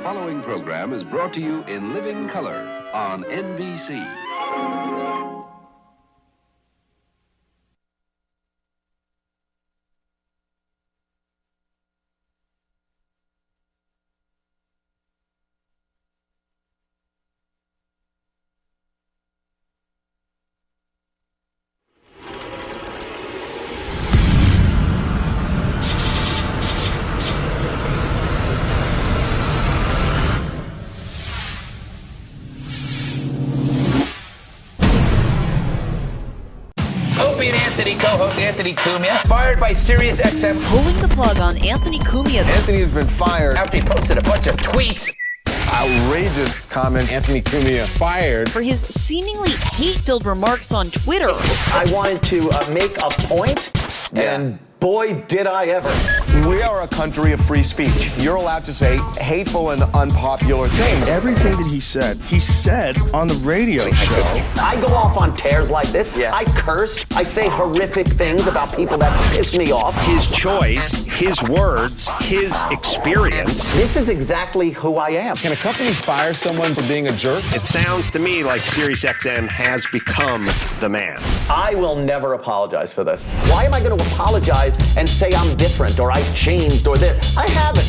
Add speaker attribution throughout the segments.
Speaker 1: following program is brought to you in living color on NBC.
Speaker 2: Artie and Anthony co-host Anthony CUMIA fired by SiriusXM.
Speaker 3: Pulling the plug on Anthony CUMIA.
Speaker 4: Anthony has been fired
Speaker 2: After he posted a bunch of tweets.
Speaker 4: Outrageous comments. Anthony CUMIA fired
Speaker 3: For his seemingly hate-filled remarks on Twitter.
Speaker 5: I wanted to make a point, and boy, did I ever.
Speaker 4: We are a country of free speech. You're allowed to say hateful and unpopular things.
Speaker 6: Everything that he said on the radio show.
Speaker 5: I go off on tears like this. I curse. I say horrific things about people that piss me off.
Speaker 7: His choice, his words, his experience.
Speaker 5: This is exactly who I am.
Speaker 4: Can a company fire someone for being a jerk?
Speaker 7: It sounds to me like SiriusXM has become the man.
Speaker 5: I will never apologize for this. Why am I going to apologize and say I'm different or I've changed or this? I haven't.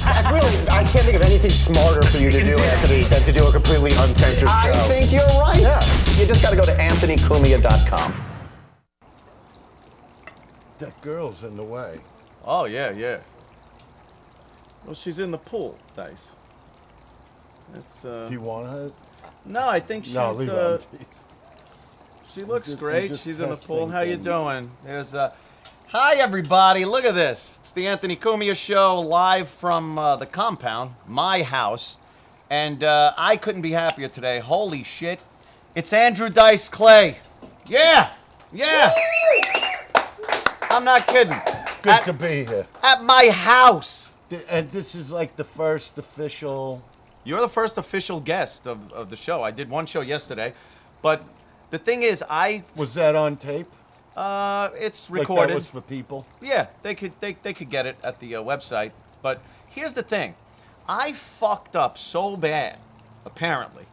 Speaker 8: I can't think of anything smarter for you to do, Anthony, than to do a completely uncensored show.
Speaker 5: I think you're right.
Speaker 8: Yeah.
Speaker 5: You just got to go to anthonycumia.com.
Speaker 9: That girl's in the way.
Speaker 10: Oh, yeah. Well, she's in the pool, Dice. That's,
Speaker 9: Do you want her?
Speaker 10: No, I think she's,
Speaker 9: No, leave her on, please.
Speaker 10: she looks
Speaker 9: just-
Speaker 10: great.
Speaker 9: we just
Speaker 10: She's in the
Speaker 9: test
Speaker 10: pool.
Speaker 9: things
Speaker 10: How you
Speaker 9: in.
Speaker 10: doing? There's, hi, everybody. Look at this. It's the Anthony CUMIA Show live from the compound, my house. And I couldn't be happier today. Holy shit. It's Andrew Dice Clay. Yeah. I'm not kidding.
Speaker 9: Good to be here.
Speaker 10: At my house.
Speaker 9: And this is like the first official...
Speaker 10: You're the first official guest of the show. I did one show yesterday, but the thing is,
Speaker 9: Was that on tape?
Speaker 10: it's
Speaker 9: Like
Speaker 10: recorded.
Speaker 9: that was for people?
Speaker 10: Yeah, they could get it at the website. But here's the thing, I fucked up so bad, apparently,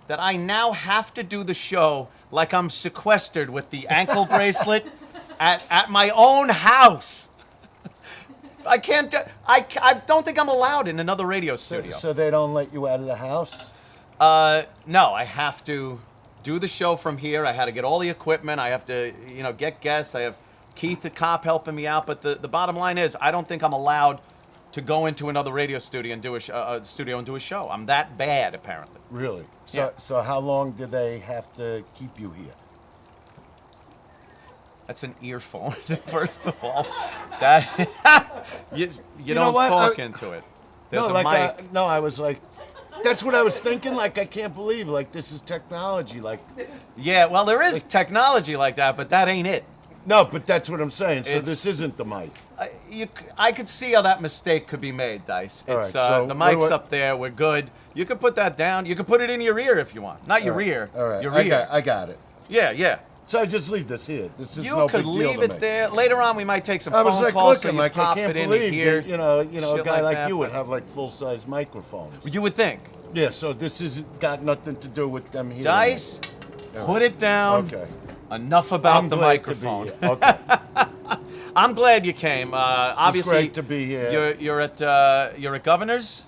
Speaker 10: that I now have to do the show like I'm sequestered with the ankle bracelet at my own house. I can't. I don't think I'm allowed in another radio studio.
Speaker 9: So they don't let you out of the house?
Speaker 10: No, I have to do the show from here. I had to get all the equipment. I have to, get guests. I have Keith the cop helping me out. But the bottom line is, I don't think I'm allowed to go into another radio studio and do a show. I'm that bad, apparently.
Speaker 9: Really?
Speaker 10: Yeah.
Speaker 9: So how long do they have to keep you here?
Speaker 10: That's an earphone, first of all. That you
Speaker 9: know
Speaker 10: don't
Speaker 9: what?
Speaker 10: talk into it. There's a mic.
Speaker 9: I was like, that's what I was thinking. Like, I can't believe, like, this is technology. Like,
Speaker 10: Yeah, well, there is technology like that, but that ain't it.
Speaker 9: no, but that's what I'm saying. So
Speaker 10: It's-
Speaker 9: this isn't the mic.
Speaker 10: I could see how that mistake could be made, Dice.
Speaker 9: All
Speaker 10: It's
Speaker 9: right, so
Speaker 10: the mic's
Speaker 9: what-
Speaker 10: up there. We're good. You could put that down. You could put it in your ear if you want. Not your ear.
Speaker 9: All right.
Speaker 10: Your
Speaker 9: I
Speaker 10: ear.
Speaker 9: got it.
Speaker 10: Yeah.
Speaker 9: So I just leave this here. This is
Speaker 10: You
Speaker 9: no
Speaker 10: could
Speaker 9: big deal
Speaker 10: leave
Speaker 9: to
Speaker 10: it
Speaker 9: me.
Speaker 10: there. Later on, we might take some
Speaker 9: I
Speaker 10: phone
Speaker 9: was like
Speaker 10: calls. So
Speaker 9: looking,
Speaker 10: you
Speaker 9: like,
Speaker 10: pop
Speaker 9: I can't
Speaker 10: it in
Speaker 9: believe
Speaker 10: here.
Speaker 9: that, a
Speaker 10: shit
Speaker 9: guy like
Speaker 10: that,
Speaker 9: you would
Speaker 10: but-
Speaker 9: have like full-size microphones.
Speaker 10: You would think.
Speaker 9: Yeah, so this has got nothing to do with them here.
Speaker 10: Dice, put it down.
Speaker 9: Okay.
Speaker 10: Enough about
Speaker 9: I'm
Speaker 10: the
Speaker 9: glad to be
Speaker 10: microphone.
Speaker 9: here. Okay.
Speaker 10: I'm glad you came. Obviously,
Speaker 9: great to be here.
Speaker 10: You're at Governor's.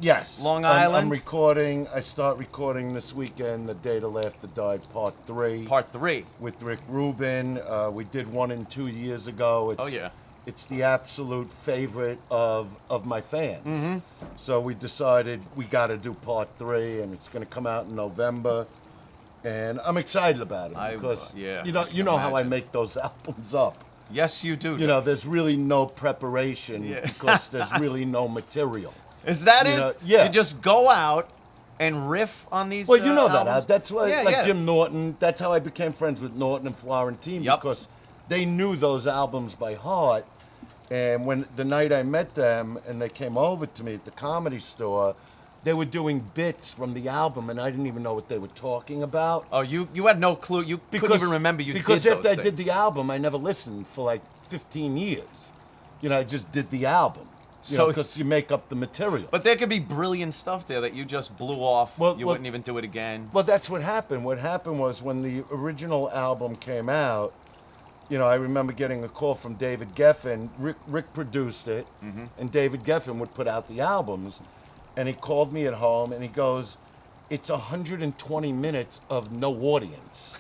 Speaker 9: Yes.
Speaker 10: Long
Speaker 9: I'm
Speaker 10: Island?
Speaker 9: recording. I start recording this weekend, The Day the Laughter Died, Part 3.
Speaker 10: Part 3.
Speaker 9: With Rick Rubin. We did 1 and 2 years ago.
Speaker 10: Oh, yeah.
Speaker 9: It's the absolute favorite of my fans. Mm-hmm. So we decided we got to do Part 3, and it's going to come out in November. And I'm excited about it because you know how I make those albums up.
Speaker 10: Yes, you do.
Speaker 9: There's really no preparation because there's really no material.
Speaker 10: Is that it?
Speaker 9: Yeah.
Speaker 10: You just go out and riff on these.
Speaker 9: Well, you know
Speaker 10: albums?
Speaker 9: that. That's why,
Speaker 10: Yeah.
Speaker 9: Jim Norton. That's how I became friends with Norton and Florentine because they knew those albums by heart. And when the night I met them and they came over to me at the Comedy Store, they were doing bits from the album, and I didn't even know what they were talking about.
Speaker 10: Oh, you had no clue. You couldn't even remember you
Speaker 9: because
Speaker 10: did
Speaker 9: after
Speaker 10: those
Speaker 9: I did
Speaker 10: things.
Speaker 9: the album, I never listened for like 15 years. I just did the album.
Speaker 10: So
Speaker 9: because you make up the material.
Speaker 10: But there could be brilliant stuff there that you just blew off.
Speaker 9: Well,
Speaker 10: you wouldn't even do it again.
Speaker 9: Well, that's what happened. What happened was when the original album came out, you know, I remember getting a call from David Geffen. Rick produced it, and David Geffen would put out the albums. And he called me at home, and he goes, "It's 120 minutes of no audience.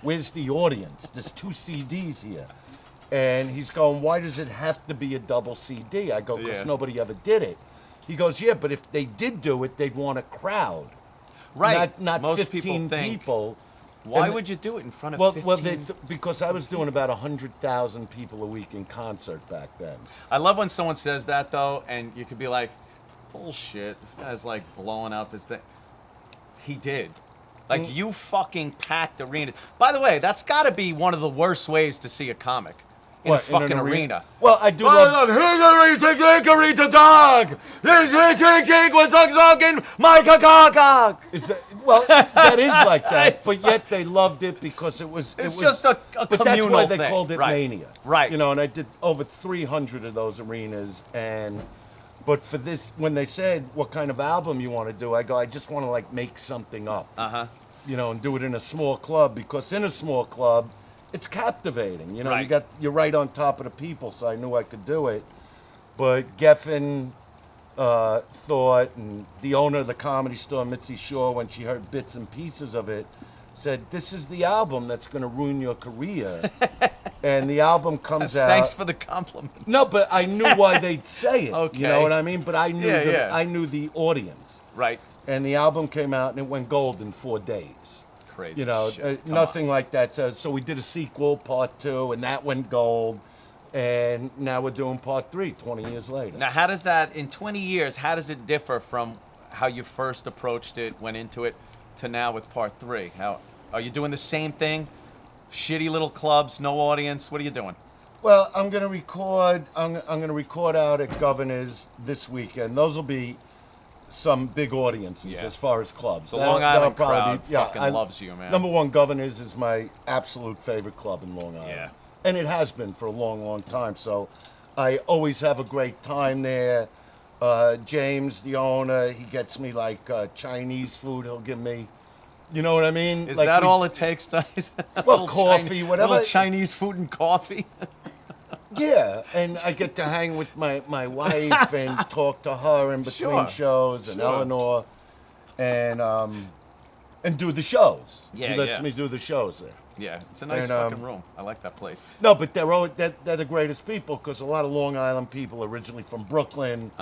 Speaker 9: Where's the audience? There's 2 CDs here." And he's going, "Why does it have to be a double CD?" I go, "Because nobody ever did it." He goes, "Yeah, but if they did do it, they'd want a crowd.
Speaker 10: Right.
Speaker 9: Not
Speaker 10: Most
Speaker 9: 15 people.
Speaker 10: Why
Speaker 9: And
Speaker 10: would you do it in front of
Speaker 9: Well,
Speaker 10: 15?
Speaker 9: because I was doing about 100,000 people a week in concert back then.
Speaker 10: I love when someone says that, though, and you could be like, bullshit, this guy's like blowing up his thing. He did. Like, you fucking packed arenas. By the way, that's got to be one of the worst ways to see a comic. In a fucking arena.
Speaker 9: Well, I do love... Well, that is like that, but yet they loved it because it was...
Speaker 10: It's just a
Speaker 9: but
Speaker 10: communal
Speaker 9: that's why they
Speaker 10: thing.
Speaker 9: called it Mania.
Speaker 10: Right.
Speaker 9: You know, and I did over 300 of those arenas, and... But for this, when they said, what kind of album you want to do, I go, I just want to, like, make something up. You know, and do it in a small club, because in a small club, it's captivating. You know, you're right on top of the people, so I knew I could do it. But Geffen thought, and the owner of the Comedy Store, Mitzi Shaw, when she heard bits and pieces of it, said, "This is the album that's going to ruin your career." And the album comes out.
Speaker 10: Thanks for the compliment.
Speaker 9: No, but I knew why they'd say it.
Speaker 10: Okay.
Speaker 9: You know what I mean? But I knew I knew the audience.
Speaker 10: Right.
Speaker 9: And the album came out, and it went gold in 4 days.
Speaker 10: Crazy.
Speaker 9: You know, nothing like that. So we did a sequel, part 2, and that went gold. And now we're doing part 3, 20 years later.
Speaker 10: Now, how does that, in 20 years, how does it differ from how you first approached it, went into it, to now with part 3? How are you doing the same thing? Shitty little clubs, no audience. What are you doing?
Speaker 9: Well, I'm gonna record. I'm gonna record out at Governor's this weekend. Those will be some big audiences as far as clubs.
Speaker 10: The Long Island crowd fucking
Speaker 9: I
Speaker 10: loves you, man.
Speaker 9: Number one, Governor's is my absolute favorite club in Long Island.
Speaker 10: Yeah.
Speaker 9: And it has been for a long, long time. So I always have a great time there. James, the owner, he gets me like Chinese food. He'll give me, you know what I mean?
Speaker 10: Is
Speaker 9: like
Speaker 10: that all it takes, guys?
Speaker 9: Well, coffee, whatever.
Speaker 10: Little Chinese food and coffee.
Speaker 9: Yeah, and I get to hang with my wife and talk to her in between shows, and Eleanor, and do the shows.
Speaker 10: Yeah,
Speaker 9: he lets me do the shows there.
Speaker 10: Yeah, it's a nice fucking room. I like that place.
Speaker 9: No, but they're the greatest people, because a lot of Long Island people are originally from Brooklyn.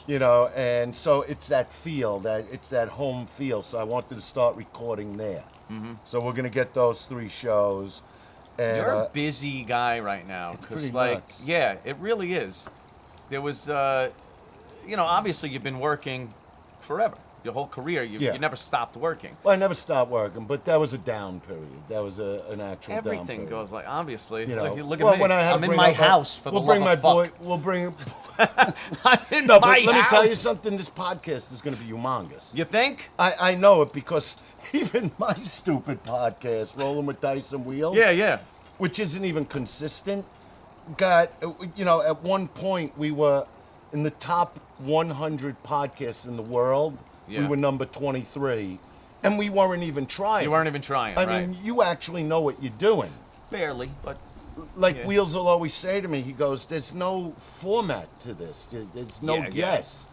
Speaker 9: You know, and so it's that feel, it's that home feel. So I wanted to start recording there. So we're gonna get those 3 shows. And,
Speaker 10: you're a busy guy right now, because
Speaker 9: nuts.
Speaker 10: yeah, it really is. There was, you know, obviously you've been working forever. Your whole career, you never stopped working.
Speaker 9: Well, I never stopped working, but that was a down period. That was an actual down period.
Speaker 10: Everything goes like, obviously.
Speaker 9: You know,
Speaker 10: look at me.
Speaker 9: When I had
Speaker 10: I'm
Speaker 9: to
Speaker 10: in
Speaker 9: bring
Speaker 10: my
Speaker 9: up
Speaker 10: house for the love of fuck.
Speaker 9: We'll bring.
Speaker 10: I'm in
Speaker 9: No,
Speaker 10: my
Speaker 9: but let me
Speaker 10: house.
Speaker 9: tell you something. This podcast is going to be humongous.
Speaker 10: You think?
Speaker 9: I know it, because even my stupid podcast, Rolling with Dice and Wheels.
Speaker 10: Yeah.
Speaker 9: Which isn't even consistent. Got, you know, at one point we were in the top 100 podcasts in the world.
Speaker 10: Yeah.
Speaker 9: We were number 23, and we weren't even trying.
Speaker 10: You weren't even trying,
Speaker 9: I
Speaker 10: right?
Speaker 9: mean, you actually know what you're doing.
Speaker 10: Barely, but...
Speaker 9: Like Wheels will always say to me, he goes, "There's no format to this. There's no guess."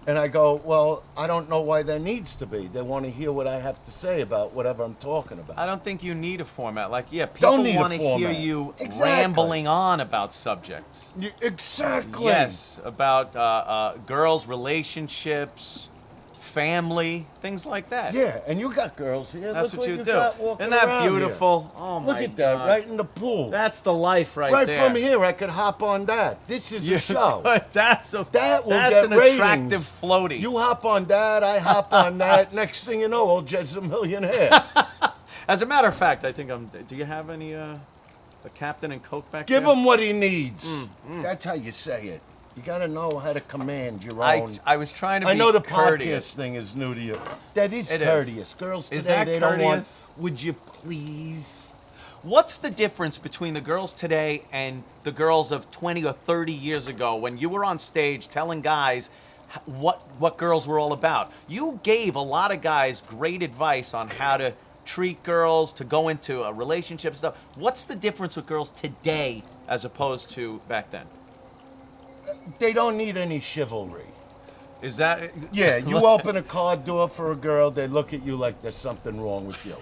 Speaker 9: And I go, "Well, I don't know why there needs to be. They want to hear what I have to say about whatever I'm talking about."
Speaker 10: I don't think you need a format. Like, people want to hear you rambling on about subjects.
Speaker 9: Exactly.
Speaker 10: Yes, about girls' relationships, family, things like that.
Speaker 9: Yeah, and you got girls here.
Speaker 10: That's
Speaker 9: Look
Speaker 10: what you do.
Speaker 9: got walking
Speaker 10: Isn't that
Speaker 9: around
Speaker 10: beautiful?
Speaker 9: here.
Speaker 10: Oh my
Speaker 9: Look at that,
Speaker 10: God.
Speaker 9: right in the pool.
Speaker 10: That's the life right there.
Speaker 9: Right from here, I could hop on that. This is a show.
Speaker 10: That's
Speaker 9: that will
Speaker 10: that's
Speaker 9: get
Speaker 10: an
Speaker 9: ratings.
Speaker 10: attractive floaty.
Speaker 9: You hop on that, I hop on that. Next thing you know, old Jed's a millionaire.
Speaker 10: As a matter of fact, I think do you have any a Captain and Coke back there?
Speaker 9: Give him what he needs. That's how you say it. You got to know how to command your own.
Speaker 10: I was trying to be
Speaker 9: I know the
Speaker 10: courteous.
Speaker 9: podcast thing is new to you. That is
Speaker 10: It is.
Speaker 9: courteous. Girls today,
Speaker 10: Is that
Speaker 9: they don't want,
Speaker 10: courteous?
Speaker 9: "Would you please?
Speaker 10: What's the difference between the girls today and the girls of 20 or 30 years ago when you were on stage telling guys what girls were all about? You gave a lot of guys great advice on how to treat girls, to go into a relationship and stuff. What's the difference with girls today as opposed to back then?
Speaker 9: They don't need any chivalry.
Speaker 10: Is that...
Speaker 9: Yeah, you open a car door for a girl, they look at you like there's something wrong with you.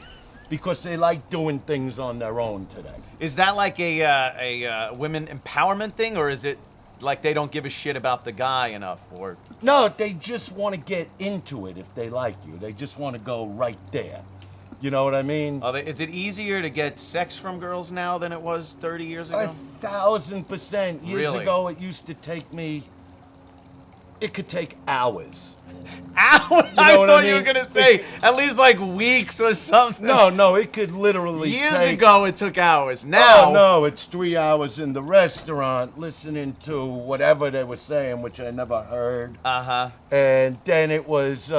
Speaker 9: Because they like doing things on their own today.
Speaker 10: Is that like a women empowerment thing, or is it like they don't give a shit about the guy enough? Or
Speaker 9: no, they just want to get into it if they like you. They just want to go right there. You know what I mean?
Speaker 10: Is it easier to get sex from girls now than it was 30 years ago?
Speaker 9: 1,000%. Years
Speaker 10: Really?
Speaker 9: ago, it used to take me... It could take hours.
Speaker 10: Hours?
Speaker 9: You know
Speaker 10: I
Speaker 9: what
Speaker 10: thought
Speaker 9: I
Speaker 10: you were
Speaker 9: mean?
Speaker 10: going to say at least like weeks or something.
Speaker 9: No, it could literally
Speaker 10: Years
Speaker 9: take...
Speaker 10: ago, it took hours. Now...
Speaker 9: Oh, no, it's 3 hours in the restaurant listening to whatever they were saying, which I never heard.
Speaker 10: Uh-huh.
Speaker 9: And then it was,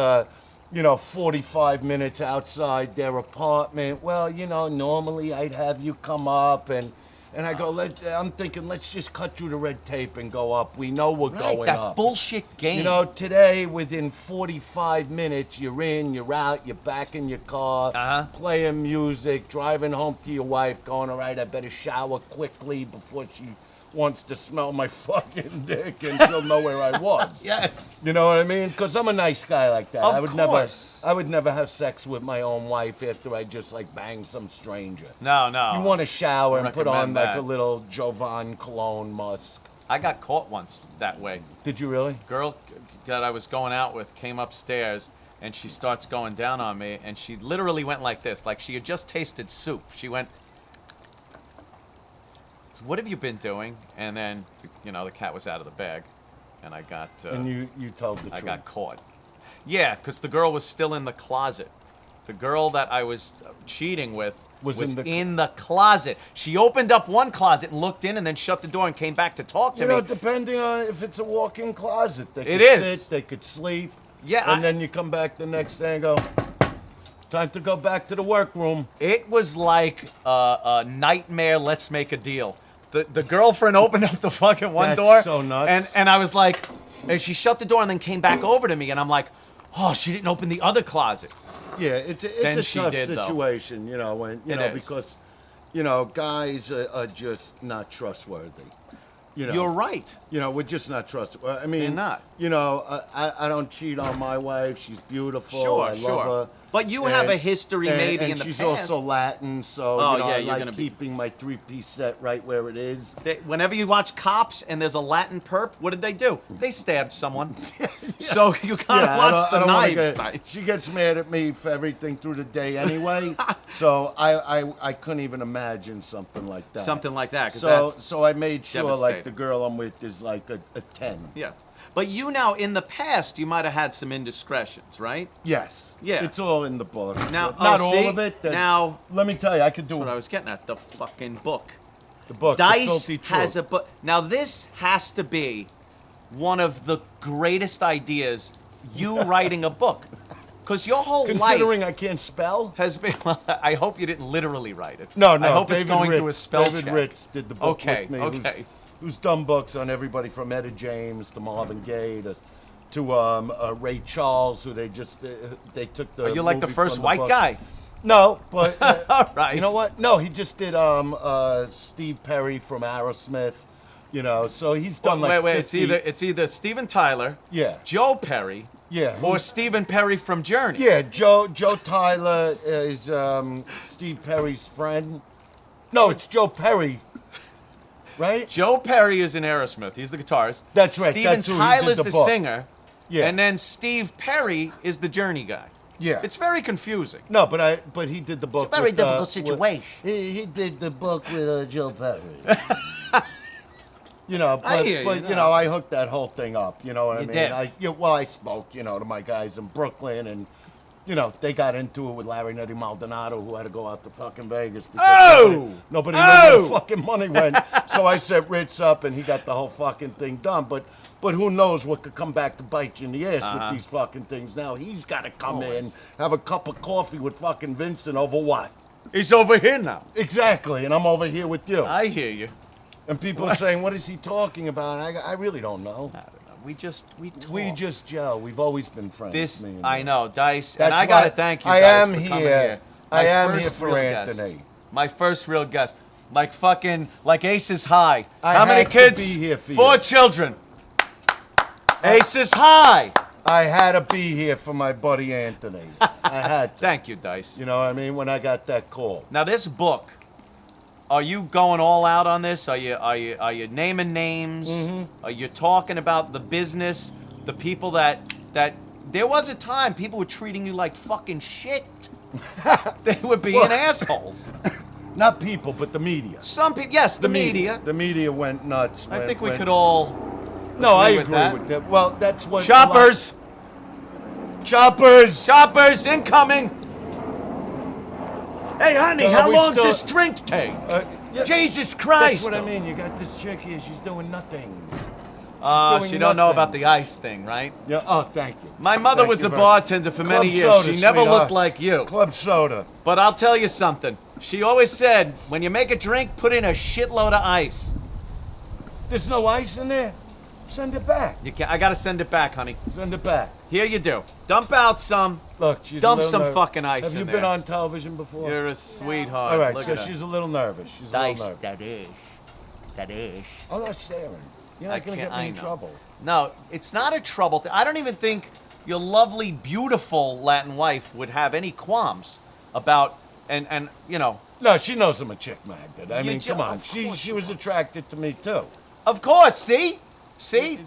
Speaker 9: 45 minutes outside their apartment. Well, normally I'd have you come up and I go, I'm thinking, let's just cut through the red tape and go up. We know we're going
Speaker 10: that
Speaker 9: up.
Speaker 10: bullshit game.
Speaker 9: Today, within 45 minutes, you're in, you're out, you're back in your car, playing music, driving home to your wife, going, all right, I better shower quickly before she wants to smell my fucking dick and she'll know where I was.
Speaker 10: Yes.
Speaker 9: You know what I mean? Because I'm a nice guy like that.
Speaker 10: Of
Speaker 9: course. I would never have sex with my own wife after I just bang some stranger.
Speaker 10: No.
Speaker 9: You want to shower and put on
Speaker 10: recommend that.
Speaker 9: a little Jovan cologne musk.
Speaker 10: I got caught once that way.
Speaker 9: Did you really?
Speaker 10: Girl that I was going out with came upstairs and she starts going down on me and she literally went like this, like she had just tasted soup. She went, "What have you been doing?" And then, the cat was out of the bag, and I got...
Speaker 9: and you told the truth.
Speaker 10: I got caught. Yeah, because the girl was still in the closet. The girl that I was cheating with was in the closet. She opened up one closet and looked in and then shut the door and came back to talk to me.
Speaker 9: Depending on if it's a walk-in closet. They could sit, they could sleep.
Speaker 10: Yeah.
Speaker 9: And then you come back the next day and go, time to go back to the workroom.
Speaker 10: It was like a nightmare, let's make a deal. The girlfriend opened up the fucking one door.
Speaker 9: That's so nuts.
Speaker 10: And I was like, and she shut the door and then came back over to me and I'm like, oh, she didn't open the other closet.
Speaker 9: Yeah, it's a tough situation, because, guys are just not trustworthy.
Speaker 10: You're right.
Speaker 9: We're just not trustworthy. I mean,
Speaker 10: they're not.
Speaker 9: I don't cheat on my wife. She's beautiful.
Speaker 10: Sure,
Speaker 9: I love her.
Speaker 10: But you have a history maybe in the
Speaker 9: she's
Speaker 10: past.
Speaker 9: also Latin, so I like keeping my three-piece set right where it is.
Speaker 10: Whenever you watch Cops and there's a Latin perp, what did they do? They stabbed someone. So you gotta watch the knives.
Speaker 9: She gets mad at me for everything through the day anyway, so I couldn't even imagine something like that.
Speaker 10: Something like that.
Speaker 9: So I made sure the girl I'm with is like a 10.
Speaker 10: Yeah. But you now, in the past, you might have had some indiscretions, right?
Speaker 9: Yes.
Speaker 10: Yeah.
Speaker 9: It's all in the book.
Speaker 10: Now,
Speaker 9: so not all of it.
Speaker 10: Now,
Speaker 9: let me tell you, I could do
Speaker 10: that's what I was getting at. The fucking book.
Speaker 9: The book.
Speaker 10: Dice
Speaker 9: the Filthy
Speaker 10: has
Speaker 9: Truth.
Speaker 10: a book. Now, this has to be one of the greatest ideas. You writing a book, because your whole
Speaker 9: Considering
Speaker 10: life
Speaker 9: I can't spell
Speaker 10: has been. Well, I hope you didn't literally write it.
Speaker 9: No.
Speaker 10: I hope
Speaker 9: David
Speaker 10: it's going
Speaker 9: Ritz,
Speaker 10: through a spell
Speaker 9: David
Speaker 10: check.
Speaker 9: Ritz did the book
Speaker 10: Okay.
Speaker 9: with me.
Speaker 10: Okay.
Speaker 9: Who's done books on everybody from Etta James to Marvin Gaye to Ray Charles, who they took the.
Speaker 10: Are you like the
Speaker 9: movie
Speaker 10: first
Speaker 9: from
Speaker 10: white
Speaker 9: book.
Speaker 10: guy?
Speaker 9: No, but
Speaker 10: All right.
Speaker 9: you know what? No, he just did Steve Perry from Aerosmith. So he's done
Speaker 10: Wait,
Speaker 9: 50.
Speaker 10: it's either Steven Tyler,
Speaker 9: Yeah.
Speaker 10: Joe Perry,
Speaker 9: Yeah.
Speaker 10: or Stephen Perry from Journey.
Speaker 9: Yeah, Joe Tyler is Steve Perry's friend. No, it's Joe Perry. Right?
Speaker 10: Joe Perry is in Aerosmith. He's the guitarist.
Speaker 9: That's right.
Speaker 10: Steven
Speaker 9: That's who he
Speaker 10: Tyler's
Speaker 9: did the
Speaker 10: the
Speaker 9: book.
Speaker 10: singer.
Speaker 9: Yeah.
Speaker 10: And then Steve Perry is the Journey guy.
Speaker 9: Yeah.
Speaker 10: It's very confusing.
Speaker 9: No, but he did the book.
Speaker 8: It's a very
Speaker 9: with,
Speaker 8: difficult situation.
Speaker 9: He did the book with Joe Perry. But
Speaker 10: I hear you,
Speaker 9: I hooked that whole thing up. You know what I
Speaker 10: You
Speaker 9: mean?
Speaker 10: did.
Speaker 9: I spoke, to my guys in Brooklyn, and they got into it with Larry Nutty Maldonado, who had to go out to fucking Vegas because nobody knew where the fucking money went. So I set Ritz up, and he got the whole fucking thing done. But who knows what could come back to bite you in the ass with these fucking things? Now he's got to come in, have a cup of coffee with fucking Vincent over what?
Speaker 10: He's over here now.
Speaker 9: Exactly, and I'm over here with you.
Speaker 10: I hear you.
Speaker 9: And people are saying, what is he talking about? And I really don't know.
Speaker 10: I don't know. We talk.
Speaker 9: We just gel. We've always been friends.
Speaker 10: This,
Speaker 9: me and
Speaker 10: I
Speaker 9: you.
Speaker 10: know, Dice.
Speaker 9: That's
Speaker 10: And I
Speaker 9: why
Speaker 10: got to thank you,
Speaker 9: I
Speaker 10: Dice,
Speaker 9: am
Speaker 10: for
Speaker 9: here.
Speaker 10: coming here.
Speaker 9: I am
Speaker 10: first
Speaker 9: here for
Speaker 10: real
Speaker 9: Anthony.
Speaker 10: Guest. My first real guest. Like Aces High.
Speaker 9: I
Speaker 10: How many
Speaker 9: had to
Speaker 10: kids?
Speaker 9: be here for
Speaker 10: 4
Speaker 9: you.
Speaker 10: children. Aces High.
Speaker 9: I had to be here for my buddy Anthony. I had to.
Speaker 10: Thank you, Dice.
Speaker 9: You know what I mean? When I got that call.
Speaker 10: Now this book, are you going all out on this? Are you naming names?
Speaker 9: Mm-hmm.
Speaker 10: Are you talking about the business, the people that there was a time people were treating you like fucking shit. They were being assholes.
Speaker 9: Not people, but the media.
Speaker 10: Some people, yes, the media.
Speaker 9: The media went nuts.
Speaker 10: I think we could all.
Speaker 9: No, I
Speaker 10: with
Speaker 9: agree
Speaker 10: that.
Speaker 9: with that. Well, that's what.
Speaker 10: Choppers.
Speaker 9: Choppers.
Speaker 10: Choppers incoming. Hey, honey, how
Speaker 9: we
Speaker 10: long's
Speaker 9: still-
Speaker 10: this drink take?
Speaker 9: Yeah,
Speaker 10: Jesus Christ!
Speaker 9: That's what I mean. You got this chick here. She's doing nothing.
Speaker 10: She
Speaker 9: doing
Speaker 10: don't know
Speaker 9: nothing.
Speaker 10: about the ice thing, right?
Speaker 9: Yeah. Oh, thank you.
Speaker 10: My mother
Speaker 9: Thank
Speaker 10: was
Speaker 9: you
Speaker 10: a
Speaker 9: very-
Speaker 10: bartender for many
Speaker 9: Club
Speaker 10: years.
Speaker 9: soda,
Speaker 10: She never
Speaker 9: sweetheart.
Speaker 10: looked like you.
Speaker 9: Club soda.
Speaker 10: But I'll tell you something. She always said, when you make a drink, put in a shitload of ice.
Speaker 9: There's no ice in there. Send it back.
Speaker 10: I gotta send it back, honey.
Speaker 9: Send it back.
Speaker 10: Here you do. Dump out some.
Speaker 9: Look, she's
Speaker 10: Dump
Speaker 9: a little
Speaker 10: some
Speaker 9: nervous.
Speaker 10: fucking ice
Speaker 9: Have
Speaker 10: in
Speaker 9: you
Speaker 10: there.
Speaker 9: been on television before?
Speaker 10: You're a sweetheart.
Speaker 9: All right,
Speaker 10: Look
Speaker 9: so
Speaker 10: at her.
Speaker 9: she's a little nervous. She's a
Speaker 10: Dice,
Speaker 9: little nervous.
Speaker 10: that is.
Speaker 9: I'm not staring. You're
Speaker 10: I
Speaker 9: not going to
Speaker 10: can't-
Speaker 9: get me
Speaker 10: I
Speaker 9: in
Speaker 10: know.
Speaker 9: trouble.
Speaker 10: No, it's not a trouble thing. I don't even think your lovely, beautiful Latin wife would have any qualms about, and you know.
Speaker 9: No, she knows I'm a chick magnet. I
Speaker 10: You
Speaker 9: mean, come on.
Speaker 10: of course
Speaker 9: She
Speaker 10: you
Speaker 9: was
Speaker 10: are.
Speaker 9: attracted to me, too.
Speaker 10: Of course, see?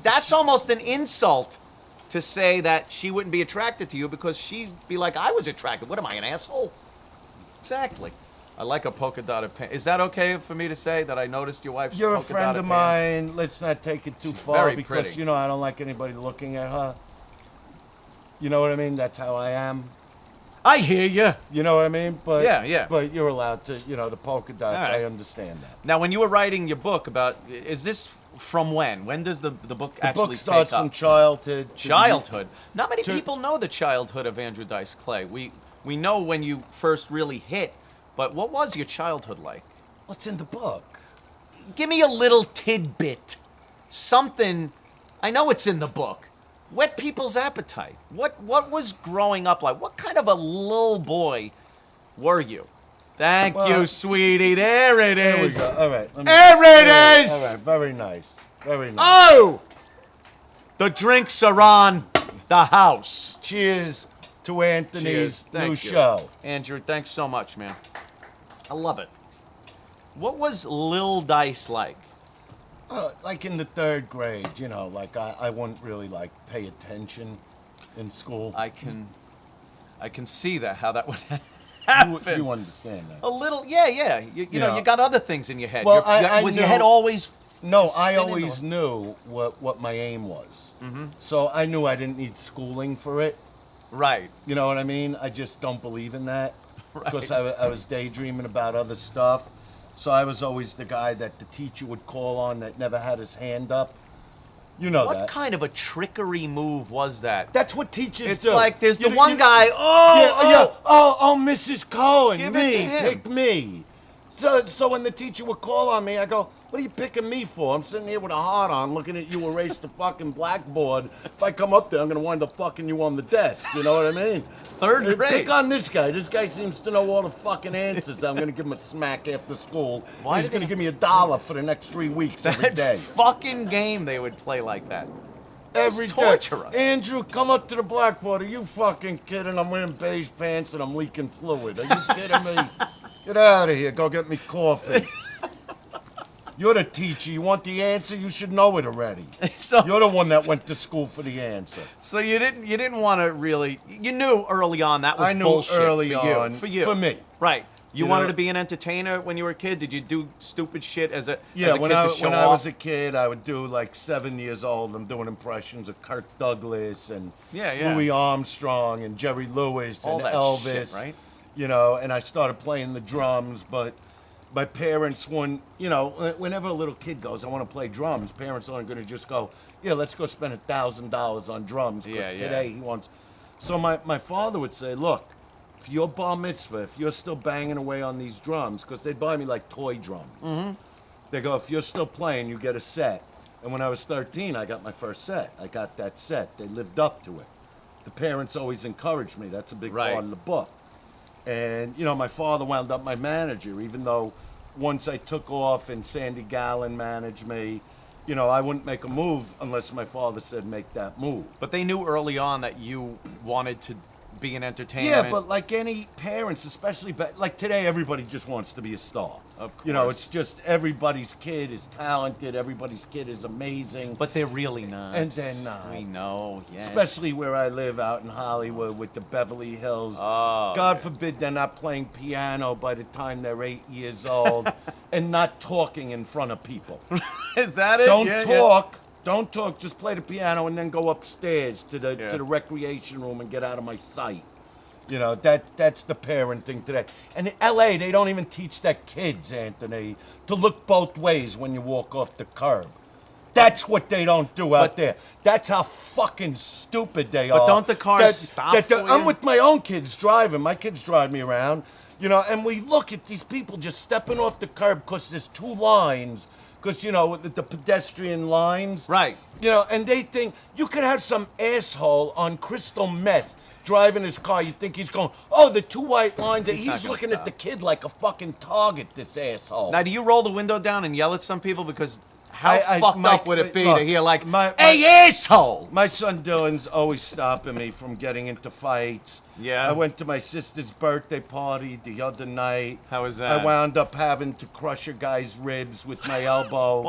Speaker 10: That's almost an insult to say that she wouldn't be attracted to you because she'd be like, I was attracted. What am I, an asshole? Exactly. I like a polka dotted pants. Is that okay for me to say that I noticed your wife's
Speaker 9: You're a
Speaker 10: polka
Speaker 9: friend
Speaker 10: dotted
Speaker 9: of
Speaker 10: pants?
Speaker 9: mine. Let's not take it too far
Speaker 10: Very
Speaker 9: because,
Speaker 10: pretty.
Speaker 9: you know, I don't like anybody looking at her. You know what I mean? That's how I am.
Speaker 10: I hear you.
Speaker 9: You know what I mean? But
Speaker 10: Yeah.
Speaker 9: But you're allowed to, you know, the polka dots.
Speaker 10: All right.
Speaker 9: I understand that.
Speaker 10: Now, when you were writing your book about, is this from when? When does the book
Speaker 9: The
Speaker 10: actually
Speaker 9: book starts
Speaker 10: take up?
Speaker 9: from childhood. to-
Speaker 10: Childhood. Not many
Speaker 9: to-
Speaker 10: people know the childhood of Andrew Dice Clay. We know when you first really hit, but what was your childhood like?
Speaker 9: What's in the book?
Speaker 10: Give me a little tidbit. Something. I know it's in the book. Whet people's appetite. What was growing up like? What kind of a little boy were you? Thank
Speaker 9: Well,
Speaker 10: you, sweetie. There it
Speaker 9: There we
Speaker 10: is.
Speaker 9: go. All right.
Speaker 10: There it is.
Speaker 9: All right. Very nice. Very nice.
Speaker 10: Oh! The drinks are on the house.
Speaker 9: Cheers to Anthony's
Speaker 10: Cheers. Thank
Speaker 9: new
Speaker 10: you.
Speaker 9: show.
Speaker 10: Andrew, thanks so much, man. I love it. What was Lil Dice like?
Speaker 9: Like in the 3rd grade, you know, like I wouldn't really like pay attention in school.
Speaker 10: I can see that, how that would happen.
Speaker 9: You understand that?
Speaker 10: A little, yeah. You know,
Speaker 9: Yeah.
Speaker 10: you got other things in your head.
Speaker 9: Well,
Speaker 10: Was
Speaker 9: I
Speaker 10: your head
Speaker 9: knew-
Speaker 10: always...
Speaker 9: No,
Speaker 10: just
Speaker 9: I
Speaker 10: spinning
Speaker 9: always
Speaker 10: or-
Speaker 9: knew what my aim was. So I knew I didn't need schooling for it.
Speaker 10: Right.
Speaker 9: You know what I mean? I just don't believe in that.
Speaker 10: Right.
Speaker 9: Because I was daydreaming about other stuff. So I was always the guy that the teacher would call on that never had his hand up. You know
Speaker 10: What
Speaker 9: that.
Speaker 10: kind of a trickery move was that?
Speaker 9: That's what teachers
Speaker 10: It's
Speaker 9: do.
Speaker 10: like there's the
Speaker 9: You-
Speaker 10: one
Speaker 9: you-
Speaker 10: guy,
Speaker 9: Yeah. Oh, Mrs. Cohen,
Speaker 10: Give it
Speaker 9: me,
Speaker 10: to him.
Speaker 9: pick me. So when the teacher would call on me, I go, what are you picking me for? I'm sitting here with a heart on, looking at you erase the fucking blackboard. If I come up there, I'm gonna wind up fucking you on the desk. You know what I mean?
Speaker 10: 3rd
Speaker 9: Hey,
Speaker 10: grade.
Speaker 9: Pick on this guy. This guy seems to know all the fucking answers. I'm gonna give him a smack after school.
Speaker 10: Why
Speaker 9: He's
Speaker 10: did
Speaker 9: gonna
Speaker 10: they-
Speaker 9: give me $1 for the next 3 weeks every
Speaker 10: That
Speaker 9: day.
Speaker 10: fucking game they would play like that.
Speaker 9: Every
Speaker 10: It's
Speaker 9: day.
Speaker 10: torturous.
Speaker 9: Andrew, come up to the blackboard. Are you fucking kidding? I'm wearing beige pants and I'm leaking fluid. Are you kidding me? Get out of here. Go get me coffee. You're the teacher. You want the answer? You should know it already.
Speaker 10: So-
Speaker 9: You're the one that went to school for the answer.
Speaker 10: So you didn't want to really. You knew early on that was
Speaker 9: I knew
Speaker 10: bullshit
Speaker 9: early
Speaker 10: for you,
Speaker 9: on,
Speaker 10: For you.
Speaker 9: for me.
Speaker 10: Right. You
Speaker 9: You
Speaker 10: wanted
Speaker 9: know-
Speaker 10: to be an entertainer when you were a kid. Did you do stupid shit as a
Speaker 9: Yeah,
Speaker 10: as a
Speaker 9: when
Speaker 10: kid
Speaker 9: I
Speaker 10: to show
Speaker 9: when I
Speaker 10: off?
Speaker 9: was a kid, I would do like 7 years old. I'm doing impressions of Kirk Douglas and
Speaker 10: Yeah.
Speaker 9: Louis Armstrong and Jerry Lewis
Speaker 10: All
Speaker 9: and
Speaker 10: that
Speaker 9: Elvis,
Speaker 10: shit, right?
Speaker 9: You know, and I started playing the drums, but my parents wouldn't. You know, whenever a little kid goes, I want to play drums. Parents aren't going to just go, yeah, let's go spend $1,000 on drums because
Speaker 10: Yeah.
Speaker 9: today he wants. So my father would say, look, if if your bar mitzvah, if you're still banging away on these drums, because they'd buy me like toy drums.
Speaker 10: Mm-hmm.
Speaker 9: They go, if you're still playing, you get a set. And when I was 13, I got my first set. I got that set. They lived up to it. The parents always encouraged me. That's a big
Speaker 10: Right.
Speaker 9: part of the book. And, you know, my father wound up my manager, even though once I took off and Sandy Gallen managed me, you know, I wouldn't make a move unless my father said make that move.
Speaker 10: But they knew early on that you wanted to be in entertainment.
Speaker 9: Yeah, but like any parents, especially like today, everybody just wants to be a star.
Speaker 10: Of
Speaker 9: You know,
Speaker 10: course.
Speaker 9: it's just everybody's kid is talented, everybody's kid is amazing.
Speaker 10: But they're really not.
Speaker 9: And they're not.
Speaker 10: We know, yes.
Speaker 9: Especially where I live out in Hollywood with the Beverly Hills.
Speaker 10: Oh,
Speaker 9: God forbid they're not playing piano by the time they're 8 years old and not talking in front of people.
Speaker 10: Is that it?
Speaker 9: Don't
Speaker 10: Yeah,
Speaker 9: talk. Don't talk. Just play the piano and then go upstairs to the
Speaker 10: Yeah.
Speaker 9: to the recreation room and get out of my sight. You know, that's the parenting today. And in LA, they don't even teach their kids, Anthony, to look both ways when you walk off the curb. That's what they don't do out there. That's how fucking stupid they are.
Speaker 10: But don't the cars stop for
Speaker 9: I'm
Speaker 10: you?
Speaker 9: with my own kids driving. My kids drive me around, you know, and we look at these people just stepping off the curb because there's two lines. Because, you know, the pedestrian lines.
Speaker 10: Right.
Speaker 9: You know, and they think you could have some asshole on crystal meth driving his car. You think he's going, oh, the two white lines.
Speaker 10: He's not
Speaker 9: He's
Speaker 10: gonna
Speaker 9: looking
Speaker 10: stop.
Speaker 9: at the kid like a fucking target, this asshole.
Speaker 10: Now, do you roll the window down and yell at some people? Because how
Speaker 9: I-
Speaker 10: fucked
Speaker 9: my-
Speaker 10: up would it be
Speaker 9: look,
Speaker 10: to hear like,
Speaker 9: my-
Speaker 10: hey, asshole!
Speaker 9: My son Dylan's always stopping me from getting into fights.
Speaker 10: Yeah.
Speaker 9: I went to my sister's birthday party the other night.
Speaker 10: How was that?
Speaker 9: I wound up having to crush a guy's ribs with my elbow.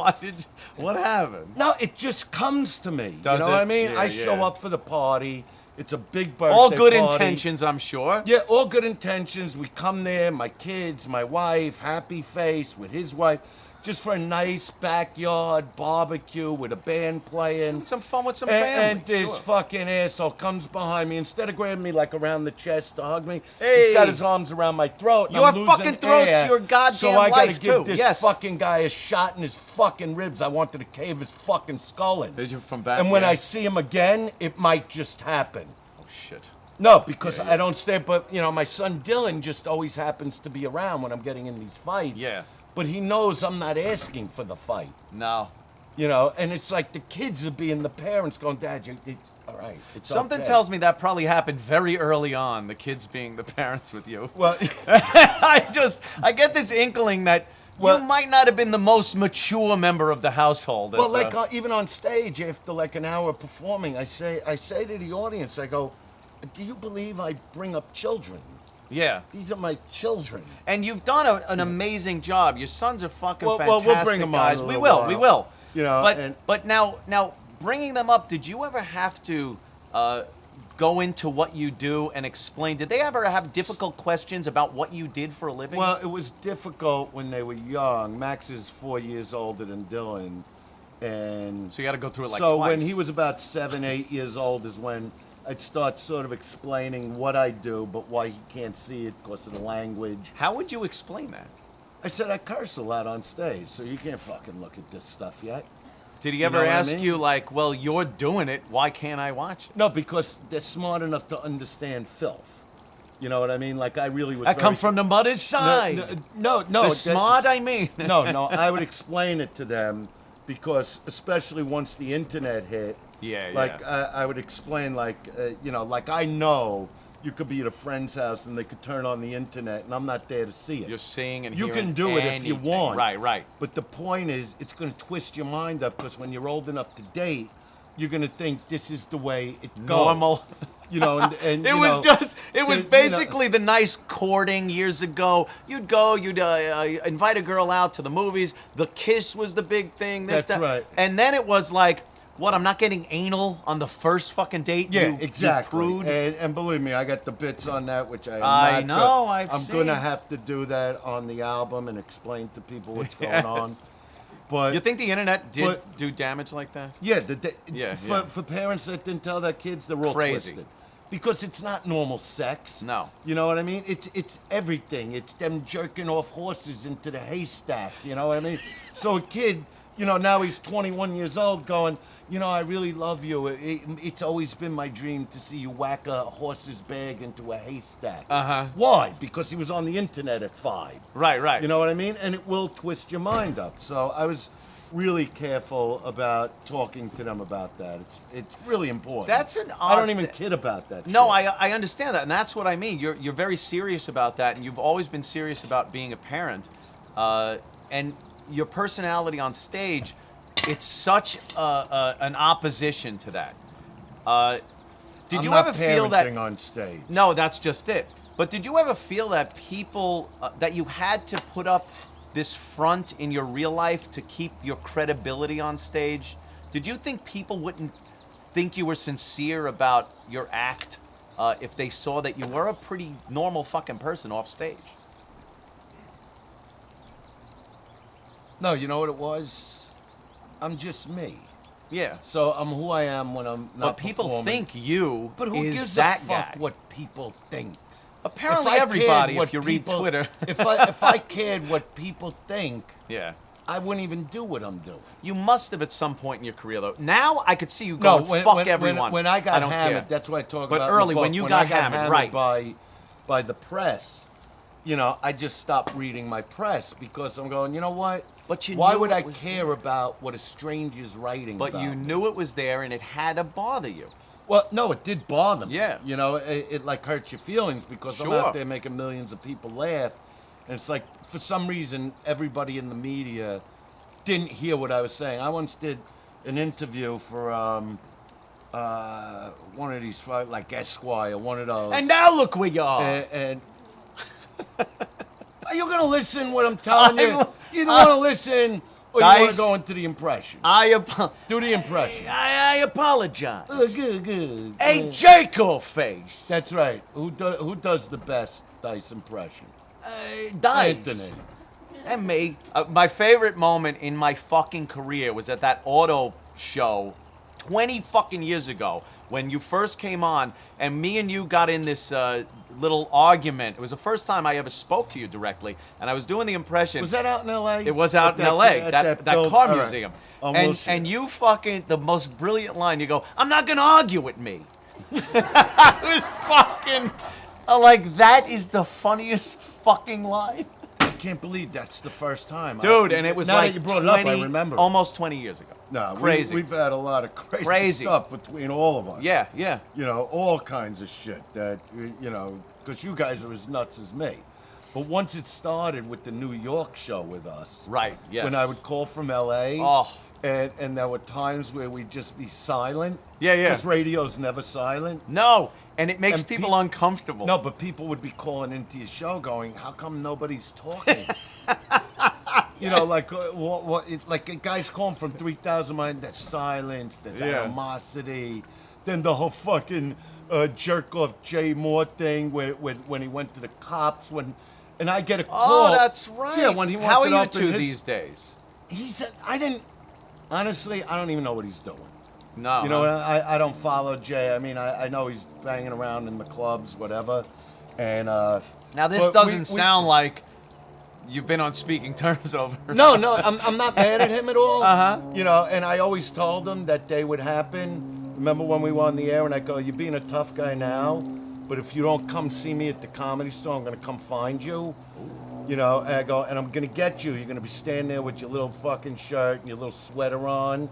Speaker 10: What happened?
Speaker 9: No, it just comes to me.
Speaker 10: Does
Speaker 9: you know
Speaker 10: it?
Speaker 9: what I mean?
Speaker 10: Yeah,
Speaker 9: I
Speaker 10: yeah.
Speaker 9: show up for the party. It's a big birthday
Speaker 10: All good
Speaker 9: party.
Speaker 10: intentions, I'm sure.
Speaker 9: Yeah, all good intentions. We come there, my kids, my wife, happy face with his wife, just for a nice backyard barbecue with a band playing.
Speaker 10: Some fun with some
Speaker 9: And,
Speaker 10: family.
Speaker 9: and this
Speaker 10: sure.
Speaker 9: fucking asshole comes behind me. Instead of grabbing me like around the chest to hug me,
Speaker 10: Hey.
Speaker 9: he's got his arms around my throat. and
Speaker 10: Your
Speaker 9: I'm losing
Speaker 10: fucking throat's
Speaker 9: air.
Speaker 10: your goddamn
Speaker 9: So I gotta
Speaker 10: life,
Speaker 9: give
Speaker 10: too.
Speaker 9: this
Speaker 10: Yes.
Speaker 9: fucking guy a shot in his fucking ribs. I wanted to cave his fucking skull in.
Speaker 10: Did you from back?
Speaker 9: And when
Speaker 10: yeah.
Speaker 9: I see him again, it might just happen.
Speaker 10: Oh shit.
Speaker 9: No, because
Speaker 10: Yeah.
Speaker 9: I don't stay. But you know, my son Dylan just always happens to be around when I'm getting in these fights.
Speaker 10: Yeah.
Speaker 9: But he knows I'm not asking for the fight.
Speaker 10: No.
Speaker 9: You know, and it's like the kids are being the parents going, Dad, all right. It's
Speaker 10: Something
Speaker 9: okay."
Speaker 10: tells me that probably happened very early on. The kids being the parents with you.
Speaker 9: Well,
Speaker 10: I get this inkling that
Speaker 9: Well-
Speaker 10: you might not have been the most mature member of the household.
Speaker 9: well, like even on stage after like an hour of performing, I say to the audience, I go, do you believe I bring up children?
Speaker 10: yeah.
Speaker 9: These are my children.
Speaker 10: And you've done an amazing job. Your sons are fucking
Speaker 9: Well,
Speaker 10: fantastic
Speaker 9: we'll bring 'em on
Speaker 10: guys.
Speaker 9: in a
Speaker 10: We
Speaker 9: little
Speaker 10: will. We
Speaker 9: while.
Speaker 10: will.
Speaker 9: You know,
Speaker 10: but
Speaker 9: and-
Speaker 10: but now bringing them up, did you ever have to go into what you do and explain? Did they ever have difficult questions about what you did for a living?
Speaker 9: Well, it was difficult when they were young. Max is 4 years older than Dylan, and
Speaker 10: so you got to go through it like
Speaker 9: so
Speaker 10: twice.
Speaker 9: when he was about 7, 8 years old is when I'd start sort of explaining what I do, but why he can't see it because of the language.
Speaker 10: How would you explain that?
Speaker 9: I said I curse a lot on stage, so you can't fucking look at this stuff yet.
Speaker 10: Did he
Speaker 9: You
Speaker 10: ever
Speaker 9: know what I
Speaker 10: ask
Speaker 9: mean?
Speaker 10: you like, well, you're doing it, why can't I watch it?
Speaker 9: No, because they're smart enough to understand filth. You know what I mean? Like I really was.
Speaker 10: I come from the mother's side.
Speaker 9: No.
Speaker 10: The smart, I mean.
Speaker 9: No, I would explain it to them because, especially once the internet hit,
Speaker 10: Yeah,
Speaker 9: like
Speaker 10: yeah.
Speaker 9: I would explain, like you know, like I know you could be at a friend's house and they could turn on the internet, and I'm not there to see it.
Speaker 10: You're seeing and
Speaker 9: You
Speaker 10: hearing
Speaker 9: can do it if you
Speaker 10: anything.
Speaker 9: want.
Speaker 10: Right.
Speaker 9: But the point is, it's going to twist your mind up because when you're old enough to date, you're going to think this is the way it goes.
Speaker 10: Normal.
Speaker 9: You know, and
Speaker 10: It
Speaker 9: you
Speaker 10: was
Speaker 9: know, you know-
Speaker 10: basically the nice courting years ago. You'd invite a girl out to the movies. The kiss was the big thing. This,
Speaker 9: That's
Speaker 10: that.
Speaker 9: right.
Speaker 10: And then it was like, what? I'm not getting anal on the first fucking date.
Speaker 9: Yeah,
Speaker 10: you
Speaker 9: exactly.
Speaker 10: prude?
Speaker 9: And believe me, I got the bits on that, which
Speaker 10: I know, I've
Speaker 9: I'm
Speaker 10: seen.
Speaker 9: gonna have to do that on the album and explain to people what's going on.
Speaker 10: Yes.
Speaker 9: But
Speaker 10: You think the internet did
Speaker 9: but-
Speaker 10: do damage like that?
Speaker 9: yeah,
Speaker 10: Yeah,
Speaker 9: for,
Speaker 10: yeah.
Speaker 9: for parents that didn't tell their kids, they're all
Speaker 10: Crazy.
Speaker 9: twisted. Because it's not normal sex.
Speaker 10: No.
Speaker 9: You know what I mean? It's everything. It's them jerking off horses into the haystack. You know what I mean? So a kid you know, now he's 21 years old going, you know, I really love you. It's always been my dream to see you whack a horse's bag into a haystack. Why? Because he was on the internet at 5.
Speaker 10: Right.
Speaker 9: You know what I mean? And it will twist your mind up. So I was really careful about talking to them about that. It's really important.
Speaker 10: That's an
Speaker 9: I don't even kid about that.
Speaker 10: No,
Speaker 9: shit.
Speaker 10: I understand that, and that's what I mean. You're very serious about that, and you've always been serious about being a parent, and your personality on stage. It's such an opposition to that. Did you ever feel that
Speaker 9: on stage?
Speaker 10: No, that's just it. But did you ever feel that people that you had to put up this front in your real life to keep your credibility on stage? Did you think people wouldn't think you were sincere about your act if they saw that you were a pretty normal fucking person off stage?
Speaker 9: No, you know what it was? I'm just me.
Speaker 10: Yeah.
Speaker 9: So I'm who I am when I'm not
Speaker 10: But people
Speaker 9: performing.
Speaker 10: think you
Speaker 9: But who
Speaker 10: is
Speaker 9: gives
Speaker 10: that
Speaker 9: a fuck
Speaker 10: guy.
Speaker 9: what people think?
Speaker 10: Apparently
Speaker 9: If I
Speaker 10: everybody,
Speaker 9: cared what
Speaker 10: if you read
Speaker 9: people-
Speaker 10: Twitter.
Speaker 9: if I cared what people think,
Speaker 10: Yeah.
Speaker 9: I wouldn't even do what I'm doing.
Speaker 10: You must have at some point in your career, though. Now I could see you going, fuck everyone.
Speaker 9: When I got
Speaker 10: don't
Speaker 9: hammered,
Speaker 10: care.
Speaker 9: that's what I talk
Speaker 10: But
Speaker 9: about. in the
Speaker 10: early, when
Speaker 9: book.
Speaker 10: you
Speaker 9: When
Speaker 10: got
Speaker 9: I got
Speaker 10: hammered, right.
Speaker 9: by the press, you know, I just stopped reading my press because I'm going, you know what?
Speaker 10: But you
Speaker 9: Why
Speaker 10: knew
Speaker 9: would
Speaker 10: it
Speaker 9: I
Speaker 10: was
Speaker 9: care about what a stranger's writing
Speaker 10: But
Speaker 9: about
Speaker 10: you
Speaker 9: me?
Speaker 10: knew it was there and it had to bother you.
Speaker 9: Well, no, it did bother me.
Speaker 10: Yeah.
Speaker 9: You know, it like hurts your feelings because I'm
Speaker 10: Sure.
Speaker 9: out there making millions of people laugh. And it's like, for some reason, everybody in the media didn't hear what I was saying. I once did an interview for one of these, like Esquire, one of those.
Speaker 10: And now look where you are.
Speaker 9: And are you going to listen what I'm telling you? You don't want to listen or you want
Speaker 10: Dice,
Speaker 9: to go into the impression? Do the impression.
Speaker 10: I apologize.
Speaker 9: Good.
Speaker 10: Hey, Jacob face.
Speaker 9: That's right. Who does the best Dice impression?
Speaker 10: Dice.
Speaker 9: Anthony.
Speaker 10: And me. My favorite moment in my fucking career was at that auto show 20 fucking years ago when you first came on and me and you got in this little argument. It was the first time I ever spoke to you directly, and I was doing the impression.
Speaker 9: Was that out in L.A.?
Speaker 10: It was out in L.A., that
Speaker 9: build-
Speaker 10: car
Speaker 9: all right.
Speaker 10: museum.
Speaker 9: On
Speaker 10: And,
Speaker 9: Wilshire.
Speaker 10: and you fucking, the most brilliant line, you go, I'm not going to argue with me. I was fucking, like, that is the funniest fucking line.
Speaker 9: I can't believe that's the first time.
Speaker 10: Dude, and it was
Speaker 9: now
Speaker 10: like
Speaker 9: that you brought it up, I
Speaker 10: 20
Speaker 9: remember.
Speaker 10: almost 20 years ago.
Speaker 9: No,
Speaker 10: Crazy.
Speaker 9: We've had a lot of crazy,
Speaker 10: Crazy.
Speaker 9: stuff between all of us.
Speaker 10: Yeah.
Speaker 9: You know, all kinds of shit that, you know, because you guys are as nuts as me. But once it started with the New York show with us.
Speaker 10: Right, yes.
Speaker 9: When I would call from L.A.
Speaker 10: Oh.
Speaker 9: And there were times where we'd just be silent.
Speaker 10: Yeah.
Speaker 9: Because radio's never silent.
Speaker 10: No, and it makes
Speaker 9: And
Speaker 10: people uncomfortable.
Speaker 9: No, but people would be calling into your show going, how come nobody's talking? You know, like like a guy's calling from 3,000 miles, there's silence, there's animosity. Then the whole fucking jerk-off Jay Moore thing when he went to the cops, and I get a call.
Speaker 10: Oh, that's right.
Speaker 9: Yeah, when he wanted
Speaker 10: How are you
Speaker 9: up in
Speaker 10: two
Speaker 9: his-
Speaker 10: these days?
Speaker 9: He said, honestly, I don't even know what he's doing.
Speaker 10: No.
Speaker 9: You know, I don't follow Jay. I mean, I know he's banging around in the clubs, whatever. And
Speaker 10: Now, this
Speaker 9: but
Speaker 10: doesn't
Speaker 9: we-
Speaker 10: sound like you've been on speaking terms over.
Speaker 9: No, I'm not mad at him at all. You know, and I always told him that day would happen. Remember when we were on the air and I go, you're being a tough guy now, but if you don't come see me at the Comedy Store, I'm going to come find you. You know, and I go, and I'm going to get you. You're going to be standing there with your little fucking shirt and your little sweater on.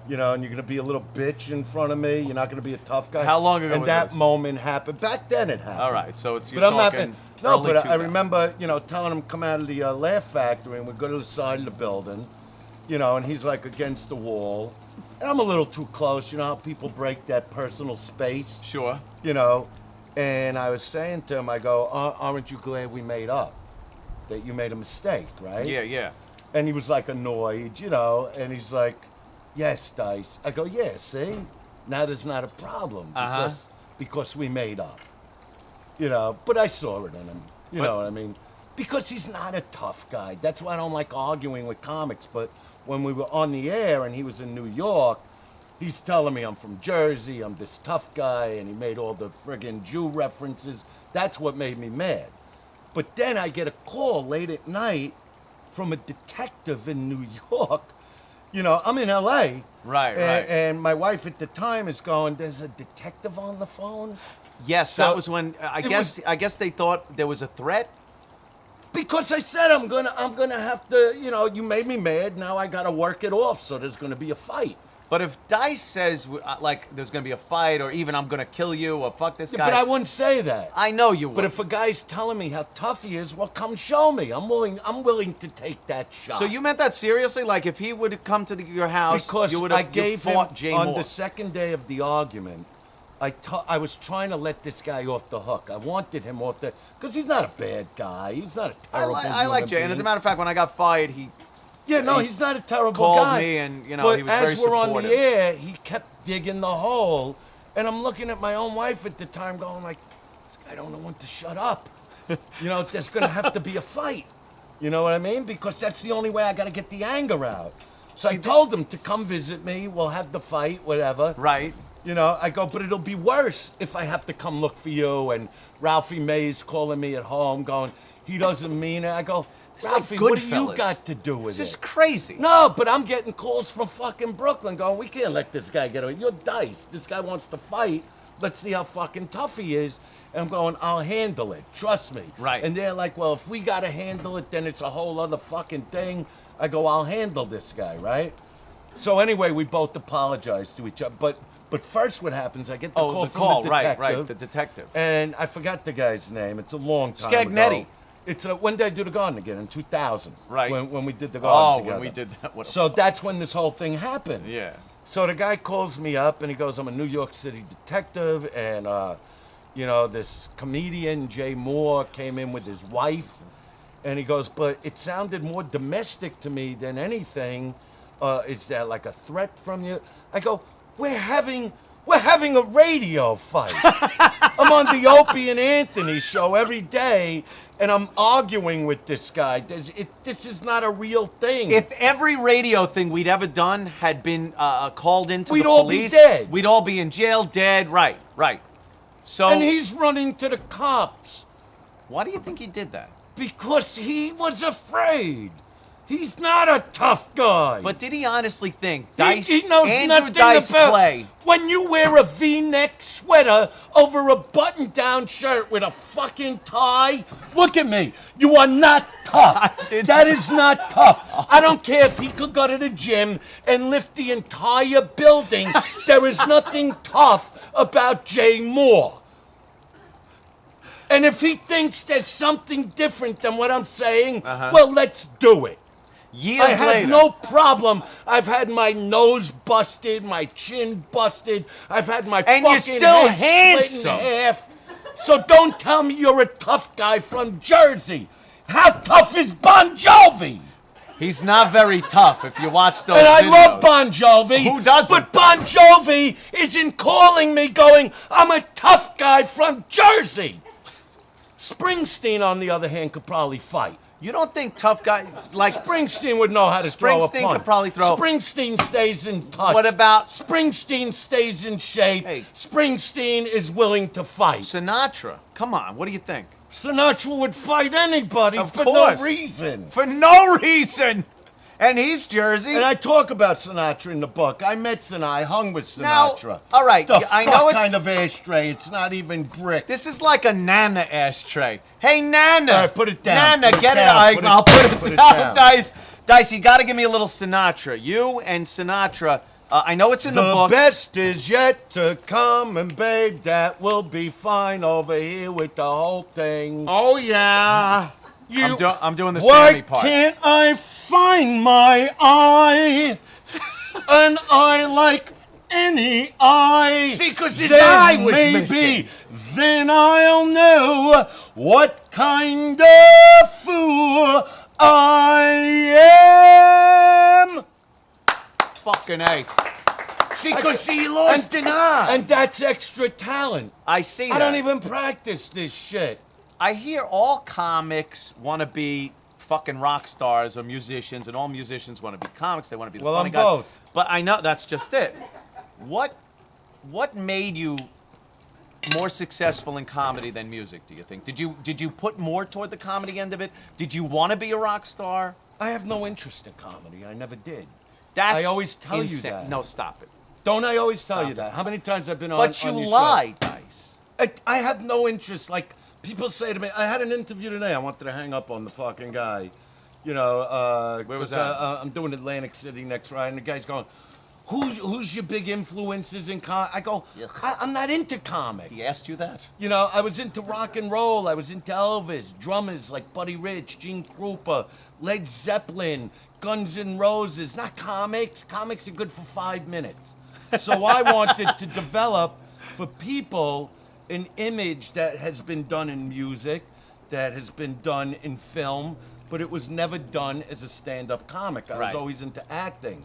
Speaker 9: You know, and you're going to be a little bitch in front of me. You're not going to be a tough guy.
Speaker 10: How long ago
Speaker 9: And
Speaker 10: was
Speaker 9: that
Speaker 10: this?
Speaker 9: moment happened. Back then it happened.
Speaker 10: All right, so it's you're
Speaker 9: But I'm not.
Speaker 10: talking
Speaker 9: No,
Speaker 10: early
Speaker 9: but I
Speaker 10: 2000s.
Speaker 9: remember, you know, telling him come out of the Laugh Factory and we go to the side of the building, you know, and he's like against the wall, and I'm a little too close. You know how people break that personal space.
Speaker 10: Sure.
Speaker 9: You know, and I was saying to him, I go, aren't you glad we made up? That you made a mistake, right?
Speaker 10: Yeah.
Speaker 9: And he was like annoyed, you know, and he's like, yes, Dice. I go, yeah, see? Now there's not a problem because we made up. You know, but I saw it in him. You know what I mean? Because he's not a tough guy. That's why I don't like arguing with comics. But when we were on the air and he was in New York, he's telling me I'm from Jersey, I'm this tough guy, and he made all the friggin' Jew references. That's what made me mad. But then I get a call late at night from a detective in New York, You know, I'm in L.A.
Speaker 10: Right.
Speaker 9: And my wife at the time is going, there's a detective on the phone?
Speaker 10: Yes,
Speaker 9: So
Speaker 10: that was when I guess they thought there was a threat.
Speaker 9: Because I said I'm gonna have to, you know, you made me mad, now I gotta work it off, so there's gonna be a fight.
Speaker 10: But if Dice says, like, there's going to be a fight, or even I'm going to kill you, or fuck this guy.
Speaker 9: But I wouldn't say that.
Speaker 10: I know you would.
Speaker 9: But if a guy's telling me how tough he is, well, come show me. I'm willing to take that shot.
Speaker 10: So you meant that seriously? Like, if he would have come to your house,
Speaker 9: because
Speaker 10: you would
Speaker 9: I
Speaker 10: have
Speaker 9: gave
Speaker 10: fought
Speaker 9: him,
Speaker 10: Jay
Speaker 9: on
Speaker 10: Moore.
Speaker 9: the second day of the argument, I was trying to let this guy off the hook. I wanted him off the, because he's not a bad guy. He's not a terrible
Speaker 10: I like Jay, and as a matter of fact, when I got fired,
Speaker 9: he's not a terrible
Speaker 10: called
Speaker 9: guy.
Speaker 10: me, and you know,
Speaker 9: but
Speaker 10: he was very
Speaker 9: as we're
Speaker 10: supportive.
Speaker 9: on the air, he kept digging the hole, and I'm looking at my own wife at the time, going like, "This guy don't know when to shut up." You know, there's gonna have to be a fight. You know what I mean? Because that's the only way I gotta get the anger out. So I told him to come visit me. We'll have the fight, whatever.
Speaker 10: Right.
Speaker 9: You know, I go, but it'll be worse if I have to come look for you. And Ralphie May's calling me at home, going, he doesn't mean it. I go. Ralphie, what do you got to do with it?
Speaker 10: This is crazy.
Speaker 9: No, but I'm getting calls from fucking Brooklyn going, we can't let this guy get away. You're Dice. This guy wants to fight. Let's see how fucking tough he is. And I'm going, I'll handle it. Trust me.
Speaker 10: Right.
Speaker 9: And they're like, well, if we got to handle it, then it's a whole other fucking thing. I go, I'll handle this guy, right? So anyway, we both apologize to each other. But first what happens, I get the call from the detective.
Speaker 10: Right, the detective.
Speaker 9: And I forgot the guy's name. It's a long time
Speaker 10: Scagnetti.
Speaker 9: ago. It's when did I do the garden again? In 2000.
Speaker 10: Right.
Speaker 9: When we did the garden together.
Speaker 10: When we did that.
Speaker 9: So that's when this whole thing happened.
Speaker 10: Yeah.
Speaker 9: So the guy calls me up and he goes, I'm a New York City detective, and you know, this comedian Jay Moore came in with his wife, and he goes, but it sounded more domestic to me than anything. Is there like a threat from you? I go, we're having a radio fight. I'm on the Opie and Anthony show every day, and I'm arguing with this guy. This is not a real thing.
Speaker 10: If every radio thing we'd ever done had been called into
Speaker 9: we'd
Speaker 10: the
Speaker 9: all
Speaker 10: police,
Speaker 9: be dead.
Speaker 10: We'd all be in jail, dead. Right. So.
Speaker 9: And he's running to the cops.
Speaker 10: Why do you think he did that?
Speaker 9: Because he was afraid. He's not a tough guy.
Speaker 10: But did he honestly think Dice,
Speaker 9: he knows
Speaker 10: Andrew
Speaker 9: nothing
Speaker 10: Dice
Speaker 9: about
Speaker 10: Clay?
Speaker 9: When you wear a V-neck sweater over a button-down shirt with a fucking tie, look at me. You are not tough. That is not tough. I don't care if he could go to the gym and lift the entire building. There is nothing tough about Jay Moore. And if he thinks there's something different than what I'm saying, well, let's do it.
Speaker 10: Years
Speaker 9: I have
Speaker 10: later.
Speaker 9: no problem. I've had my nose busted, my chin busted. I've had my
Speaker 10: And
Speaker 9: fucking
Speaker 10: you're still
Speaker 9: head split
Speaker 10: handsome.
Speaker 9: in half. So don't tell me you're a tough guy from Jersey. How tough is Bon Jovi?
Speaker 10: He's not very tough if you watch those
Speaker 9: And I
Speaker 10: videos.
Speaker 9: love Bon Jovi.
Speaker 10: Who doesn't?
Speaker 9: But Bon Jovi isn't calling me going, I'm a tough guy from Jersey. Springsteen, on the other hand, could probably fight.
Speaker 10: You don't think tough guy like
Speaker 9: Springsteen would know how to throw a punch.
Speaker 10: Springsteen could probably throw.
Speaker 9: Springsteen stays in touch.
Speaker 10: What about
Speaker 9: Springsteen stays in shape.
Speaker 10: Hey.
Speaker 9: Springsteen is willing to fight.
Speaker 10: Sinatra? Come on, what do you think?
Speaker 9: Sinatra would fight anybody
Speaker 10: Of
Speaker 9: for
Speaker 10: course.
Speaker 9: no reason.
Speaker 10: For no reason. And he's Jersey.
Speaker 9: And I talk about Sinatra in the book. I met Sinatra. I hung with Sinatra.
Speaker 10: Now, all right,
Speaker 9: The
Speaker 10: I
Speaker 9: fuck
Speaker 10: know it's
Speaker 9: kind of ashtray. It's not even brick.
Speaker 10: This is like a Nana ashtray. Hey, Nana.
Speaker 9: All right, put it down.
Speaker 10: Nana,
Speaker 9: Put it
Speaker 10: get
Speaker 9: down.
Speaker 10: I'll put it
Speaker 9: Put it
Speaker 10: down,
Speaker 9: down.
Speaker 10: Dice. Dice, you got to give me a little Sinatra. You and Sinatra. I know it's in the book.
Speaker 9: The best is yet to come, and babe, that will be fine over here with the whole thing.
Speaker 10: Oh, yeah. I'm doing the
Speaker 9: Why
Speaker 10: Sammy part.
Speaker 9: can't I find my eye? An eye like any eye.
Speaker 10: See, 'cause his
Speaker 9: Then
Speaker 10: eye was
Speaker 9: maybe,
Speaker 10: missing.
Speaker 9: Then I'll know what kind of fool I am.
Speaker 10: Fucking A. See, 'cause he lost an eye.
Speaker 9: And that's extra talent.
Speaker 10: I see that.
Speaker 9: I don't even practice this shit.
Speaker 10: I hear all comics want to be fucking rock stars or musicians, and all musicians want to be comics. They want to be the
Speaker 9: Well,
Speaker 10: funny
Speaker 9: I'm
Speaker 10: guys.
Speaker 9: both.
Speaker 10: But I know that's just it. What made you more successful in comedy than music, do you think? Did you put more toward the comedy end of it? Did you want to be a rock star?
Speaker 9: I have no interest in comedy. I never did.
Speaker 10: That's
Speaker 9: I always tell you
Speaker 10: insane.
Speaker 9: that.
Speaker 10: No, stop it.
Speaker 9: Don't I always tell
Speaker 10: Stop
Speaker 9: you
Speaker 10: it.
Speaker 9: that? How many times I've been on?
Speaker 10: But you
Speaker 9: on your
Speaker 10: lie,
Speaker 9: show?
Speaker 10: Dice.
Speaker 9: I have no interest. Like people say to me, I had an interview today. I wanted to hang up on the fucking guy. You know,
Speaker 10: Where was
Speaker 9: 'cause,
Speaker 10: that?
Speaker 9: I'm doing Atlantic City next Friday, and the guy's going, "Who's your big influences in comics?" I go, I'm not into comics.
Speaker 10: He asked you that?
Speaker 9: You know, I was into rock and roll. I was into Elvis, drummers like Buddy Rich, Gene Krupa, Led Zeppelin, Guns N' Roses. Not comics. Comics are good for 5 minutes. So I wanted to develop for people an image that has been done in music, that has been done in film, but it was never done as a stand-up comic. I was always into acting.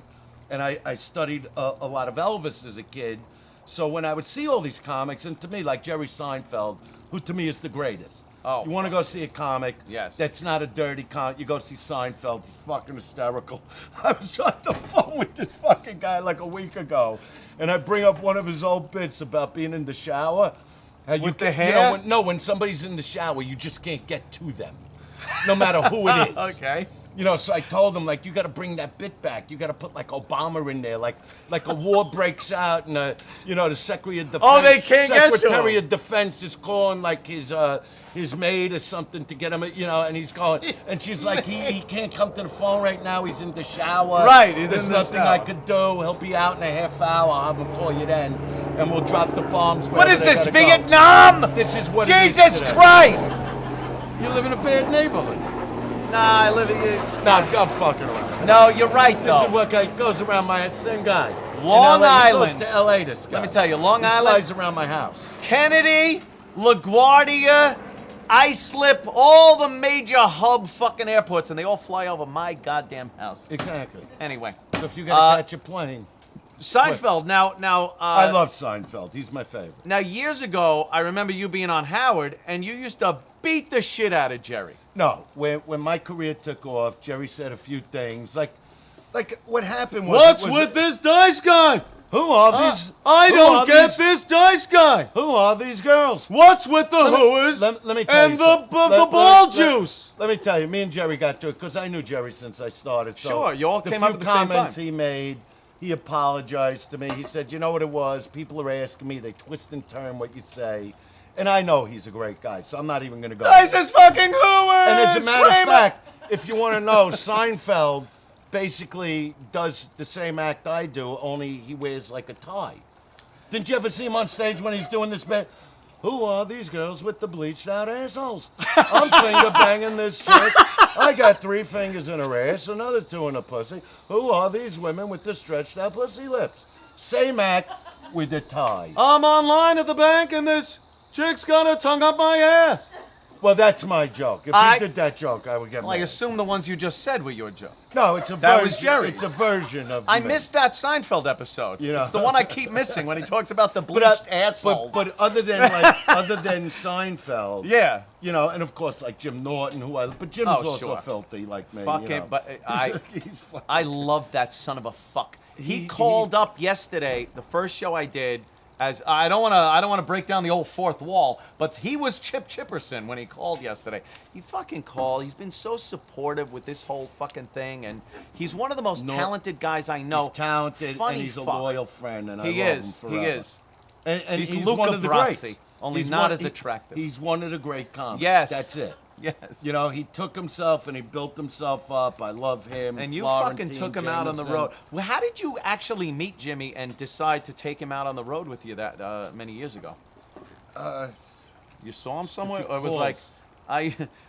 Speaker 9: And I studied a lot of Elvis as a kid. So when I would see all these comics, and to me, like Jerry Seinfeld, who to me is the greatest.
Speaker 10: Oh,
Speaker 9: you want to go see a comic
Speaker 10: Yes.
Speaker 9: that's not a dirty comic, you go see Seinfeld. He's fucking hysterical. I was on the phone with this fucking guy like a week ago, and I bring up one of his old bits about being in the shower. How you
Speaker 10: With the
Speaker 9: can-
Speaker 10: hair?
Speaker 9: You know, when somebody's in the shower, you just can't get to them, no matter who it is.
Speaker 10: Okay.
Speaker 9: You know, so I told him, like, you got to bring that bit back. You got to put, like, Obama in there. Like a war breaks out and, the Secretary of Defense.
Speaker 10: Oh, they can't get to
Speaker 9: Secretary
Speaker 10: him.
Speaker 9: of Defense is calling, like, his maid or something to get him, and he's going. And she's like, he can't come to the phone right now. He's in the shower.
Speaker 10: Right, he's
Speaker 9: There's
Speaker 10: in the
Speaker 9: nothing
Speaker 10: shower.
Speaker 9: I could do. He'll be out in a half hour. I'll have him call you then. And we'll drop the bombs.
Speaker 10: What
Speaker 9: wherever
Speaker 10: is
Speaker 9: they
Speaker 10: this,
Speaker 9: gotta go.
Speaker 10: Vietnam?
Speaker 9: This is what it is
Speaker 10: Jesus
Speaker 9: today.
Speaker 10: Christ!
Speaker 9: You live in a bad neighborhood.
Speaker 10: Nah, I live in...
Speaker 9: Nah, I'm fucking around.
Speaker 10: No, you're right,
Speaker 9: This
Speaker 10: though.
Speaker 9: is what guy goes around my head. Same guy.
Speaker 10: Long
Speaker 9: In LA,
Speaker 10: Island.
Speaker 9: He goes to LA, this guy.
Speaker 10: Let me tell you, Long
Speaker 9: he
Speaker 10: Island-
Speaker 9: flies around my house.
Speaker 10: Kennedy, LaGuardia, Islip, all the major hub fucking airports, and they all fly over my goddamn house.
Speaker 9: Exactly.
Speaker 10: Anyway.
Speaker 9: So if you gotta catch a plane.
Speaker 10: Seinfeld, now...
Speaker 9: I love Seinfeld. He's my favorite.
Speaker 10: Now, years ago, I remember you being on Howard, and you used to beat the shit out of Jerry.
Speaker 9: No, when my career took off, Jerry said a few things. Like what happened was...
Speaker 10: What's
Speaker 9: was
Speaker 10: with this dice guy?
Speaker 9: Who are these...
Speaker 10: I
Speaker 9: who
Speaker 10: don't
Speaker 9: are
Speaker 10: get
Speaker 9: these-
Speaker 10: this dice guy.
Speaker 9: Who are these girls?
Speaker 10: What's with the
Speaker 9: Let me-
Speaker 10: hooers
Speaker 9: let me tell
Speaker 10: and
Speaker 9: you
Speaker 10: the
Speaker 9: something.
Speaker 10: the ball juice?
Speaker 9: Let me tell you, me and Jerry got to it because I knew Jerry since I started. So
Speaker 10: Sure, you all
Speaker 9: the
Speaker 10: came
Speaker 9: few
Speaker 10: up at the same
Speaker 9: comments
Speaker 10: time.
Speaker 9: he made, he apologized to me. He said, you know what it was? People are asking me, they twist and turn what you say. And I know he's a great guy, so I'm not even going to go.
Speaker 10: Dice is fucking hooers.
Speaker 9: And as a matter
Speaker 10: Kramer.
Speaker 9: of fact, if you want to know, Seinfeld basically does the same act I do, only he wears like a tie. Didn't you ever see him on stage when he's doing this bit? Who are these girls with the bleached out assholes? I'm finger banging this chick. I got 3 fingers in her ass, another 2 in her pussy. Who are these women with the stretched out pussy lips? Same act with a tie.
Speaker 10: I'm online at the bank and this chick's got her tongue up my ass.
Speaker 9: Well, that's my joke. If he did that joke, I would get
Speaker 10: Well, I
Speaker 9: mad.
Speaker 10: assume the ones you just said were your joke.
Speaker 9: No, it's a
Speaker 10: That
Speaker 9: version.
Speaker 10: was Jerry's.
Speaker 9: It's a version of
Speaker 10: I
Speaker 9: me.
Speaker 10: missed that Seinfeld episode.
Speaker 9: You know.
Speaker 10: It's the one I keep missing when he talks about the
Speaker 9: But,
Speaker 10: bleached assholes.
Speaker 9: but other than Seinfeld,
Speaker 10: yeah.
Speaker 9: you know, and of course like Jim Norton, but Jim's
Speaker 10: Oh,
Speaker 9: also
Speaker 10: sure.
Speaker 9: filthy like me.
Speaker 10: Fuck
Speaker 9: you know.
Speaker 10: it, but
Speaker 9: He's fucking-
Speaker 10: I love that son of a fuck. He
Speaker 9: He-
Speaker 10: called up yesterday, the first show I did. As I don't want to break down the old fourth wall, but he was Chip Chipperson when he called yesterday. He fucking called. He's been so supportive with this whole fucking thing, and he's one of the most talented guys I know.
Speaker 9: He's talented
Speaker 10: Funny
Speaker 9: and he's a
Speaker 10: fuck.
Speaker 9: loyal friend, and I
Speaker 10: He
Speaker 9: love
Speaker 10: is.
Speaker 9: him forever.
Speaker 10: He is.
Speaker 9: And
Speaker 10: He's
Speaker 9: he's
Speaker 10: Luca
Speaker 9: one of the
Speaker 10: Brasi,
Speaker 9: greats.
Speaker 10: only
Speaker 9: He's
Speaker 10: not as attractive.
Speaker 9: He's one of the great comics.
Speaker 10: Yes.
Speaker 9: That's it.
Speaker 10: Yes.
Speaker 9: You know, he took himself and he built himself up. I love him.
Speaker 10: And you
Speaker 9: Florentine,
Speaker 10: fucking took him out on the
Speaker 9: Jameson.
Speaker 10: road. Well, how did you actually meet Jimmy and decide to take him out on the road with you that many years ago? You saw him somewhere, or it was like,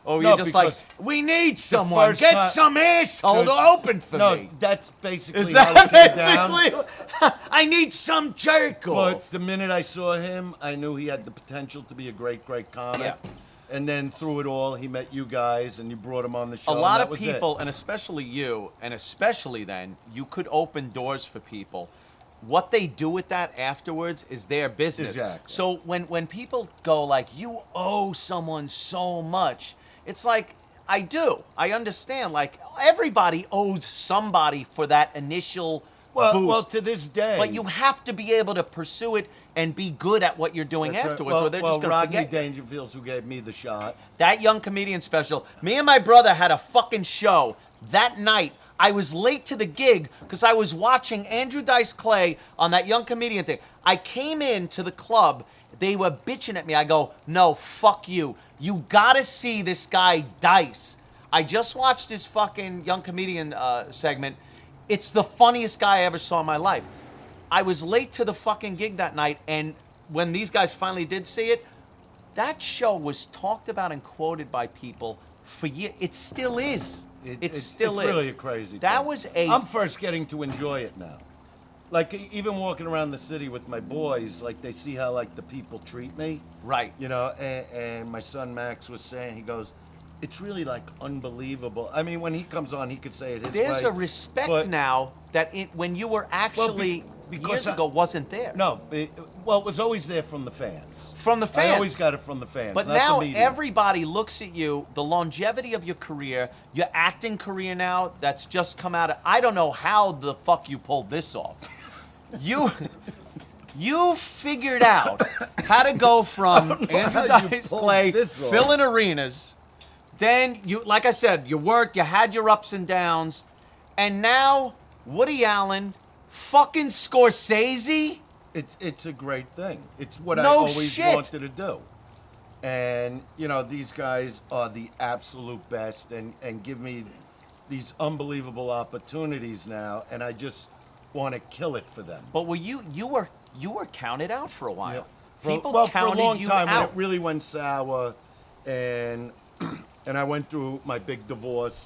Speaker 10: or were
Speaker 9: No,
Speaker 10: you just like,
Speaker 9: because
Speaker 10: we need someone,
Speaker 9: first
Speaker 10: get
Speaker 9: time-
Speaker 10: some asshole to open for
Speaker 9: No,
Speaker 10: me.
Speaker 9: that's basically
Speaker 10: Is
Speaker 9: how
Speaker 10: that
Speaker 9: it came down.
Speaker 10: basically? I need some jerk off.
Speaker 9: But the minute I saw him, I knew he had the potential to be a great, great comic.
Speaker 10: Yeah.
Speaker 9: And then through it all, he met you guys, and you brought him on the show.
Speaker 10: A lot
Speaker 9: and that
Speaker 10: of
Speaker 9: was
Speaker 10: people,
Speaker 9: it.
Speaker 10: and especially you, and especially then, you could open doors for people. What they do with that afterwards is their business.
Speaker 9: Exactly.
Speaker 10: So when people go like, you owe someone so much, it's like, I do. I understand. Like, everybody owes somebody for that initial boost.
Speaker 9: Well, to this day.
Speaker 10: But you have to be able to pursue it and be good at what you're doing
Speaker 9: That's right.
Speaker 10: afterwards,
Speaker 9: Well,
Speaker 10: or they're just going to
Speaker 9: Rodney
Speaker 10: forget.
Speaker 9: Dangerfield, who gave me the shot.
Speaker 10: That young comedian special, me and my brother had a fucking show that night. I was late to the gig because I was watching Andrew Dice Clay on that Young Comedian thing. I came in to the club. They were bitching at me. I go, no, fuck you. You gotta see this guy Dice. I just watched his fucking Young Comedian segment. It's the funniest guy I ever saw in my life. I was late to the fucking gig that night, and when these guys finally did see it, that show was talked about and quoted by people for years. It still is. It still is.
Speaker 9: It's really a crazy
Speaker 10: That
Speaker 9: thing.
Speaker 10: was a...
Speaker 9: I'm first getting to enjoy it now. Like, even walking around the city with my boys, like, they see how, like, the people treat me.
Speaker 10: Right.
Speaker 9: You know, and my son Max was saying, he goes, it's really, like, unbelievable. I mean, when he comes on, he could say it his way.
Speaker 10: There's a respect now that when you were actually years ago wasn't there.
Speaker 9: No, it was always there from the fans.
Speaker 10: From the fans.
Speaker 9: I always got it from the fans.
Speaker 10: But
Speaker 9: not
Speaker 10: now
Speaker 9: the media.
Speaker 10: everybody looks at you, the longevity of your career, your acting career now that's just come out of... I don't know how the fuck you pulled this off. You figured out how to go from Andrew Dice Clay filling arenas, then you, like I said, you worked, you had your ups and downs, and now Woody Allen, fucking Scorsese.
Speaker 9: It's a great thing. It's what I
Speaker 10: No
Speaker 9: always
Speaker 10: shit.
Speaker 9: wanted to do. And, you know, these guys are the absolute best and give me these unbelievable opportunities now, and I just want to kill it for them.
Speaker 10: But were you were counted out for a while.
Speaker 9: Yeah.
Speaker 10: People
Speaker 9: for
Speaker 10: counted
Speaker 9: a long
Speaker 10: you
Speaker 9: time
Speaker 10: out.
Speaker 9: when it really went sour, and I went through my big divorce,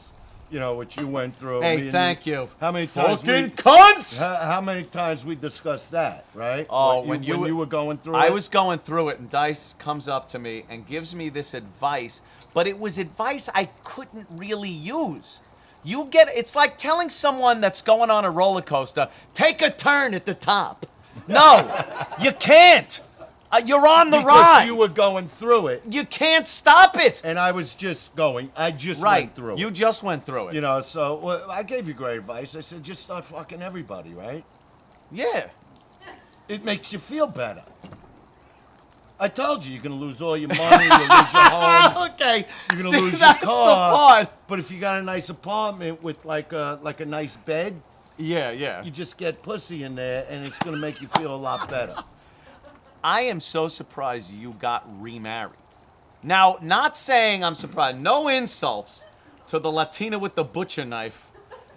Speaker 9: you know, which you went through.
Speaker 10: Hey, thank you.
Speaker 9: How many times
Speaker 10: fucking cunts?
Speaker 9: How many times we discussed that, right?
Speaker 10: Oh,
Speaker 9: when
Speaker 10: you
Speaker 9: were going through it?
Speaker 10: I was going through it, and Dice comes up to me and gives me this advice, but it was advice I couldn't really use. It's like telling someone that's going on a roller coaster, take a turn at the top. No, you can't. You're on the ride.
Speaker 9: Because you were going through it.
Speaker 10: You can't stop it.
Speaker 9: And I was just going. I just went through it.
Speaker 10: You just went through it.
Speaker 9: You know, so I gave you great advice. I said, just start fucking everybody, right?
Speaker 10: Yeah.
Speaker 9: It makes you feel better. I told you, you're going to lose all your money, you'll lose your home.
Speaker 10: Okay.
Speaker 9: You're going to lose your
Speaker 10: that's
Speaker 9: car.
Speaker 10: the part.
Speaker 9: But if you got a nice apartment with like a nice bed,
Speaker 10: yeah.
Speaker 9: you just get pussy in there, and it's going to make you feel a lot better.
Speaker 10: I am so surprised you got remarried. Now, not saying I'm surprised. No insults to the Latina with the butcher knife.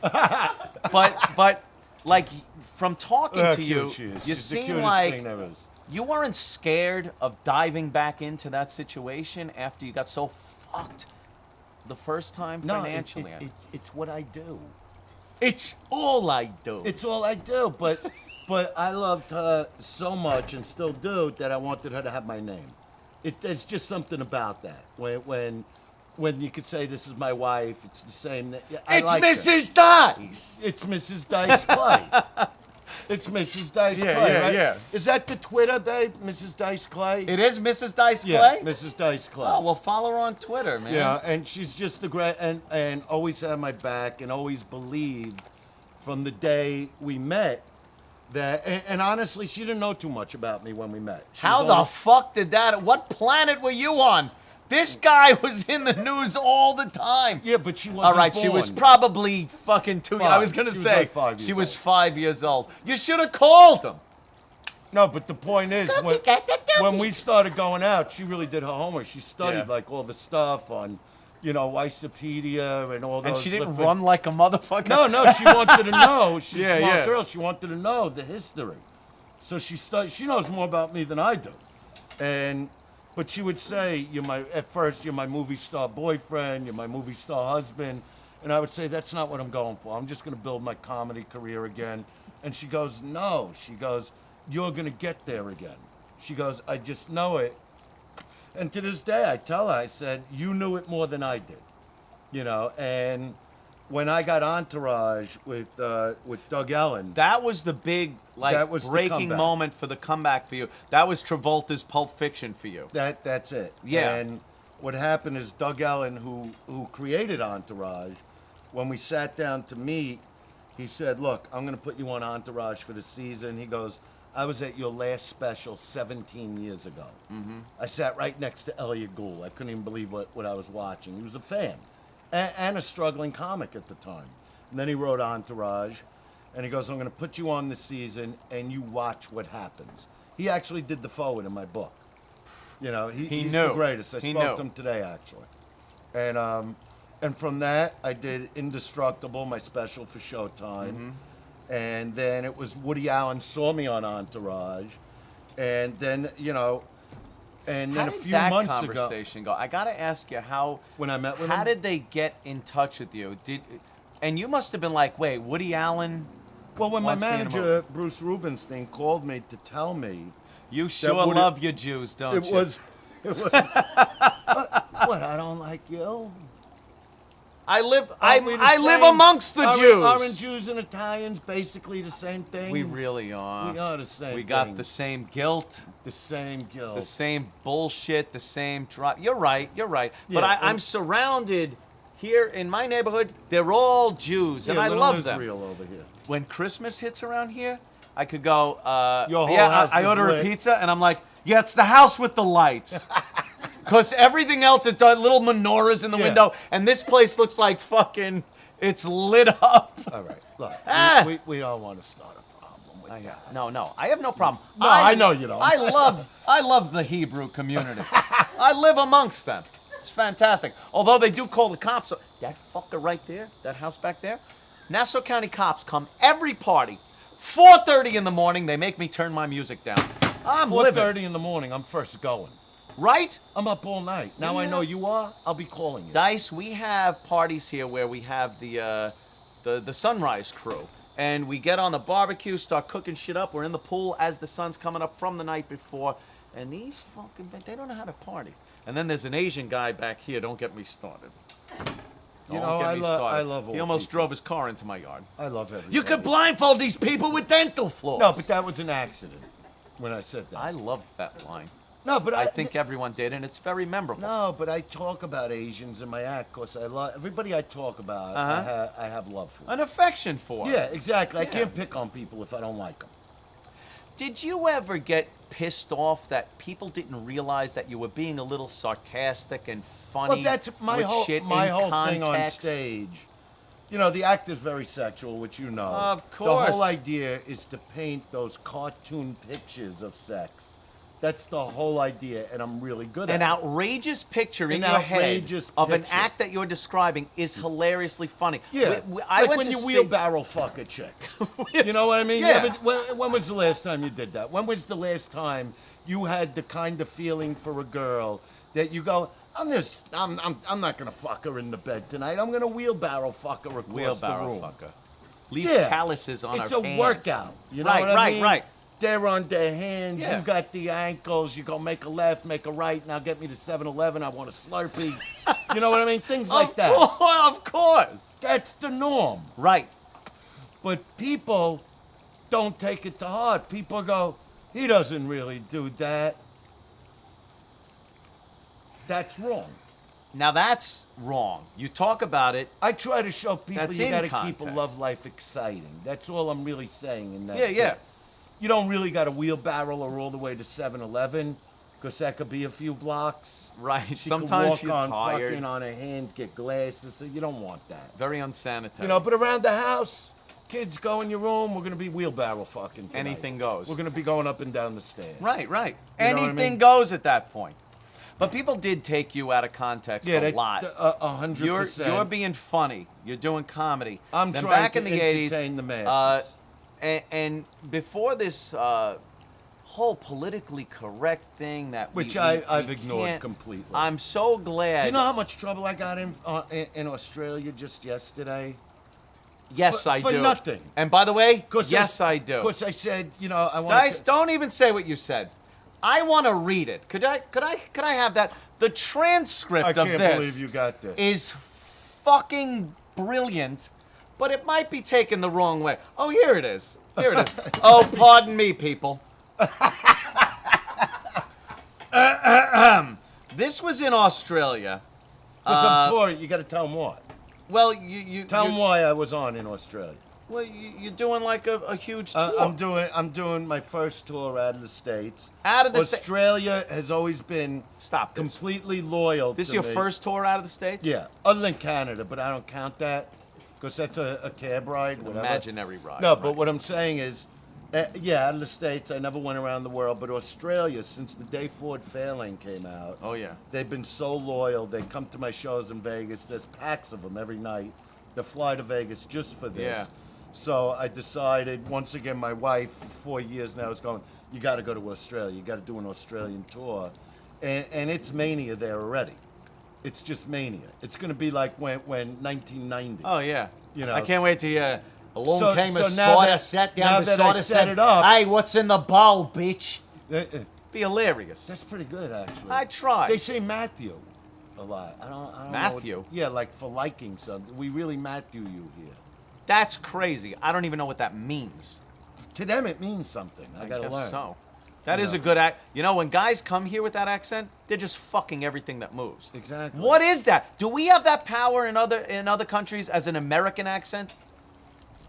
Speaker 10: but like from talking to you, you seem like you weren't scared of diving back into that situation after you got so fucked the first time financially.
Speaker 9: No, it's what I do.
Speaker 10: It's all I do.
Speaker 9: It's all I do, but I loved her so much and still do that I wanted her to have my name. There's just something about that. When you could say this is my wife, it's the same.
Speaker 10: It's Mrs. Dice.
Speaker 9: It's Mrs. Dice Clay. It's Mrs. Dice Clay, right?
Speaker 10: Yeah.
Speaker 9: Is that the Twitter, babe? Mrs. Dice Clay?
Speaker 10: It is Mrs. Dice Clay?
Speaker 9: Yeah, Mrs. Dice Clay.
Speaker 10: Oh, well, follow her on Twitter, man.
Speaker 9: Yeah, and she's just a great, and always had my back and always believed from the day we met that, and honestly, she didn't know too much about me when we met.
Speaker 10: How the fuck did that, what planet were you on? This guy was in the news all the time.
Speaker 9: Yeah, but she wasn't
Speaker 10: all right,
Speaker 9: born.
Speaker 10: she was probably fucking 2 years. I was gonna
Speaker 9: She was
Speaker 10: say
Speaker 9: like 5 years
Speaker 10: she was
Speaker 9: old.
Speaker 10: 5 years old. You should have called him.
Speaker 9: No, but the point is, when we started going out, she really did her homework. She studied like all the stuff on, you know, Wikipedia and all those.
Speaker 10: And she didn't
Speaker 9: different-
Speaker 10: run like a motherfucker.
Speaker 9: No, she wanted to know. She's
Speaker 10: Yeah,
Speaker 9: a smart
Speaker 10: yeah.
Speaker 9: girl. She wanted to know the history. So she knows more about me than I do. But she would say, at first, you're my movie star boyfriend, you're my movie star husband. And I would say, that's not what I'm going for. I'm just going to build my comedy career again. And she goes, no. She goes, you're going to get there again. She goes, I just know it. And to this day, I tell her, I said, you knew it more than I did. You know, and when I got Entourage with Doug Ellen.
Speaker 10: That was the big,
Speaker 9: That was the
Speaker 10: breaking
Speaker 9: comeback.
Speaker 10: moment for the comeback for you. That was Travolta's Pulp Fiction for you.
Speaker 9: That's it.
Speaker 10: Yeah.
Speaker 9: And what happened is Doug Ellen, who created Entourage, when we sat down to meet, he said, look, I'm going to put you on Entourage for the season. He goes, I was at your last special 17 years ago. Mm-hmm. I sat right next to Elliot Gould. I couldn't even believe what I was watching. He was a fan and a struggling comic at the time. And then he wrote Entourage. And he goes, I'm going to put you on the season and you watch what happens. He actually did the forward in my book. You know, he's
Speaker 10: knew.
Speaker 9: the greatest. I
Speaker 10: He
Speaker 9: spoke
Speaker 10: knew.
Speaker 9: to him today, actually. And from that, I did Indestructible, my special for Showtime. And then it was Woody Allen saw me on Entourage. And then, you know, and then
Speaker 10: How
Speaker 9: a
Speaker 10: did
Speaker 9: few
Speaker 10: that
Speaker 9: months ago.
Speaker 10: conversation go? I gotta ask you how.
Speaker 9: When I met with
Speaker 10: how
Speaker 9: him?
Speaker 10: did they get in touch with you? And you must have been like, wait, Woody Allen.
Speaker 9: Well, when my
Speaker 10: wants me in a
Speaker 9: manager,
Speaker 10: movie.
Speaker 9: Bruce Rubenstein, called me to tell me.
Speaker 10: You sure
Speaker 9: Woody-
Speaker 10: love your Jews, don't
Speaker 9: It
Speaker 10: you?
Speaker 9: was. What? I don't like you.
Speaker 10: I live.
Speaker 9: Aren't we the
Speaker 10: I live
Speaker 9: same?
Speaker 10: amongst the
Speaker 9: Aren't-
Speaker 10: Jews.
Speaker 9: Aren't Jews and Italians basically the same thing?
Speaker 10: We really are.
Speaker 9: We are the same.
Speaker 10: We got
Speaker 9: thing.
Speaker 10: the same guilt,
Speaker 9: the same guilt,
Speaker 10: the same bullshit, the same drop. You're right. You're right. But
Speaker 9: Yeah,
Speaker 10: I'm surrounded here in my neighborhood. They're all Jews, and
Speaker 9: Yeah,
Speaker 10: I
Speaker 9: little
Speaker 10: love them.
Speaker 9: Israel over here.
Speaker 10: When Christmas hits around here, I could go.
Speaker 9: Your whole
Speaker 10: yeah,
Speaker 9: house
Speaker 10: I
Speaker 9: is
Speaker 10: order
Speaker 9: lit.
Speaker 10: a pizza, and I'm like, yeah, it's the house with the lights. Because everything else is done, little menorahs in the
Speaker 9: Yeah.
Speaker 10: window, and this place looks like fucking. It's lit up.
Speaker 9: All right, look,
Speaker 10: Ah.
Speaker 9: we don't want to start a problem with that.
Speaker 10: No, I have no problem.
Speaker 9: No, I know you don't.
Speaker 10: I love the Hebrew community. I live amongst them. It's fantastic. Although they do call the cops. That fucker right there, that house back there, Nassau County cops come every party, 4:30 in the morning. They make me turn my music down. I'm living.
Speaker 9: 4:30 in the morning, I'm first going.
Speaker 10: Right?
Speaker 9: I'm up all night. Now I know you are. I'll be calling you.
Speaker 10: Dice, we have parties here where we have the sunrise crew. And we get on the barbecue, start cooking shit up. We're in the pool as the sun's coming up from the night before. And these fucking, they don't know how to party. And then there's an Asian guy back here. Don't get me started.
Speaker 9: You know, I love all
Speaker 10: He almost
Speaker 9: people.
Speaker 10: drove his car into my yard.
Speaker 9: I love everybody.
Speaker 10: You could blindfold these people with dental floss.
Speaker 9: No, but that was an accident when I said that.
Speaker 10: I loved that line.
Speaker 9: No, but
Speaker 10: I think everyone did, and it's very memorable.
Speaker 9: No, but I talk about Asians in my act because I love everybody I talk about. I have love for.
Speaker 10: An affection for.
Speaker 9: Yeah, exactly. I
Speaker 10: Yeah.
Speaker 9: can't pick on people if I don't like them.
Speaker 10: Did you ever get pissed off that people didn't realize that you were being a little sarcastic and funny?
Speaker 9: Well, that's my
Speaker 10: with
Speaker 9: whole
Speaker 10: shit
Speaker 9: my
Speaker 10: in
Speaker 9: whole thing on
Speaker 10: context?
Speaker 9: stage. You know, the act is very sexual, which you know.
Speaker 10: Of course.
Speaker 9: The whole idea is to paint those cartoon pictures of sex. That's the whole idea, and I'm really good
Speaker 10: An
Speaker 9: at it.
Speaker 10: outrageous picture in
Speaker 9: An
Speaker 10: your head
Speaker 9: outrageous
Speaker 10: of an
Speaker 9: picture.
Speaker 10: act that you're describing is hilariously funny.
Speaker 9: Yeah,
Speaker 10: I
Speaker 9: like
Speaker 10: went
Speaker 9: when
Speaker 10: to
Speaker 9: you
Speaker 10: see-
Speaker 9: wheelbarrow fuck a chick. You know what I mean?
Speaker 10: Yeah.
Speaker 9: You ever- when was the last time you did that? When was the last time you had the kind of feeling for a girl that you go, I'm not gonna fuck her in the bed tonight. I'm gonna wheelbarrow fuck her across the
Speaker 10: Wheelbarrow
Speaker 9: room.
Speaker 10: fucker. Leave
Speaker 9: Yeah.
Speaker 10: calluses on
Speaker 9: It's
Speaker 10: our
Speaker 9: a
Speaker 10: pants.
Speaker 9: workout. You know
Speaker 10: right,
Speaker 9: what I
Speaker 10: right,
Speaker 9: mean?
Speaker 10: right.
Speaker 9: They're on their hands.
Speaker 10: Yeah.
Speaker 9: You got the ankles. You go make a left, make a right. Now get me to 7-Eleven. I want a Slurpee. You know what I mean? Things like that.
Speaker 10: Of course.
Speaker 9: That's the norm.
Speaker 10: Right.
Speaker 9: But people don't take it to heart. People go, he doesn't really do that. That's wrong.
Speaker 10: Now that's wrong. You talk about it.
Speaker 9: I try to show people
Speaker 10: That's
Speaker 9: you
Speaker 10: in
Speaker 9: got to keep a
Speaker 10: context.
Speaker 9: love life exciting. That's all I'm really saying in that.
Speaker 10: Yeah, yeah.
Speaker 9: bit. You don't really got to wheelbarrow her all the way to 7-Eleven because that could be a few blocks.
Speaker 10: Right.
Speaker 9: She
Speaker 10: Sometimes
Speaker 9: could
Speaker 10: you're
Speaker 9: walk on
Speaker 10: tired.
Speaker 9: fucking on her hands, get glasses. So you don't want that.
Speaker 10: Very unsanitary.
Speaker 9: You know, but around the house, kids go in your room. We're gonna be wheelbarrow fucking. Tonight.
Speaker 10: Anything goes.
Speaker 9: We're gonna be going up and down the stairs.
Speaker 10: Right, right.
Speaker 9: You know what I
Speaker 10: Anything
Speaker 9: mean?
Speaker 10: goes at that point. But people did take you out of context a lot.
Speaker 9: 100%.
Speaker 10: You're being funny. You're doing comedy.
Speaker 9: I'm
Speaker 10: then
Speaker 9: trying
Speaker 10: back
Speaker 9: to
Speaker 10: in the 80s,
Speaker 9: entertain the masses.
Speaker 10: and before this whole politically correct thing that
Speaker 9: Which
Speaker 10: we
Speaker 9: I've ignored
Speaker 10: can't-
Speaker 9: completely.
Speaker 10: I'm so glad.
Speaker 9: Do you know how much trouble I got in Australia just yesterday?
Speaker 10: Yes,
Speaker 9: for-
Speaker 10: I
Speaker 9: for
Speaker 10: do.
Speaker 9: nothing.
Speaker 10: And by the way,
Speaker 9: 'Cause
Speaker 10: yes, I do.
Speaker 9: Because I said, you know, I want.
Speaker 10: Dice, don't even say what you said. I want to read it. Could I have that? The transcript
Speaker 9: I
Speaker 10: of
Speaker 9: can't
Speaker 10: this
Speaker 9: believe you got this.
Speaker 10: is fucking brilliant, but it might be taken the wrong way. Oh, here it is. Here it is. Oh, pardon me, people. This was in Australia.
Speaker 9: Because I'm touring, you got to tell them what.
Speaker 10: Well, you
Speaker 9: Tell them why I was on in Australia.
Speaker 10: Well, you're doing like a huge tour.
Speaker 9: I'm doing my first tour out of the States.
Speaker 10: Out of the States.
Speaker 9: Australia has always been
Speaker 10: Stop this.
Speaker 9: completely loyal.
Speaker 10: This
Speaker 9: to
Speaker 10: is your
Speaker 9: me.
Speaker 10: first tour out of the States?
Speaker 9: Yeah, other than Canada, but I don't count that. because that's a cab ride.
Speaker 10: It's an
Speaker 9: whatever.
Speaker 10: imaginary ride.
Speaker 9: No, but
Speaker 10: right.
Speaker 9: what I'm saying is, yeah, out of the States, I never went around the world, but Australia, since the day Ford Fairlane came out,
Speaker 10: Oh, yeah.
Speaker 9: they've been so loyal. They come to my shows in Vegas. There's packs of them every night. They fly to Vegas just for this.
Speaker 10: Yeah.
Speaker 9: So I decided, once again, my wife, for 4 years now, is going, you got to go to Australia. You got to do an Australian tour. And it's mania there already. It's just mania. It's going to be like when 1990.
Speaker 10: Oh, yeah.
Speaker 9: You know,
Speaker 10: I can't wait to hear. Along
Speaker 9: So-
Speaker 10: came
Speaker 9: so
Speaker 10: a
Speaker 9: now
Speaker 10: spider,
Speaker 9: that-
Speaker 10: sat
Speaker 9: now
Speaker 10: down
Speaker 9: that
Speaker 10: beside
Speaker 9: I
Speaker 10: us,
Speaker 9: set
Speaker 10: said,
Speaker 9: it up-
Speaker 10: "Hey, what's in the bowl, bitch?"
Speaker 9: Uh,
Speaker 10: Be hilarious.
Speaker 9: That's pretty good, actually.
Speaker 10: I tried.
Speaker 9: They say Matthew a lot. I don't know
Speaker 10: Matthew?
Speaker 9: what, yeah, like for liking something. We really Matthew you here.
Speaker 10: That's crazy. I don't even know what that means.
Speaker 9: To them, it means something. I gotta
Speaker 10: guess
Speaker 9: learn.
Speaker 10: so. That
Speaker 9: You
Speaker 10: is
Speaker 9: know.
Speaker 10: a good act. You know, when guys come here with that accent, they're just fucking everything that moves.
Speaker 9: Exactly.
Speaker 10: What is that? Do we have that power in other countries as an American accent?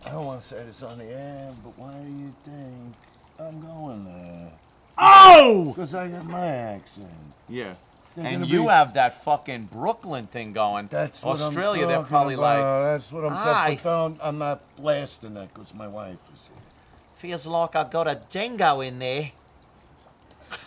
Speaker 9: I don't want to say this on the air, but why do you think I'm going there?
Speaker 10: Oh!
Speaker 9: Because I got my accent.
Speaker 10: Yeah.
Speaker 9: They're
Speaker 10: And
Speaker 9: gonna
Speaker 10: you
Speaker 9: be-
Speaker 10: have that fucking Brooklyn thing going.
Speaker 9: That's what
Speaker 10: Australia,
Speaker 9: I'm
Speaker 10: they're
Speaker 9: talking
Speaker 10: probably
Speaker 9: about.
Speaker 10: like,
Speaker 9: That's what I'm
Speaker 10: "Hi."
Speaker 9: talking about. I'm not blasting that because my wife is here.
Speaker 10: feels like I got a dingo in there.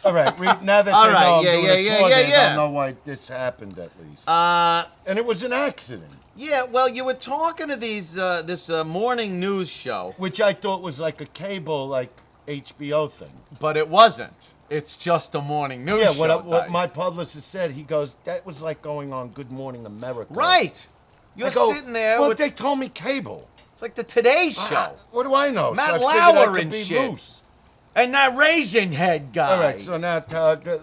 Speaker 9: All right, now that
Speaker 10: All
Speaker 9: they
Speaker 10: right,
Speaker 9: know I'm
Speaker 10: yeah,
Speaker 9: doing
Speaker 10: yeah,
Speaker 9: a
Speaker 10: yeah,
Speaker 9: tour,
Speaker 10: yeah,
Speaker 9: they
Speaker 10: yeah.
Speaker 9: don't know why this happened at least. And it was an accident.
Speaker 10: Yeah, well, you were talking to this morning news show.
Speaker 9: Which I thought was like a cable, like HBO thing.
Speaker 10: But it wasn't. It's just a morning news
Speaker 9: Yeah,
Speaker 10: show.
Speaker 9: what
Speaker 10: Dice.
Speaker 9: my publicist said, he goes, that was like going on Good Morning America.
Speaker 10: Right. You're
Speaker 9: I go,
Speaker 10: sitting there
Speaker 9: well,
Speaker 10: with...
Speaker 9: they told me cable.
Speaker 10: It's like the Today Show.
Speaker 9: What do I know?
Speaker 10: Matt
Speaker 9: so I figured
Speaker 10: Lauer
Speaker 9: I could
Speaker 10: and
Speaker 9: be
Speaker 10: shit.
Speaker 9: loose.
Speaker 10: And that raisin head guy.
Speaker 9: All right, so now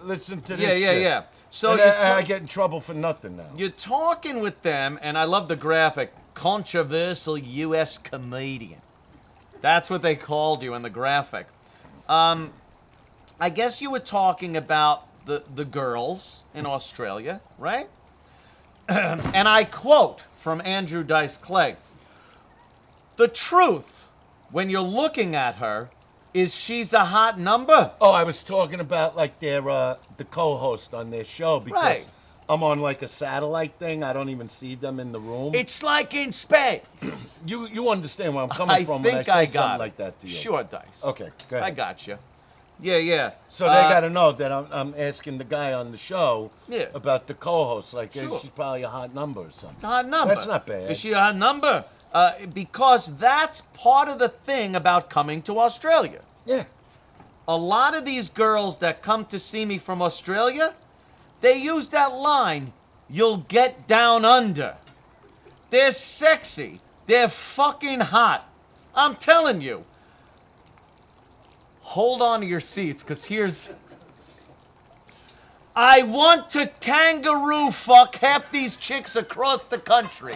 Speaker 9: listen to this
Speaker 10: Yeah.
Speaker 9: shit.
Speaker 10: So
Speaker 9: And I get in trouble for nothing now.
Speaker 10: you're talking with them, and I love the graphic, controversial U.S. comedian. That's what they called you in the graphic. I guess you were talking about the girls in Australia, right? And I quote from Andrew Dice Clay, "The truth, when you're looking at her, is she's a hot number."
Speaker 9: Oh, I was talking about like their the co-host on their show because
Speaker 10: Right.
Speaker 9: I'm on like a satellite thing. I don't even see them in the room.
Speaker 10: It's like in space.
Speaker 9: You understand where I'm coming
Speaker 10: I
Speaker 9: from
Speaker 10: think
Speaker 9: when I say
Speaker 10: I got
Speaker 9: something
Speaker 10: it.
Speaker 9: like that to you.
Speaker 10: Sure, Dice.
Speaker 9: Okay, go ahead.
Speaker 10: I got you. Yeah.
Speaker 9: So they got to know that I'm asking the guy on the show
Speaker 10: Yeah.
Speaker 9: about the co-host. Like,
Speaker 10: Sure.
Speaker 9: she's probably a hot number or something.
Speaker 10: Hot number.
Speaker 9: That's not bad.
Speaker 10: Is she a hot number? Because that's part of the thing about coming to Australia.
Speaker 9: Yeah.
Speaker 10: A lot of these girls that come to see me from Australia, they use that line, "You'll get down under." They're sexy. They're fucking hot. I'm telling you. Hold on to your seats, because here's... I want to kangaroo fuck half these chicks across the country.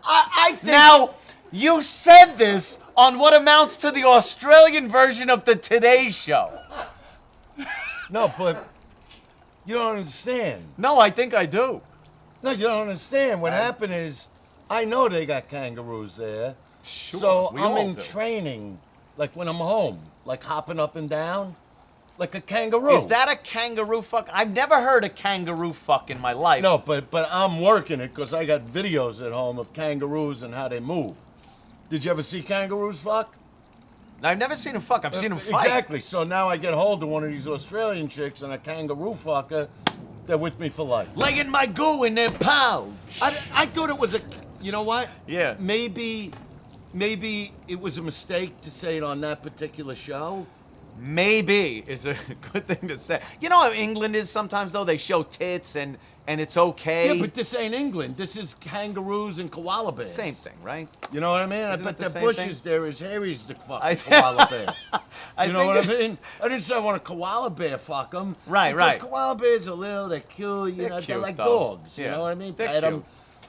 Speaker 9: I think
Speaker 10: Now, you said this on what amounts to the Australian version of the Today Show.
Speaker 9: no, but you don't understand.
Speaker 10: No, I think I do.
Speaker 9: No, you don't understand. What happened is, I know they got kangaroos there.
Speaker 10: Sure,
Speaker 9: So
Speaker 10: we
Speaker 9: I'm
Speaker 10: all
Speaker 9: in
Speaker 10: do.
Speaker 9: training, like when I'm home, like hopping up and down, like a kangaroo.
Speaker 10: Is that a kangaroo fuck? I've never heard a kangaroo fuck in my life.
Speaker 9: No, but I'm working it because I got videos at home of kangaroos and how they move. Did you ever see kangaroos fuck?
Speaker 10: I've never seen them fuck. I've seen them fight.
Speaker 9: Exactly. So now I get hold of one of these Australian chicks and a kangaroo fucker. They're with me for life.
Speaker 10: Laying my goo in their pouch.
Speaker 9: I thought it was a. You know what?
Speaker 10: Yeah.
Speaker 9: Maybe it was a mistake to say it on that particular show.
Speaker 10: Maybe is a good thing to say. You know how England is sometimes, though? They show tits and it's okay.
Speaker 9: Yeah, but this ain't England. This is kangaroos and koala bears.
Speaker 10: Same thing, right?
Speaker 9: You know what I mean? I
Speaker 10: Isn't
Speaker 9: bet
Speaker 10: it the
Speaker 9: the
Speaker 10: same
Speaker 9: bushes
Speaker 10: thing?
Speaker 9: there is hairy as the
Speaker 10: I-
Speaker 9: fucking koala bear.
Speaker 10: I
Speaker 9: You know what
Speaker 10: think
Speaker 9: I mean? I didn't say I want a koala bear fuck them.
Speaker 10: Right, right.
Speaker 9: Koala bears are little, they're cute,
Speaker 10: They're
Speaker 9: they're
Speaker 10: cute,
Speaker 9: like
Speaker 10: though.
Speaker 9: dogs.
Speaker 10: Yeah.
Speaker 9: You know what I mean?
Speaker 10: They're
Speaker 9: Pet 'em.
Speaker 10: cute.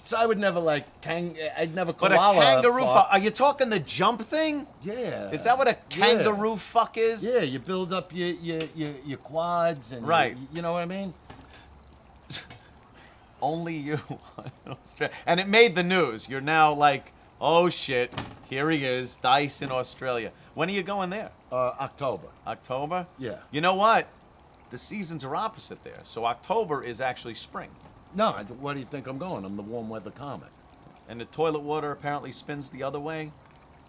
Speaker 9: So I would never like I'd never
Speaker 10: But a
Speaker 9: koala
Speaker 10: kangaroo
Speaker 9: fuck.
Speaker 10: fuck. Are you talking the jump thing?
Speaker 9: Yeah.
Speaker 10: Is that what a kangaroo fuck is?
Speaker 9: Yeah, you build up your quads and
Speaker 10: Right.
Speaker 9: you know what I mean?
Speaker 10: Only you in Australia. And it made the news. You're now like, oh shit, here he is, Dice in Australia. When are you going there?
Speaker 9: October.
Speaker 10: October?
Speaker 9: Yeah.
Speaker 10: You know what? the seasons are opposite there. So October is actually spring.
Speaker 9: No, where do you think I'm going? I'm the warm weather comet.
Speaker 10: And the toilet water apparently spins the other way.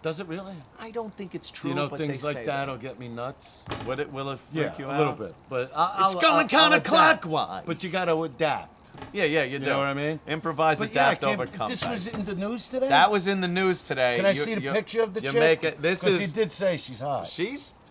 Speaker 9: Does it really?
Speaker 10: I don't think it's true.
Speaker 9: Do you know
Speaker 10: but
Speaker 9: things
Speaker 10: they
Speaker 9: like
Speaker 10: say
Speaker 9: that'll get me nuts?
Speaker 10: Will it freak you out?
Speaker 9: A little bit. But
Speaker 10: It's going counterclockwise.
Speaker 9: But you got to adapt.
Speaker 10: Yeah, you do.
Speaker 9: You know what I mean?
Speaker 10: Improvise,
Speaker 9: But
Speaker 10: adapt,
Speaker 9: yeah,
Speaker 10: overcome.
Speaker 9: this was in the news today?
Speaker 10: That was in the news today.
Speaker 9: Can I see the picture of the
Speaker 10: you
Speaker 9: chick?
Speaker 10: Make it. This
Speaker 9: Because
Speaker 10: is.
Speaker 9: he did say she's hot.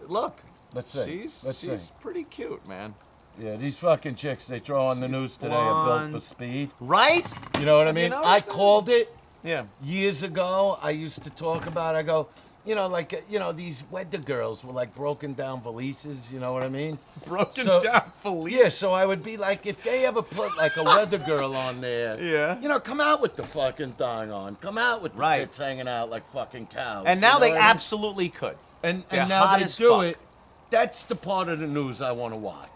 Speaker 10: Look.
Speaker 9: Let's see.
Speaker 10: She's pretty cute, man.
Speaker 9: Yeah, these fucking chicks they throw on the news today are built for speed.
Speaker 10: Right?
Speaker 9: You know what I
Speaker 10: Have you
Speaker 9: mean?
Speaker 10: noticed
Speaker 9: I
Speaker 10: that?
Speaker 9: called it
Speaker 10: Yeah.
Speaker 9: years ago. I used to talk about. I go, these weather girls were like broken down valises. You know what I mean?
Speaker 10: Broken down valises.
Speaker 9: Yeah, so I would be like, if they ever put like a weather girl on there,
Speaker 10: Yeah.
Speaker 9: come out with the fucking thing on. Come out with the
Speaker 10: Right.
Speaker 9: tits hanging out like fucking cows.
Speaker 10: And
Speaker 9: you
Speaker 10: now
Speaker 9: know
Speaker 10: they
Speaker 9: what I mean?
Speaker 10: absolutely could.
Speaker 9: And
Speaker 10: They're
Speaker 9: now
Speaker 10: hot
Speaker 9: they
Speaker 10: as
Speaker 9: do
Speaker 10: fuck.
Speaker 9: it. That's the part of the news I want to watch.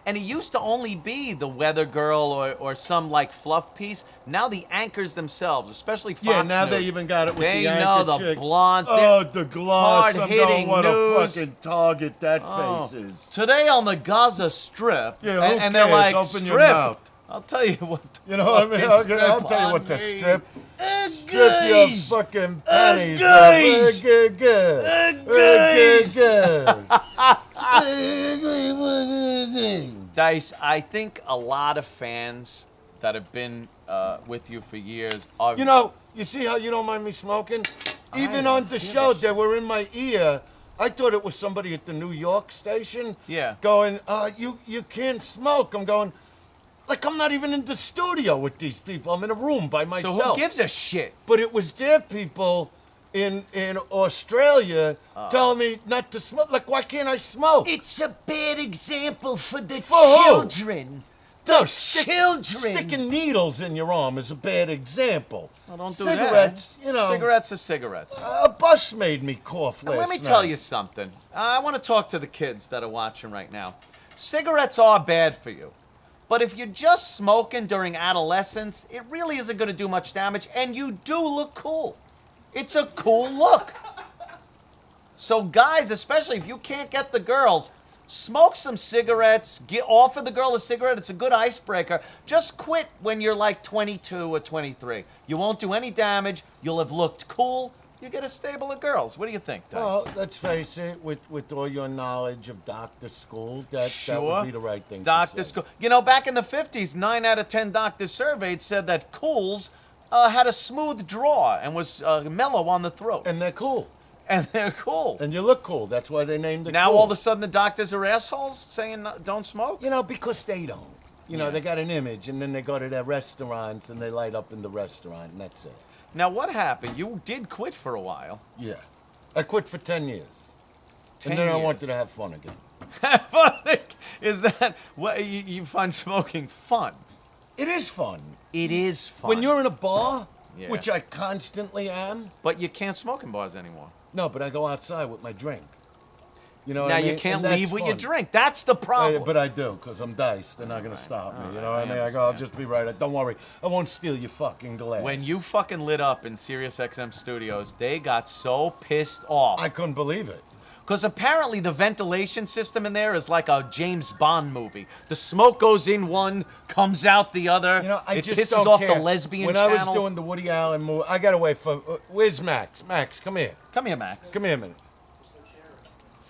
Speaker 10: And it used to only be the weather girl or some like fluff piece. Now the anchors themselves, especially Fox
Speaker 9: Yeah, now
Speaker 10: News,
Speaker 9: they even got it with
Speaker 10: they
Speaker 9: the
Speaker 10: know
Speaker 9: anchor
Speaker 10: the
Speaker 9: chick.
Speaker 10: blondes.
Speaker 9: Oh, the gloss. I'm
Speaker 10: hard-hitting
Speaker 9: going, what
Speaker 10: news.
Speaker 9: a fucking target that
Speaker 10: Oh,
Speaker 9: face is.
Speaker 10: Today on the Gaza Strip.
Speaker 9: Yeah, who
Speaker 10: and they're
Speaker 9: cares?
Speaker 10: like,
Speaker 9: Open your
Speaker 10: strip.
Speaker 9: mouth.
Speaker 10: I'll tell you what.
Speaker 9: You know what I mean? I'll tell you what the strip. Strip your fucking panties.
Speaker 10: guys.
Speaker 9: Good.
Speaker 10: Dice, I think a lot of fans that have been with you for years are.
Speaker 9: You see how you don't mind me smoking? Even on the show, they were in my ear. I thought it was somebody at the New York station.
Speaker 10: Yeah.
Speaker 9: Going, you can't smoke. I'm going, like I'm not even in the studio with these people. I'm in a room by myself.
Speaker 10: So who gives a shit?
Speaker 9: But it was their people in Australia telling me not to smoke. Like, why can't I smoke?
Speaker 11: It's a bad example for the
Speaker 9: For who?
Speaker 11: children. The children.
Speaker 9: Sticking needles in your arm is a bad example.
Speaker 10: Well, don't do
Speaker 9: Cigarettes,
Speaker 10: that. Cigarettes are cigarettes.
Speaker 9: A bus made me cough
Speaker 10: Now,
Speaker 9: last
Speaker 10: let me
Speaker 9: night.
Speaker 10: tell you something. I want to talk to the kids that are watching right now. Cigarettes are bad for you. But if you're just smoking during adolescence, it really isn't going to do much damage, and you do look cool. It's a cool look. So guys, especially if you can't get the girls, smoke some cigarettes, offer the girl a cigarette. It's a good icebreaker. Just quit when you're like 22 or 23. You won't do any damage. You'll have looked cool. You get a stable of girls. What do you think, Dice?
Speaker 9: Well, let's face it, with all your knowledge of doctor school, that would be the right thing
Speaker 10: Doctor
Speaker 9: to say.
Speaker 10: school. Back in the 50s, 9 out of 10 doctors surveyed said that Cools had a smooth draw and was mellow on the throat.
Speaker 9: And they're cool.
Speaker 10: And they're cool.
Speaker 9: And you look cool. That's why they named it
Speaker 10: Now
Speaker 9: cool.
Speaker 10: all of a sudden the doctors are assholes saying don't smoke?
Speaker 9: Because they don't. They got an image, and then they go to their restaurants, and they light up in the restaurant, and that's it.
Speaker 10: Now what happened? You did quit for a while.
Speaker 9: Yeah. I quit for 10 years.
Speaker 10: 10
Speaker 9: and then I
Speaker 10: years.
Speaker 9: wanted to have fun again.
Speaker 10: Is that what you find smoking fun?
Speaker 9: It is fun.
Speaker 10: It is fun.
Speaker 9: When you're in a bar,
Speaker 10: Yeah.
Speaker 9: which I constantly am.
Speaker 10: But you can't smoke in bars anymore.
Speaker 9: No, but I go outside with my drink. You know what
Speaker 10: Now
Speaker 9: I mean?
Speaker 10: you can't
Speaker 9: And that's
Speaker 10: leave with your
Speaker 9: fun.
Speaker 10: drink. That's the problem.
Speaker 9: But I do, because I'm diced. They're not going to stop me. You know what I mean? I go, I'll just be right. Don't worry. I won't steal your fucking glass.
Speaker 10: When you fucking lit up in SiriusXM studios, they got so pissed off.
Speaker 9: I couldn't believe it.
Speaker 10: Because apparently the ventilation system in there is like a James Bond movie. The smoke goes in one, comes out the other.
Speaker 9: I
Speaker 10: it
Speaker 9: just
Speaker 10: pisses
Speaker 9: don't
Speaker 10: off
Speaker 9: care.
Speaker 10: the lesbian
Speaker 9: when
Speaker 10: channel.
Speaker 9: I was doing the Woody Allen movie, I got away from. Where's Max? Max, come here.
Speaker 10: Come here, Max.
Speaker 9: Come here a minute.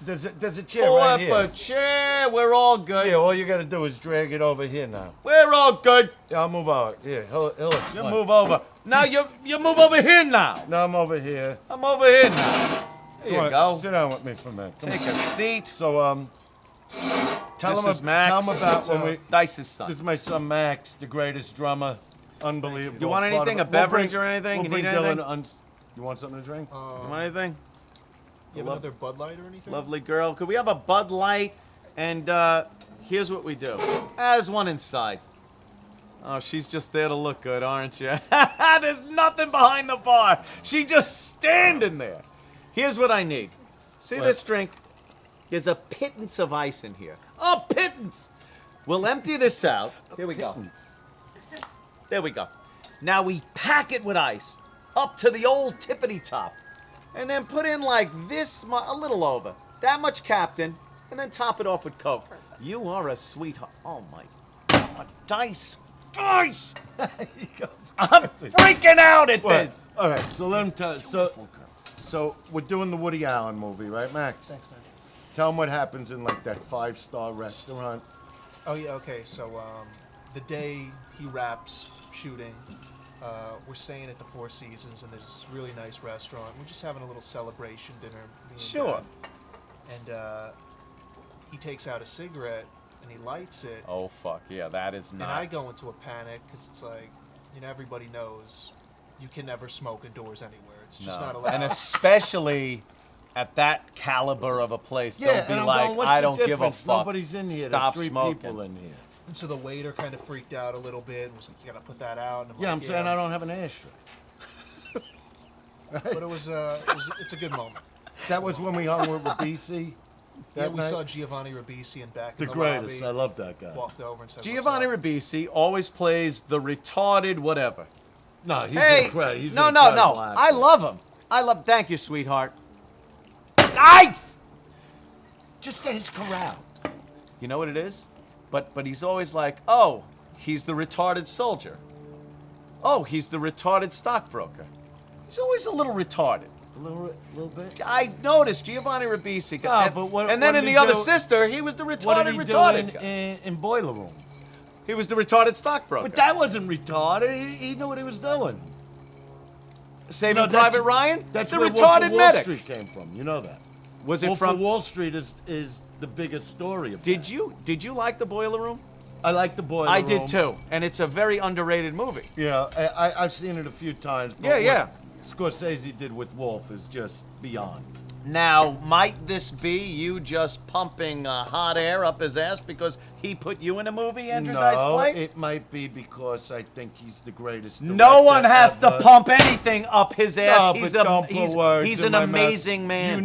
Speaker 9: There's a chair
Speaker 10: Pull
Speaker 9: right
Speaker 10: up
Speaker 9: here.
Speaker 10: a chair. We're all good.
Speaker 9: Yeah, all you got to do is drag it over here now.
Speaker 10: We're all good.
Speaker 9: Yeah, I'll move out. Yeah, he'll explain.
Speaker 10: You move over. Now you move over here now.
Speaker 9: No, I'm over here.
Speaker 10: I'm over here now. There
Speaker 9: Come
Speaker 10: you
Speaker 9: on,
Speaker 10: go.
Speaker 9: sit down with me for a minute. Come
Speaker 10: Take
Speaker 9: on.
Speaker 10: a seat.
Speaker 9: So, tell
Speaker 10: This
Speaker 9: him,
Speaker 10: is Max.
Speaker 9: Tell him about when we.
Speaker 10: Dice's son.
Speaker 9: This is my son Max, the greatest drummer. Unbelievable.
Speaker 10: You want
Speaker 9: Part of
Speaker 10: anything,
Speaker 9: it.
Speaker 10: a beverage or anything?
Speaker 9: We'll
Speaker 10: You
Speaker 9: bring
Speaker 10: need
Speaker 9: Dylan
Speaker 10: anything?
Speaker 9: You want something to drink?
Speaker 10: You want anything?
Speaker 6: You have another Bud Light or anything?
Speaker 10: Lovely girl. Could we have a Bud Light? And here's what we do. There's one inside. Oh, she's just there to look good, aren't you? There's nothing behind the bar. She just standing there. Here's what I need. See
Speaker 9: What?
Speaker 10: this drink? There's a pittance of ice in here. Oh, pittance! We'll empty this out. Here we go. There we go. Now we pack it with ice up to the old tippity top. And then put in like this, a little over. That much Captain. and then top it off with Coke. You are a sweetheart. Oh my God, Dice. Dice!
Speaker 9: He goes,
Speaker 10: I'm freaking out at
Speaker 9: What?
Speaker 10: this.
Speaker 9: All right, so let him tell. So we're doing the Woody Allen movie, right, Max?
Speaker 12: Thanks, man.
Speaker 9: Tell him what happens in like that 5-star restaurant.
Speaker 12: Oh yeah, okay. So the day he wraps shooting, we're staying at the Four Seasons, and there's this really nice restaurant. We're just having a little celebration dinner. me and
Speaker 10: Sure.
Speaker 12: Dad. And he takes out a cigarette and he lights it.
Speaker 10: Oh fuck yeah, that is
Speaker 12: And
Speaker 10: not.
Speaker 12: I go into a panic because it's like, everybody knows you can never smoke indoors anywhere. It's just not allowed.
Speaker 10: And especially at that caliber of a place,
Speaker 9: Yeah,
Speaker 10: they'll be
Speaker 9: and I'm
Speaker 10: like,
Speaker 9: going, what's
Speaker 10: I
Speaker 9: the
Speaker 10: don't give a
Speaker 9: difference?
Speaker 10: fuck.
Speaker 9: Nobody's in here.
Speaker 10: Stop
Speaker 9: There's 3
Speaker 10: smoking.
Speaker 9: people in here.
Speaker 12: And so the waiter kind of freaked out a little bit and was like, "You gotta put that out." And
Speaker 9: Yeah,
Speaker 12: like,
Speaker 9: I'm saying I don't have an ashtray.
Speaker 12: But it's a good moment.
Speaker 9: That was when we hung with Rabisi.
Speaker 12: Yeah,
Speaker 9: that
Speaker 12: we
Speaker 9: night?
Speaker 12: saw Giovanni Ribisi and back
Speaker 9: The
Speaker 12: in the
Speaker 9: greatest.
Speaker 12: lobby.
Speaker 9: I love that guy.
Speaker 12: Walked over and said,
Speaker 10: Giovanni
Speaker 12: "What's up?"
Speaker 10: Ribisi always plays the retarded whatever.
Speaker 9: No, he's
Speaker 10: Hey,
Speaker 9: incredible. He's
Speaker 10: no,
Speaker 9: an
Speaker 10: no,
Speaker 9: incredible
Speaker 10: no.
Speaker 9: actor.
Speaker 10: I love him. Thank you, sweetheart. Nice!
Speaker 9: Just ask her out.
Speaker 10: You know what it is? But he's always like, oh, he's the retarded soldier. Oh, he's the retarded stockbroker. He's always a little retarded.
Speaker 9: A little bit.
Speaker 10: I've noticed Giovanni Ribisi.
Speaker 9: No,
Speaker 10: and,
Speaker 9: but what-
Speaker 10: and then
Speaker 9: what
Speaker 10: in
Speaker 9: did
Speaker 10: the
Speaker 9: he
Speaker 10: other
Speaker 9: do-
Speaker 10: sister, he was the
Speaker 9: What
Speaker 10: retarded
Speaker 9: did he do
Speaker 10: retarded guy.
Speaker 9: in Boiler Room?
Speaker 10: He was the retarded stockbroker.
Speaker 9: But that wasn't retarded. He knew what he was doing.
Speaker 10: Saving
Speaker 9: No, that's-
Speaker 10: Private Ryan?
Speaker 9: That's
Speaker 10: the
Speaker 9: where
Speaker 10: retarded
Speaker 9: Wolf of Wall
Speaker 10: medic.
Speaker 9: Street came from. You know that.
Speaker 10: Was it
Speaker 9: Wolf
Speaker 10: from
Speaker 9: of Wall Street is the biggest story of
Speaker 10: Did
Speaker 9: that.
Speaker 10: you like the Boiler Room?
Speaker 9: I like the Boiler
Speaker 10: I
Speaker 9: Room.
Speaker 10: did too, and it's a very underrated movie.
Speaker 9: Yeah, I've seen it a few times. But
Speaker 10: Yeah.
Speaker 9: what Scorsese did with Wolf is just beyond.
Speaker 10: Now, might this be you just pumping hot air up his ass because he put you in a movie, Andrew Dice
Speaker 9: No,
Speaker 10: Clay?
Speaker 9: it might be because I think he's the greatest.
Speaker 10: No
Speaker 9: director
Speaker 10: one has to
Speaker 9: ever.
Speaker 10: pump anything up his ass.
Speaker 9: No,
Speaker 10: he's
Speaker 9: but don't put words
Speaker 10: he's
Speaker 9: in
Speaker 10: an
Speaker 9: my mouth.
Speaker 10: amazing man.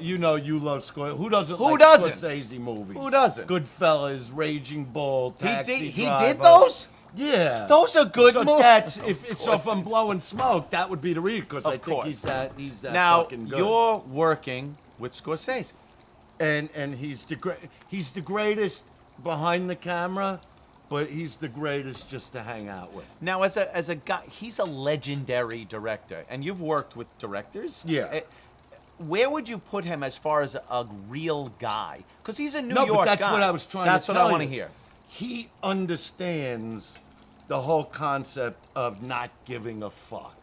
Speaker 9: You know you love Scorsese. Who doesn't
Speaker 10: Who
Speaker 9: like
Speaker 10: doesn't?
Speaker 9: Scorsese movies?
Speaker 10: Who doesn't?
Speaker 9: Goodfellas, Raging Bull, Taxi
Speaker 10: He
Speaker 9: Driver.
Speaker 10: did those?
Speaker 9: Yeah.
Speaker 10: Those are good
Speaker 9: so
Speaker 10: movies.
Speaker 9: That's,
Speaker 10: Of
Speaker 9: if
Speaker 10: course
Speaker 9: I'm blowing smoke, that would be the reason, because I
Speaker 10: Of
Speaker 9: think he's
Speaker 10: course.
Speaker 9: that
Speaker 10: Now,
Speaker 9: fucking good.
Speaker 10: you're working with Scorsese.
Speaker 9: And he's the greatest behind the camera, but he's the greatest just to hang out with.
Speaker 10: Now, as a guy, he's a legendary director, and you've worked with directors.
Speaker 9: Yeah.
Speaker 10: Where would you put him as far as a real guy? Because he's a New
Speaker 9: No,
Speaker 10: York
Speaker 9: but that's
Speaker 10: guy.
Speaker 9: what I was trying
Speaker 10: That's
Speaker 9: to
Speaker 10: what
Speaker 9: tell
Speaker 10: I want to
Speaker 9: you.
Speaker 10: hear.
Speaker 9: He understands the whole concept of not giving a fuck.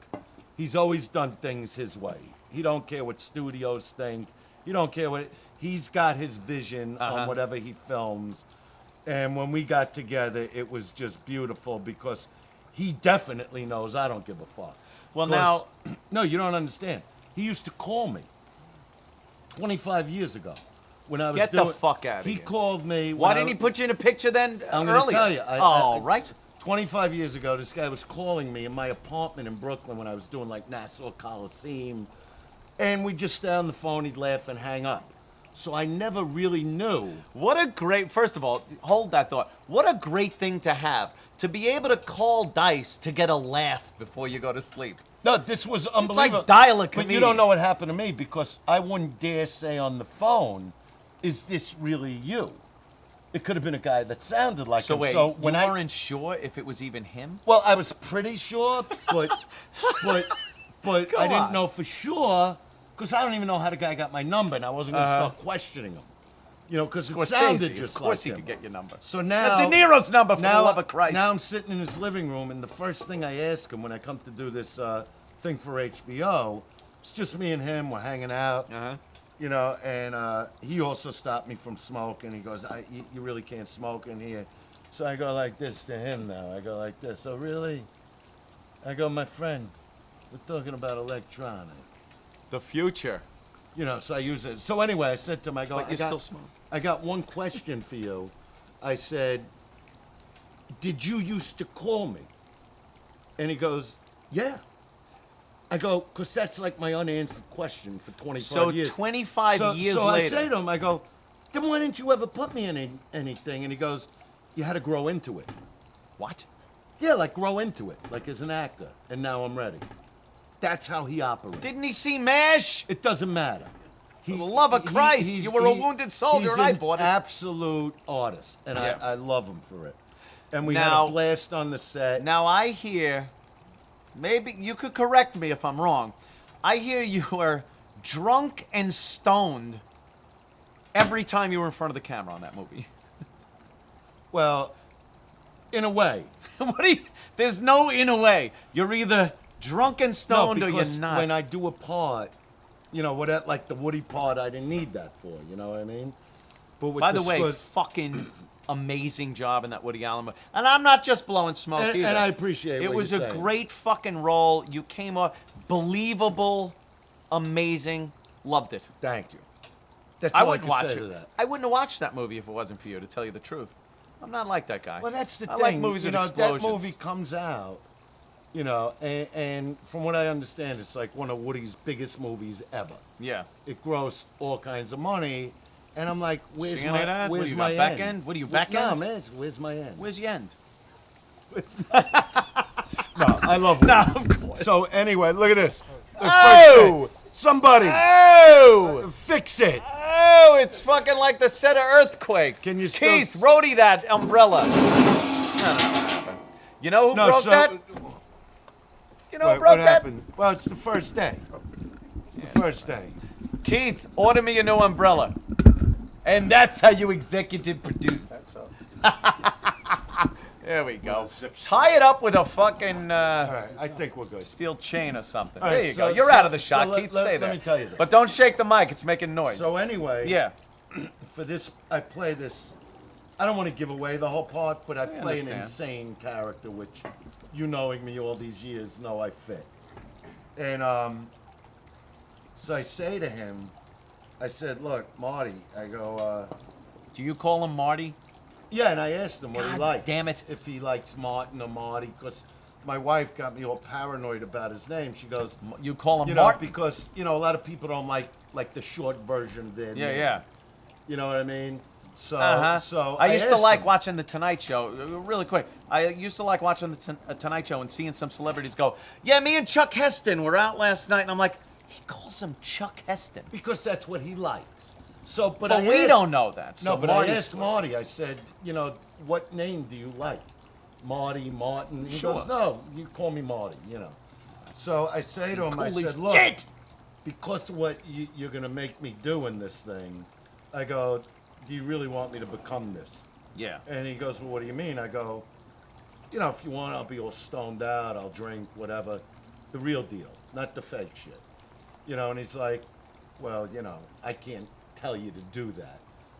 Speaker 9: He's always done things his way. He don't care what studios think. He don't care what... He's got his vision on whatever he films. And when we got together, it was just beautiful because he definitely knows I don't give a fuck.
Speaker 10: Well,
Speaker 9: 'Cause-
Speaker 10: now...
Speaker 9: No, you don't understand. He used to call me 25 years ago when I was
Speaker 10: Get
Speaker 9: doing...
Speaker 10: the fuck out of
Speaker 9: He
Speaker 10: here.
Speaker 9: called me...
Speaker 10: Why
Speaker 9: when
Speaker 10: didn't
Speaker 9: I-
Speaker 10: he put you in a picture then
Speaker 9: I'm
Speaker 10: earlier?
Speaker 9: going to tell you.
Speaker 10: All right.
Speaker 9: 25 years ago, this guy was calling me in my apartment in Brooklyn when I was doing like Nassau Coliseum. And we'd just stay on the phone, he'd laugh and hang up. So I never really knew.
Speaker 10: What a great... First of all, hold that thought. What a great thing to have. To be able to call Dice to get a laugh before you go to sleep.
Speaker 9: No, this was
Speaker 10: It's
Speaker 9: unbelievable.
Speaker 10: like dial a
Speaker 9: But
Speaker 10: comedian.
Speaker 9: you don't know what happened to me because I wouldn't dare say on the phone, is this really you? It could have been a guy that sounded like
Speaker 10: So
Speaker 9: him.
Speaker 10: wait,
Speaker 9: So
Speaker 10: you
Speaker 9: when I
Speaker 10: weren't sure if it was even him?
Speaker 9: Well, I was pretty sure, but
Speaker 10: Go
Speaker 9: I didn't
Speaker 10: on.
Speaker 9: know for sure because I don't even know how the guy got my number, and I wasn't going to start questioning him. You know, because it
Speaker 10: Scorsese,
Speaker 9: sounded just
Speaker 10: of course
Speaker 9: like
Speaker 10: he
Speaker 9: him.
Speaker 10: could get your number.
Speaker 9: So now
Speaker 10: De Niro's number, for
Speaker 9: now,
Speaker 10: the love of Christ.
Speaker 9: Now I'm sitting in his living room, and the first thing I ask him when I come to do this thing for HBO, it's just me and him. We're hanging out. You know, and he also stopped me from smoking. He goes, you really can't smoke in here. So I go like this to him now. I go like this. So really? I go, my friend, we're talking about electronic.
Speaker 10: The future.
Speaker 9: You know, so I use it. So anyway, I said to him, I go,
Speaker 10: But you still smoke.
Speaker 9: I got one question for you. I said, did you used to call me? And he goes, yeah. I go, because that's like my unanswered question for 25 years.
Speaker 10: So 25 years
Speaker 9: so
Speaker 10: later.
Speaker 9: I say to him, I go, then why didn't you ever put me in anything? And he goes, you had to grow into it.
Speaker 10: What?
Speaker 9: Yeah, like grow into it, like as an actor. And now I'm ready. That's how he operates.
Speaker 10: Didn't he see MASH?
Speaker 9: It doesn't matter.
Speaker 10: For the love of Christ, you were a wounded soldier, and I bought it.
Speaker 9: He's an absolute artist, and
Speaker 10: Yeah.
Speaker 9: I love him for it. And we had a blast on the set.
Speaker 10: Now I hear, maybe you could correct me if I'm wrong. I hear you were drunk and stoned every time you were in front of the camera on that movie.
Speaker 9: Well, in a way.
Speaker 10: What do you? There's no in a way. You're either drunk and stoned or you're
Speaker 9: because
Speaker 10: not.
Speaker 9: when I do a part, you know, like the Woody part, I didn't need that for. You know what I mean? But with
Speaker 10: By the way,
Speaker 9: Scud-
Speaker 10: fucking amazing job in that Woody Allen movie. And I'm not just blowing smoke either.
Speaker 9: and I appreciate
Speaker 10: it.
Speaker 9: what
Speaker 10: Was
Speaker 9: you're
Speaker 10: a
Speaker 9: saying.
Speaker 10: great fucking role. You came off believable, amazing. Loved it.
Speaker 9: Thank you. That's
Speaker 10: I
Speaker 9: all
Speaker 10: wouldn't
Speaker 9: I can
Speaker 10: watch
Speaker 9: say
Speaker 10: it.
Speaker 9: to that.
Speaker 10: I wouldn't have watched that movie if it wasn't for you, to tell you the truth. I'm not like that guy.
Speaker 9: Well, that's the
Speaker 10: I
Speaker 9: thing.
Speaker 10: like movies
Speaker 9: you
Speaker 10: with
Speaker 9: know,
Speaker 10: explosions.
Speaker 9: that movie comes out, you know, and from what I understand, it's like one of Woody's biggest movies ever.
Speaker 10: Yeah.
Speaker 9: It grossed all kinds of money, and I'm like, where's
Speaker 10: Seeing
Speaker 9: my
Speaker 10: that? What
Speaker 9: where's
Speaker 10: do you
Speaker 9: my
Speaker 10: got, back
Speaker 9: end?
Speaker 10: end? What are you, back
Speaker 9: No,
Speaker 10: end?
Speaker 9: man, where's my end?
Speaker 10: Where's the end?
Speaker 9: No, I love Woody.
Speaker 10: No, of course.
Speaker 9: So anyway, look at this. The
Speaker 10: Oh!
Speaker 9: first thing. Somebody
Speaker 10: Oh!
Speaker 9: fix it.
Speaker 10: Oh, it's fucking like the set of Earthquake.
Speaker 9: Can you still
Speaker 10: Keith, roadie that umbrella. No. You know who broke that? You know who
Speaker 9: What
Speaker 10: broke that?
Speaker 9: happened? Well, it's the first day. It's the first day.
Speaker 10: Keith, order me a new umbrella. And that's how you executive produce. There we go. Tie it up with a fucking
Speaker 9: All right, I think we're good.
Speaker 10: steel chain or something.
Speaker 9: All
Speaker 10: there
Speaker 9: right,
Speaker 10: you
Speaker 9: so-
Speaker 10: go. You're
Speaker 9: so-
Speaker 10: out of the shot,
Speaker 9: so
Speaker 10: Keith. Stay there.
Speaker 9: let me tell you this.
Speaker 10: But don't shake the mic. It's making noise.
Speaker 9: So anyway,
Speaker 10: yeah.
Speaker 9: for this, I play this. I don't want to give away the whole part, but I play an
Speaker 10: understand.
Speaker 9: insane character, which you knowing me all these years know I fit. And so I say to him, I said, "Look, Marty," I go,
Speaker 10: Do you call him Marty?
Speaker 9: yeah, and I asked him what he
Speaker 10: God
Speaker 9: likes.
Speaker 10: damn it.
Speaker 9: If he likes Martin or Marty, because my wife got me all paranoid about his name. She goes,
Speaker 10: You call him
Speaker 9: you know,
Speaker 10: Martin?
Speaker 9: because you know a lot of people don't like the short version of their
Speaker 10: Yeah,
Speaker 9: name.
Speaker 10: yeah.
Speaker 9: You know what I mean? So, so
Speaker 10: I used to
Speaker 9: asked
Speaker 10: like
Speaker 9: him.
Speaker 10: watching the Tonight Show. Really quick, I used to like watching the Tonight Show and seeing some celebrities go, "Yeah, me and Chuck Heston were out last night," and I'm like, he calls him Chuck Heston
Speaker 9: because that's what he likes. So, but
Speaker 10: we
Speaker 9: asked-
Speaker 10: don't know that. So
Speaker 9: No, but
Speaker 10: Marty's
Speaker 9: I asked Marty. I said, you know, what name do you like? Marty, Martin. He
Speaker 10: Sure.
Speaker 9: goes, no, you call me Marty. You know. So I say to him, I
Speaker 10: Holy
Speaker 9: said, look,
Speaker 10: shit!
Speaker 9: because of what you're gonna make me do in this thing, I go, do you really want me to become this?
Speaker 10: Yeah.
Speaker 9: And he goes, well, what do you mean? I go, you know, if you want, I'll be all stoned out, I'll drink, whatever. The real deal, not the fake shit. You know, and he's like, well, you know, I can't tell you to do that.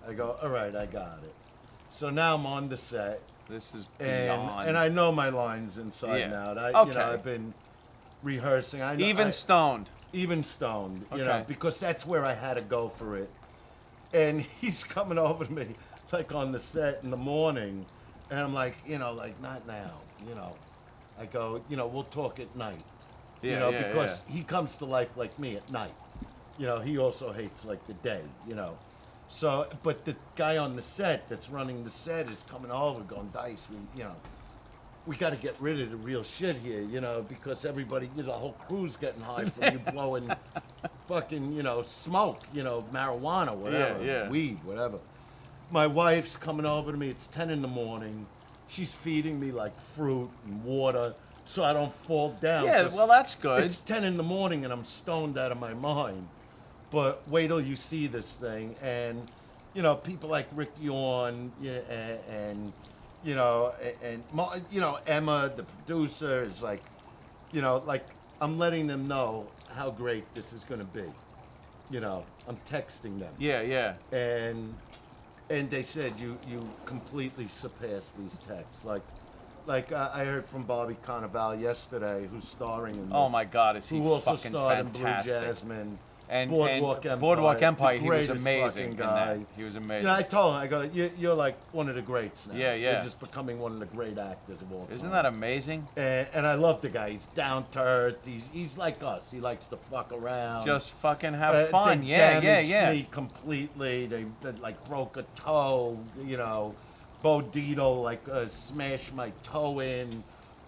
Speaker 9: I go, all right, I got it. So now I'm on the set.
Speaker 10: This is
Speaker 9: and I know my lines inside and out. You
Speaker 10: Okay.
Speaker 9: know, I've been rehearsing. I know,
Speaker 10: Even stoned.
Speaker 9: Even stoned, you
Speaker 10: Okay.
Speaker 9: know, because that's where I had to go for it. And he's coming over to me, like on the set in the morning, and I'm like, you know, like not now, you know. I go, you know, we'll talk at night, you
Speaker 10: Yeah,
Speaker 9: know,
Speaker 10: yeah,
Speaker 9: because he comes to life like me at night. You know, he also hates like the day, you know. So, but the guy on the set that's running the set is coming over, going, Dice, we, you know, we got to get rid of the real shit here, you know, because everybody, you know, the whole crew's getting high from you blowing fucking, you know, smoke, you know, marijuana, whatever,
Speaker 10: yeah.
Speaker 9: weed, whatever. My wife's coming over to me. It's 10 in the morning. She's feeding me like fruit and water so I don't fall down.
Speaker 10: Yeah,
Speaker 9: 'cause
Speaker 10: well, that's good.
Speaker 9: It's 10 in the morning and I'm stoned out of my mind. But wait till you see this thing. And, you know, people like Rick Yorn and you know, you know, Emma, the producer, is like, you know, like I'm letting them know how great this is going to be. You know, I'm texting them.
Speaker 10: Yeah, yeah.
Speaker 9: And they said you completely surpassed these texts. Like I heard from Bobby Cannavale yesterday, who's starring in this.
Speaker 10: Oh my God, is he
Speaker 9: who also
Speaker 10: fucking
Speaker 9: starred
Speaker 10: fantastic.
Speaker 9: in Blue Jasmine.
Speaker 10: And
Speaker 9: Boardwalk Empire.
Speaker 10: Boardwalk Empire,
Speaker 9: the
Speaker 10: he was
Speaker 9: greatest
Speaker 10: amazing
Speaker 9: fucking
Speaker 10: in
Speaker 9: guy.
Speaker 10: that. He was amazing.
Speaker 9: You know, I told him, I go, you're like one of the greats now.
Speaker 10: Yeah, yeah.
Speaker 9: You're just becoming one of the great actors of all time.
Speaker 10: Isn't that amazing?
Speaker 9: And I love the guy. He's down to earth. He's like us. He likes to fuck around.
Speaker 10: Just fucking have fun.
Speaker 9: They
Speaker 10: Yeah,
Speaker 9: damaged
Speaker 10: yeah.
Speaker 9: me completely. They like broke a toe. You know, Bo Dietl like smashed my toe in.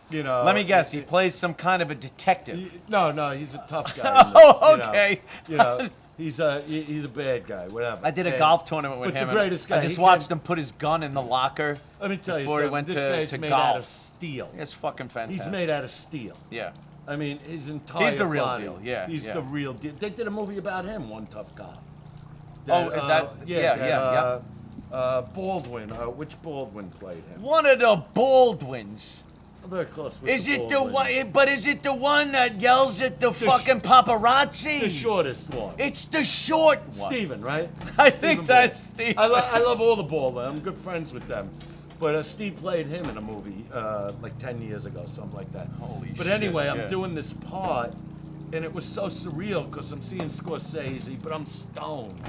Speaker 9: You know.
Speaker 10: Let me guess. He plays some kind of a detective.
Speaker 9: No, he's a tough guy. in this,
Speaker 10: Oh,
Speaker 9: you know.
Speaker 10: okay.
Speaker 9: You know, He's a bad guy, whatever.
Speaker 10: I did a golf tournament with
Speaker 9: but
Speaker 10: him.
Speaker 9: the greatest guy.
Speaker 10: I just watched him put his gun in the locker.
Speaker 9: Let me tell you
Speaker 10: before
Speaker 9: something.
Speaker 10: He went
Speaker 9: this
Speaker 10: to,
Speaker 9: guy's
Speaker 10: to
Speaker 9: made
Speaker 10: golf.
Speaker 9: out of steel.
Speaker 10: It's fucking fantastic.
Speaker 9: He's made out of steel.
Speaker 10: Yeah.
Speaker 9: I mean, his entire
Speaker 10: He's the real
Speaker 9: body.
Speaker 10: deal. Yeah.
Speaker 9: He's
Speaker 10: yeah.
Speaker 9: the real deal. They did a movie about him, One Tough Guy.
Speaker 10: Yeah.
Speaker 9: Baldwin. Which Baldwin played him?
Speaker 10: One of the Baldwins.
Speaker 9: I'm very close with
Speaker 11: Is
Speaker 9: the
Speaker 11: it the
Speaker 9: Baldwin.
Speaker 11: one? But is it the one that yells at the fucking paparazzi?
Speaker 9: The shortest one.
Speaker 11: It's the short one.
Speaker 9: Steven, right?
Speaker 10: I think that's Steve.
Speaker 9: I love all the Baldwin. I'm good friends with them. But Steve played him in a movie like 10 years ago, something like that.
Speaker 10: Holy
Speaker 9: But
Speaker 10: shit,
Speaker 9: anyway,
Speaker 10: yeah.
Speaker 9: I'm doing this part, and it was so surreal because I'm seeing Scorsese, but I'm stoned.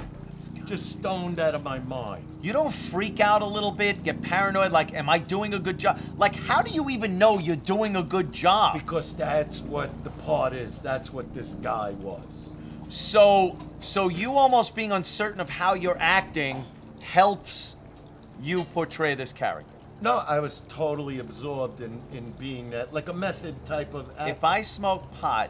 Speaker 9: Just stoned out of my mind.
Speaker 10: You don't freak out a little bit, get paranoid, like, am I doing a good job? Like, how do you even know you're doing a good job?
Speaker 9: Because that's what the part is. That's what this guy was.
Speaker 10: So you almost being uncertain of how you're acting helps you portray this character.
Speaker 9: No, I was totally absorbed in being that, like a method type of actor.
Speaker 10: If I smoke pot,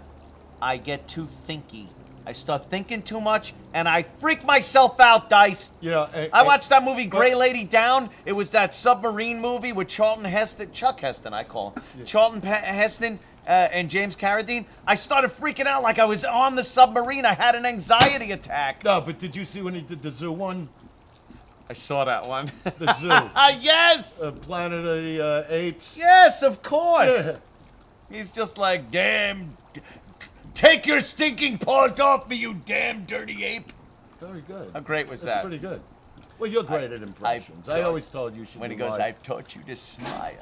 Speaker 10: I get too thinky. I start thinking too much, and I freak myself out, Dice.
Speaker 9: You know,
Speaker 10: I watched that movie, Gray Lady Down. It was that submarine movie with Charlton Heston, Chuck Heston, I call him. Yeah. Charlton Heston and James Carradine. I started freaking out like I was on the submarine. I had an anxiety attack.
Speaker 9: No, but did you see when he did the zoo one?
Speaker 10: I saw that one.
Speaker 9: The zoo.
Speaker 10: Yes!
Speaker 9: Planet of the Apes.
Speaker 10: Yes, of course.
Speaker 9: Yeah.
Speaker 10: He's just like, damn. Take your stinking paws off me, you damn dirty ape.
Speaker 9: Very good.
Speaker 10: How great was
Speaker 9: That's
Speaker 10: that?
Speaker 9: pretty good. Well, you're great at impressions. I always told you should
Speaker 10: when he
Speaker 9: do
Speaker 10: goes,
Speaker 9: like-
Speaker 10: I've taught you to smile.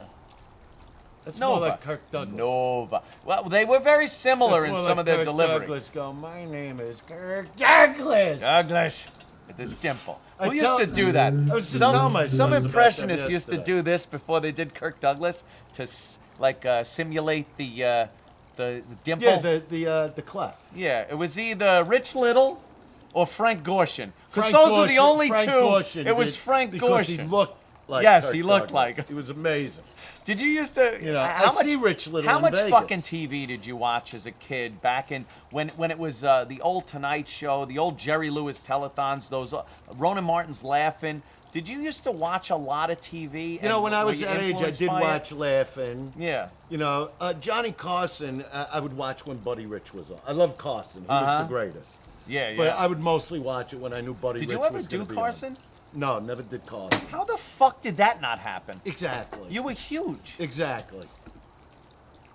Speaker 9: That's
Speaker 10: Nova.
Speaker 9: more like Kirk Douglas.
Speaker 10: Nova. Well, they were very similar
Speaker 9: That's
Speaker 10: in
Speaker 9: more
Speaker 10: some
Speaker 9: like
Speaker 10: of their
Speaker 9: Kirk
Speaker 10: delivery.
Speaker 9: Douglas go, my name is Kirk Douglas.
Speaker 10: Douglas. With his dimple.
Speaker 9: I
Speaker 10: Who used
Speaker 9: tell-
Speaker 10: to do that?
Speaker 9: I was just telling my
Speaker 10: some
Speaker 9: sons about
Speaker 10: impressionists
Speaker 9: them
Speaker 10: used to
Speaker 9: yesterday.
Speaker 10: do this before they did Kirk Douglas to simulate the dimple.
Speaker 9: Yeah, the clef.
Speaker 10: Yeah, it was either Rich Little or Frank Gorshin. Because
Speaker 9: Frank
Speaker 10: those were the
Speaker 9: Gorshin-
Speaker 10: only
Speaker 9: Frank
Speaker 10: two.
Speaker 9: Gorshin
Speaker 10: It was
Speaker 9: did,
Speaker 10: Frank
Speaker 9: because
Speaker 10: Gorshin.
Speaker 9: he looked like
Speaker 10: Yes,
Speaker 9: Kirk
Speaker 10: he looked
Speaker 9: Douglas.
Speaker 10: like.
Speaker 9: He was amazing.
Speaker 10: Did you used to?
Speaker 9: You know,
Speaker 10: how
Speaker 9: I
Speaker 10: much,
Speaker 9: see Rich Little
Speaker 10: How
Speaker 9: in
Speaker 10: much
Speaker 9: Vegas.
Speaker 10: fucking TV did you watch as a kid back in when it was the old Tonight Show, the old Jerry Lewis telethons, those Ronan Martin's Laughing? Did you used to watch a lot of TV?
Speaker 9: You know, when I was
Speaker 10: were you
Speaker 9: that age, I
Speaker 10: influenced
Speaker 9: did
Speaker 10: by it?
Speaker 9: watch Laughing.
Speaker 10: Yeah.
Speaker 9: You know, Johnny Carson, I would watch when Buddy Rich was on. I love Carson. He was the greatest.
Speaker 10: Yeah, yeah.
Speaker 9: But I would mostly watch it when I knew Buddy
Speaker 10: Did
Speaker 9: Rich
Speaker 10: you ever
Speaker 9: was
Speaker 10: do
Speaker 9: gonna be
Speaker 10: Carson?
Speaker 9: on. No, never did Carson.
Speaker 10: How the fuck did that not happen?
Speaker 9: Exactly.
Speaker 10: You were huge.
Speaker 9: Exactly.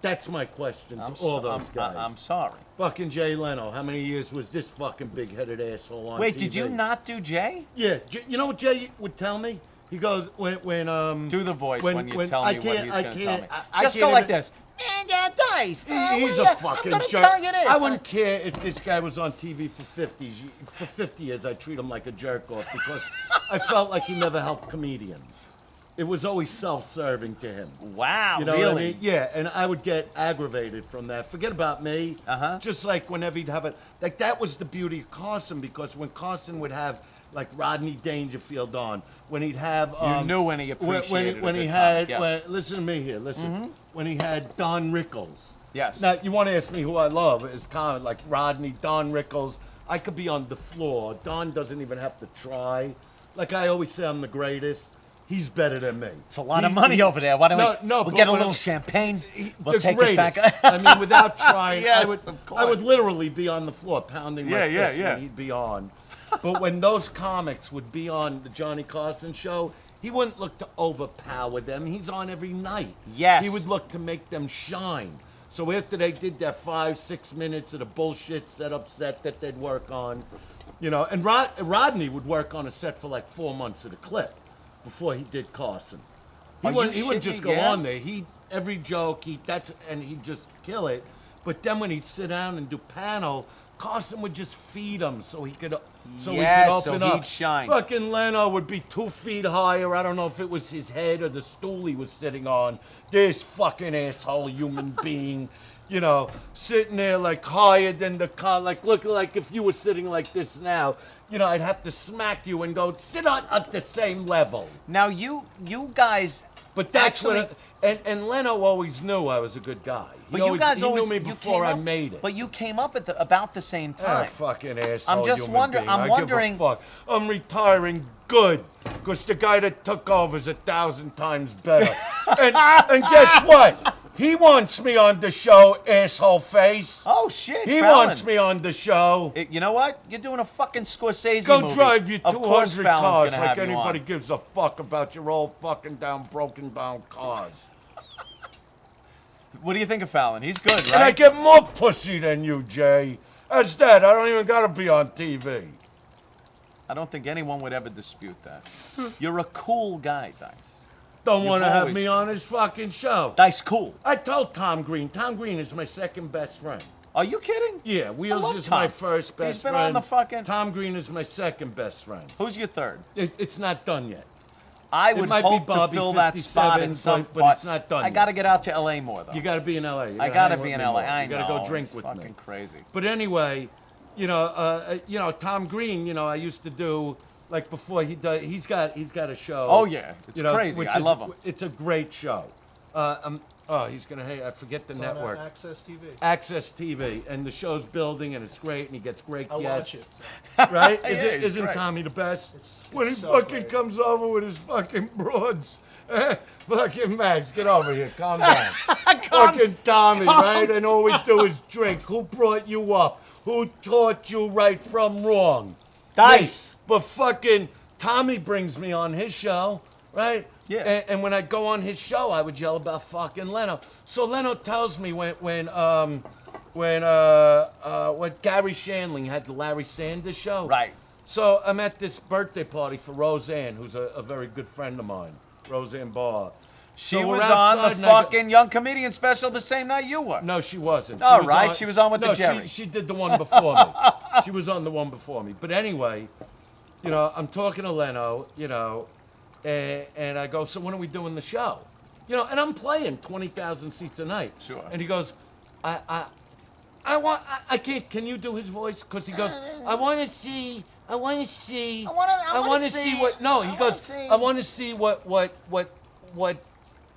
Speaker 9: That's my question to
Speaker 10: I'm
Speaker 9: all
Speaker 10: so-
Speaker 9: those
Speaker 10: I'm-
Speaker 9: guys.
Speaker 10: I'm sorry.
Speaker 9: Fucking Jay Leno. How many years was this fucking big-headed asshole on
Speaker 10: Wait,
Speaker 9: TV?
Speaker 10: did you not do Jay?
Speaker 9: Yeah. You know what Jay would tell me? He goes, when
Speaker 10: Do the voice when you tell
Speaker 9: I
Speaker 10: me what
Speaker 9: can't-
Speaker 10: he's
Speaker 9: I
Speaker 10: going to tell
Speaker 9: can't-
Speaker 10: me.
Speaker 9: I
Speaker 10: Just
Speaker 9: can't
Speaker 10: go like
Speaker 9: even-
Speaker 10: this. And Dice.
Speaker 9: He's a fucking
Speaker 10: I'm gonna
Speaker 9: jerk.
Speaker 10: tell you this.
Speaker 9: I wouldn't care if this guy was on TV for 50 years. I'd treat him like a jerk off because I felt like he never helped comedians. It was always self-serving to him.
Speaker 10: Wow,
Speaker 9: You know
Speaker 10: really?
Speaker 9: what I mean? Yeah, and I would get aggravated from that. Forget about me. Just like whenever he'd have like that was the beauty of Carson, because when Carson would have like Rodney Dangerfield on, when he'd have
Speaker 10: You knew when he appreciated
Speaker 9: when
Speaker 10: a
Speaker 9: he
Speaker 10: good
Speaker 9: had
Speaker 10: comic, yes.
Speaker 9: listen to me here, listen. When he had Don Rickles.
Speaker 10: Yes.
Speaker 9: Now you want to ask me who I love is kind of like Rodney, Don Rickles. I could be on the floor. Don doesn't even have to try. Like I always say, I'm the greatest. He's better than me.
Speaker 10: It's a lot of money over there. Why don't
Speaker 9: we'll
Speaker 10: we'll get a little champagne? We'll
Speaker 9: the
Speaker 10: take
Speaker 9: greatest.
Speaker 10: it back.
Speaker 9: I mean, without trying,
Speaker 10: Yes,
Speaker 9: I
Speaker 10: of course.
Speaker 9: would literally be on the floor pounding my fist
Speaker 10: yeah.
Speaker 9: when he'd be on. But when those comics would be on the Johnny Carson show, he wouldn't look to overpower them. He's on every night.
Speaker 10: Yes.
Speaker 9: He would look to make them shine. So after they did that 5-6 minutes of the bullshit setup set that they'd work on, you know, and Rodney would work on a set for like 4 months at a clip before he did Carson. He
Speaker 10: Are
Speaker 9: wouldn't,
Speaker 10: you
Speaker 9: he wouldn't
Speaker 10: shitting
Speaker 9: just
Speaker 10: me?
Speaker 9: go
Speaker 10: Yeah?
Speaker 9: on there. Every joke, and he'd just kill it. But then when he'd sit down and do panel, Carson would just feed him so he could
Speaker 10: Yes, so
Speaker 9: open
Speaker 10: he'd
Speaker 9: up.
Speaker 10: shine.
Speaker 9: Fucking Leno would be 2 feet higher. I don't know if it was his head or the stool he was sitting on. This fucking asshole human being, you know, sitting there like higher than the car, like look like if you were sitting like this now, you know, I'd have to smack you and go sit on at the same level.
Speaker 10: Now you guys
Speaker 9: But that's
Speaker 10: Actually-
Speaker 9: what. And Leno always knew I was a good guy.
Speaker 10: But you guys
Speaker 9: he
Speaker 10: always
Speaker 9: knew me
Speaker 10: you
Speaker 9: before
Speaker 10: came
Speaker 9: I
Speaker 10: up-
Speaker 9: made it.
Speaker 10: But you came up at about the same time.
Speaker 9: Fucking asshole.
Speaker 10: I'm just
Speaker 9: human
Speaker 10: wondering.
Speaker 9: being.
Speaker 10: I'm
Speaker 9: I
Speaker 10: wondering.
Speaker 9: Give a fuck. I'm retiring good, because the guy that took over is 1,000 times better. and guess what? He wants me on the show, asshole face.
Speaker 10: Oh shit!
Speaker 9: He
Speaker 10: Fallon.
Speaker 9: wants me on the show.
Speaker 10: You know what? You're doing a fucking Scorsese
Speaker 9: Go
Speaker 10: movie.
Speaker 9: drive your
Speaker 10: Of course
Speaker 9: 200
Speaker 10: Fallon's
Speaker 9: cars
Speaker 10: gonna
Speaker 9: like
Speaker 10: have you
Speaker 9: anybody
Speaker 10: on.
Speaker 9: gives a fuck about your old fucking broken down cars.
Speaker 10: What do you think of Fallon? He's good, right?
Speaker 9: And I get more pussy than you, Jay. That's that. I don't even gotta be on TV.
Speaker 10: I don't think anyone would ever dispute that. You're a cool guy, Dice.
Speaker 9: Don't
Speaker 10: You've
Speaker 9: want to have
Speaker 10: always
Speaker 9: me
Speaker 10: been.
Speaker 9: on his fucking show.
Speaker 10: Dice cool.
Speaker 9: I told Tom Green. Tom Green is my second best friend.
Speaker 10: Are you kidding?
Speaker 9: Yeah, Wheels
Speaker 10: love
Speaker 9: is
Speaker 10: Tom.
Speaker 9: my first best
Speaker 10: He's been
Speaker 9: friend.
Speaker 10: on the fucking...
Speaker 9: Tom Green is my second best friend.
Speaker 10: Who's your third?
Speaker 9: It's not done yet.
Speaker 10: I
Speaker 9: It
Speaker 10: would
Speaker 9: might be
Speaker 10: hope to
Speaker 9: Bobby
Speaker 10: fill that spot
Speaker 9: 57,
Speaker 10: at some
Speaker 9: but
Speaker 10: point.
Speaker 9: it's not done
Speaker 10: I
Speaker 9: yet.
Speaker 10: got to get out to L.A. more, though.
Speaker 9: You got to be in L.A.
Speaker 10: I got to be in L.A. I
Speaker 9: You got to
Speaker 10: know,
Speaker 9: go drink
Speaker 10: it's
Speaker 9: with
Speaker 10: fucking
Speaker 9: me.
Speaker 10: crazy.
Speaker 9: But anyway, Tom Green. I used to do like before he does. He's got a show.
Speaker 10: Oh yeah, it's crazy.
Speaker 9: which
Speaker 10: I
Speaker 9: is-
Speaker 10: love him.
Speaker 9: It's a great show. He's gonna hate. I forget the
Speaker 12: It's
Speaker 9: network.
Speaker 12: on Access TV.
Speaker 9: Access TV, and the show's building, and it's great, and he gets great
Speaker 12: I
Speaker 9: guests.
Speaker 12: watch it. So.
Speaker 9: Right?
Speaker 10: Yeah, he's
Speaker 9: Isn't
Speaker 10: great.
Speaker 9: Tommy the best?
Speaker 12: It's
Speaker 9: when he
Speaker 12: so
Speaker 9: fucking
Speaker 12: great.
Speaker 9: comes over with his fucking broads. Fucking Max, get over here. Calm down. Fucking Tommy, right? And all we do is drink. Who brought you up? Who taught you right from wrong?
Speaker 10: Dice.
Speaker 9: Me. But fucking Tommy brings me on his show, right?
Speaker 10: Yeah.
Speaker 9: And when I go on his show, I would yell about fucking Leno. So Leno tells me when Gary Shandling had the Larry Sanders show.
Speaker 10: Right.
Speaker 9: So I'm at this birthday party for Roseanne, who's a very good friend of mine, Roseanne Barr.
Speaker 10: She
Speaker 9: So we're
Speaker 10: was on
Speaker 9: outside
Speaker 10: the
Speaker 9: and I go-
Speaker 10: fucking Young Comedian special the same night you were.
Speaker 9: No, she wasn't.
Speaker 10: All right, she was on with the
Speaker 9: no,
Speaker 10: Jerry.
Speaker 9: She did the one before me. She was on the one before me. But anyway, I'm talking to Leno, and I go, so when are we doing the show? And I'm playing 20,000 seats a night.
Speaker 10: Sure.
Speaker 9: And he goes, I can't, can you do his voice? Because he goes, I want to see what, no, he goes, I want to see what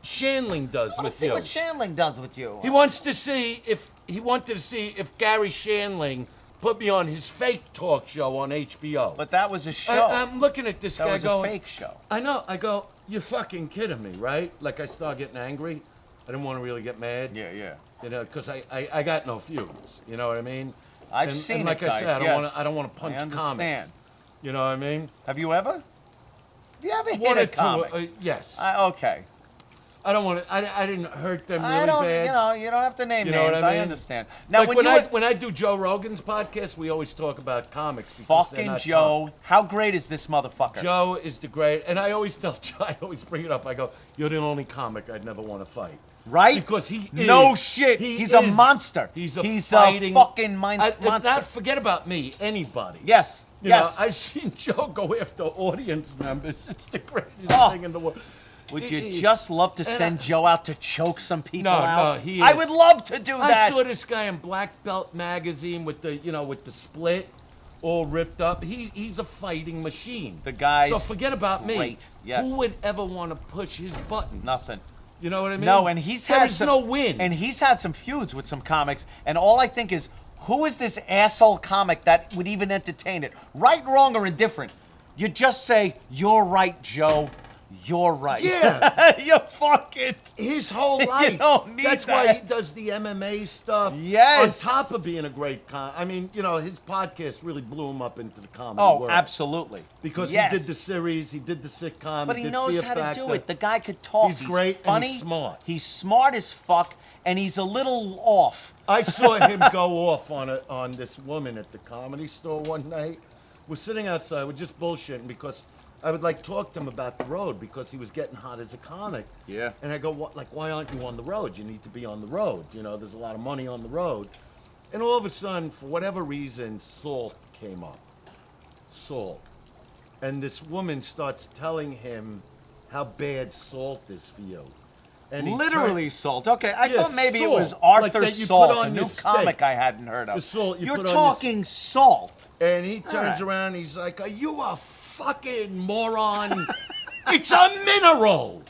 Speaker 9: Shandling does with you.
Speaker 10: What Shandling does with you.
Speaker 9: He wanted to see if Gary Shandling put me on his fake talk show on HBO.
Speaker 10: But that was a show.
Speaker 9: I'm looking at this
Speaker 10: that
Speaker 9: guy
Speaker 10: was
Speaker 9: going,
Speaker 10: a fake show.
Speaker 9: I know. I go, you're fucking kidding me, right? Like I start getting angry. I didn't want to really get mad.
Speaker 10: Yeah.
Speaker 9: Because I got no fuse. You know what I mean?
Speaker 10: I've
Speaker 9: and,
Speaker 10: seen
Speaker 9: and like
Speaker 10: it,
Speaker 9: I said,
Speaker 10: guys,
Speaker 9: I don't want to punch
Speaker 10: I
Speaker 9: comics.
Speaker 10: understand.
Speaker 9: You know what I mean?
Speaker 10: Have you ever? Have you ever hit
Speaker 9: One
Speaker 10: a
Speaker 9: or two,
Speaker 10: comic?
Speaker 9: yes.
Speaker 10: Okay.
Speaker 9: I don't want to. I didn't hurt them really
Speaker 10: I don't.
Speaker 9: bad.
Speaker 10: You don't have to name
Speaker 9: You know
Speaker 10: names.
Speaker 9: what I mean?
Speaker 10: understand. Now,
Speaker 9: Like
Speaker 10: when
Speaker 9: when I do Joe Rogan's podcast, we always talk about comics. because they're
Speaker 10: fucking
Speaker 9: not
Speaker 10: Joe, how great is this motherfucker?
Speaker 9: Joe is the great, and I always tell Joe, I always bring it up. I go, you're the only comic I'd never want to fight.
Speaker 10: Right?
Speaker 9: Because he is.
Speaker 10: No shit.
Speaker 9: He
Speaker 10: He's a
Speaker 9: is-
Speaker 10: monster.
Speaker 9: He's a
Speaker 10: He's
Speaker 9: fighting.
Speaker 10: a fucking monster.
Speaker 9: Not forget about me. Anybody.
Speaker 10: Yes.
Speaker 9: You know,
Speaker 10: Yes.
Speaker 9: I've seen Joe go after audience members. It's the greatest
Speaker 10: Oh.
Speaker 9: thing in the world.
Speaker 10: Would you just love to send Joe out to choke some people
Speaker 9: No,
Speaker 10: out?
Speaker 9: no, he
Speaker 10: I
Speaker 9: is-
Speaker 10: would love to do
Speaker 9: I
Speaker 10: that.
Speaker 9: saw this guy in Black Belt magazine with the split, all ripped up. He's a fighting machine.
Speaker 10: The guy's
Speaker 9: So forget about me.
Speaker 10: great, yes.
Speaker 9: Who would ever want to push his button?
Speaker 10: Nothing.
Speaker 9: You know what I mean?
Speaker 10: No, and he's had
Speaker 9: There's
Speaker 10: some,
Speaker 9: no win.
Speaker 10: And he's had some feuds with some comics, and all I think is, who is this asshole comic that would even entertain it? Right, wrong, or indifferent? You just say, "You're right, Joe. You're right."
Speaker 9: Yeah.
Speaker 10: You fucking.
Speaker 9: His whole
Speaker 10: You
Speaker 9: life.
Speaker 10: don't need
Speaker 9: That's why
Speaker 10: that.
Speaker 9: he does the MMA stuff.
Speaker 10: Yes.
Speaker 9: On top of being a great I mean, his podcast really blew him up into the comedy
Speaker 10: Oh,
Speaker 9: world.
Speaker 10: absolutely.
Speaker 9: Because
Speaker 10: Yes.
Speaker 9: he did the series, he did the sitcom,
Speaker 10: But he
Speaker 9: did
Speaker 10: knows
Speaker 9: Fear
Speaker 10: how
Speaker 9: Factor.
Speaker 10: to do it. The guy could talk.
Speaker 9: He's great and
Speaker 10: funny.
Speaker 9: he's smart.
Speaker 10: He's smart as fuck, and he's a little off.
Speaker 9: I saw him go off on this woman at the Comedy Store one night. We're sitting outside, we're just bullshitting because I would talk to him about the road because he was getting hot as a comic.
Speaker 10: Yeah.
Speaker 9: And I go, why aren't you on the road? You need to be on the road. There's a lot of money on the road. And all of a sudden, for whatever reason, Salt came up. Salt. And this woman starts telling him how bad Salt is for you. And he
Speaker 10: Literally Salt. Okay, I
Speaker 9: Yeah,
Speaker 10: thought maybe it
Speaker 9: Salt.
Speaker 10: was Arthur
Speaker 9: Like that you
Speaker 10: Salt,
Speaker 9: put
Speaker 10: a
Speaker 9: on
Speaker 10: new
Speaker 9: your
Speaker 10: comic
Speaker 9: steak.
Speaker 10: I hadn't heard of.
Speaker 9: The salt you
Speaker 10: You're
Speaker 9: put on your
Speaker 10: talking salt.
Speaker 9: And he turns
Speaker 10: Alright.
Speaker 9: around and he's like, are you a fucking moron? It's a mineral.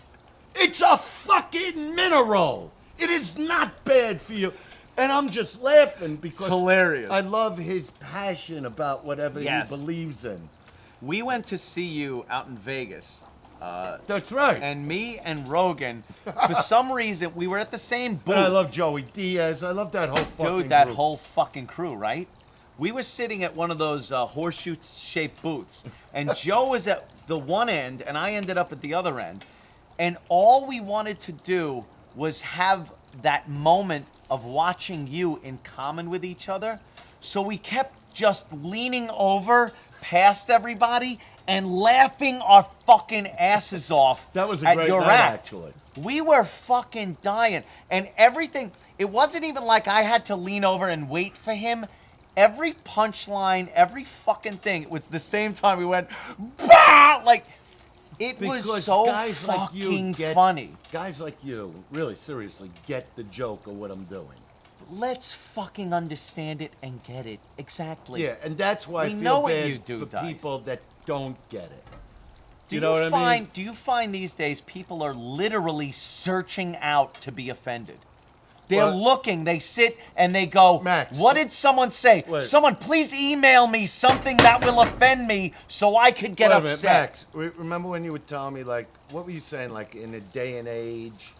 Speaker 9: It's a fucking mineral. It is not bad for you. And I'm just laughing because
Speaker 10: It's hilarious.
Speaker 9: I love his passion about whatever he believes in.
Speaker 10: We went to see you out in Vegas.
Speaker 9: That's right.
Speaker 10: And me and Rogan, for some reason, we were at the same booth.
Speaker 9: But I love Joey Diaz. I love that whole fucking
Speaker 10: Dude, that
Speaker 9: group.
Speaker 10: whole fucking crew, right? We were sitting at one of those horseshoe-shaped booths, and Joe was at the one end, and I ended up at the other end. And all we wanted to do was have that moment of watching you in common with each other. So we kept just leaning over past everybody and laughing our fucking asses off.
Speaker 9: That was a
Speaker 10: at
Speaker 9: great
Speaker 10: your
Speaker 9: night,
Speaker 10: act.
Speaker 9: actually.
Speaker 10: We were fucking dying. And everything, it wasn't even like I had to lean over and wait for him. Every punchline, every fucking thing, it was the same time we went, bah! Like, it
Speaker 9: Because
Speaker 10: was so
Speaker 9: guys like you
Speaker 10: fucking
Speaker 9: get,
Speaker 10: funny.
Speaker 9: Guys like you, really, seriously, get the joke of what I'm doing.
Speaker 10: Let's fucking understand it and get it. Exactly.
Speaker 9: Yeah, and that's why
Speaker 10: we
Speaker 9: I
Speaker 10: know
Speaker 9: feel
Speaker 10: what
Speaker 9: bad
Speaker 10: you do,
Speaker 9: for
Speaker 10: Dice.
Speaker 9: people that don't get it.
Speaker 10: Do
Speaker 9: you know what I mean?
Speaker 10: Do you find these days people are literally searching out to be offended? They're
Speaker 9: Well,
Speaker 10: looking, they sit and they go,
Speaker 9: Max,
Speaker 10: what did someone say?
Speaker 9: Wait.
Speaker 10: Someone, please email me something that will offend me so I could get
Speaker 9: Wait a minute,
Speaker 10: upset.
Speaker 9: Max, remember when you were telling me, like, what were you saying, like, in a day and age,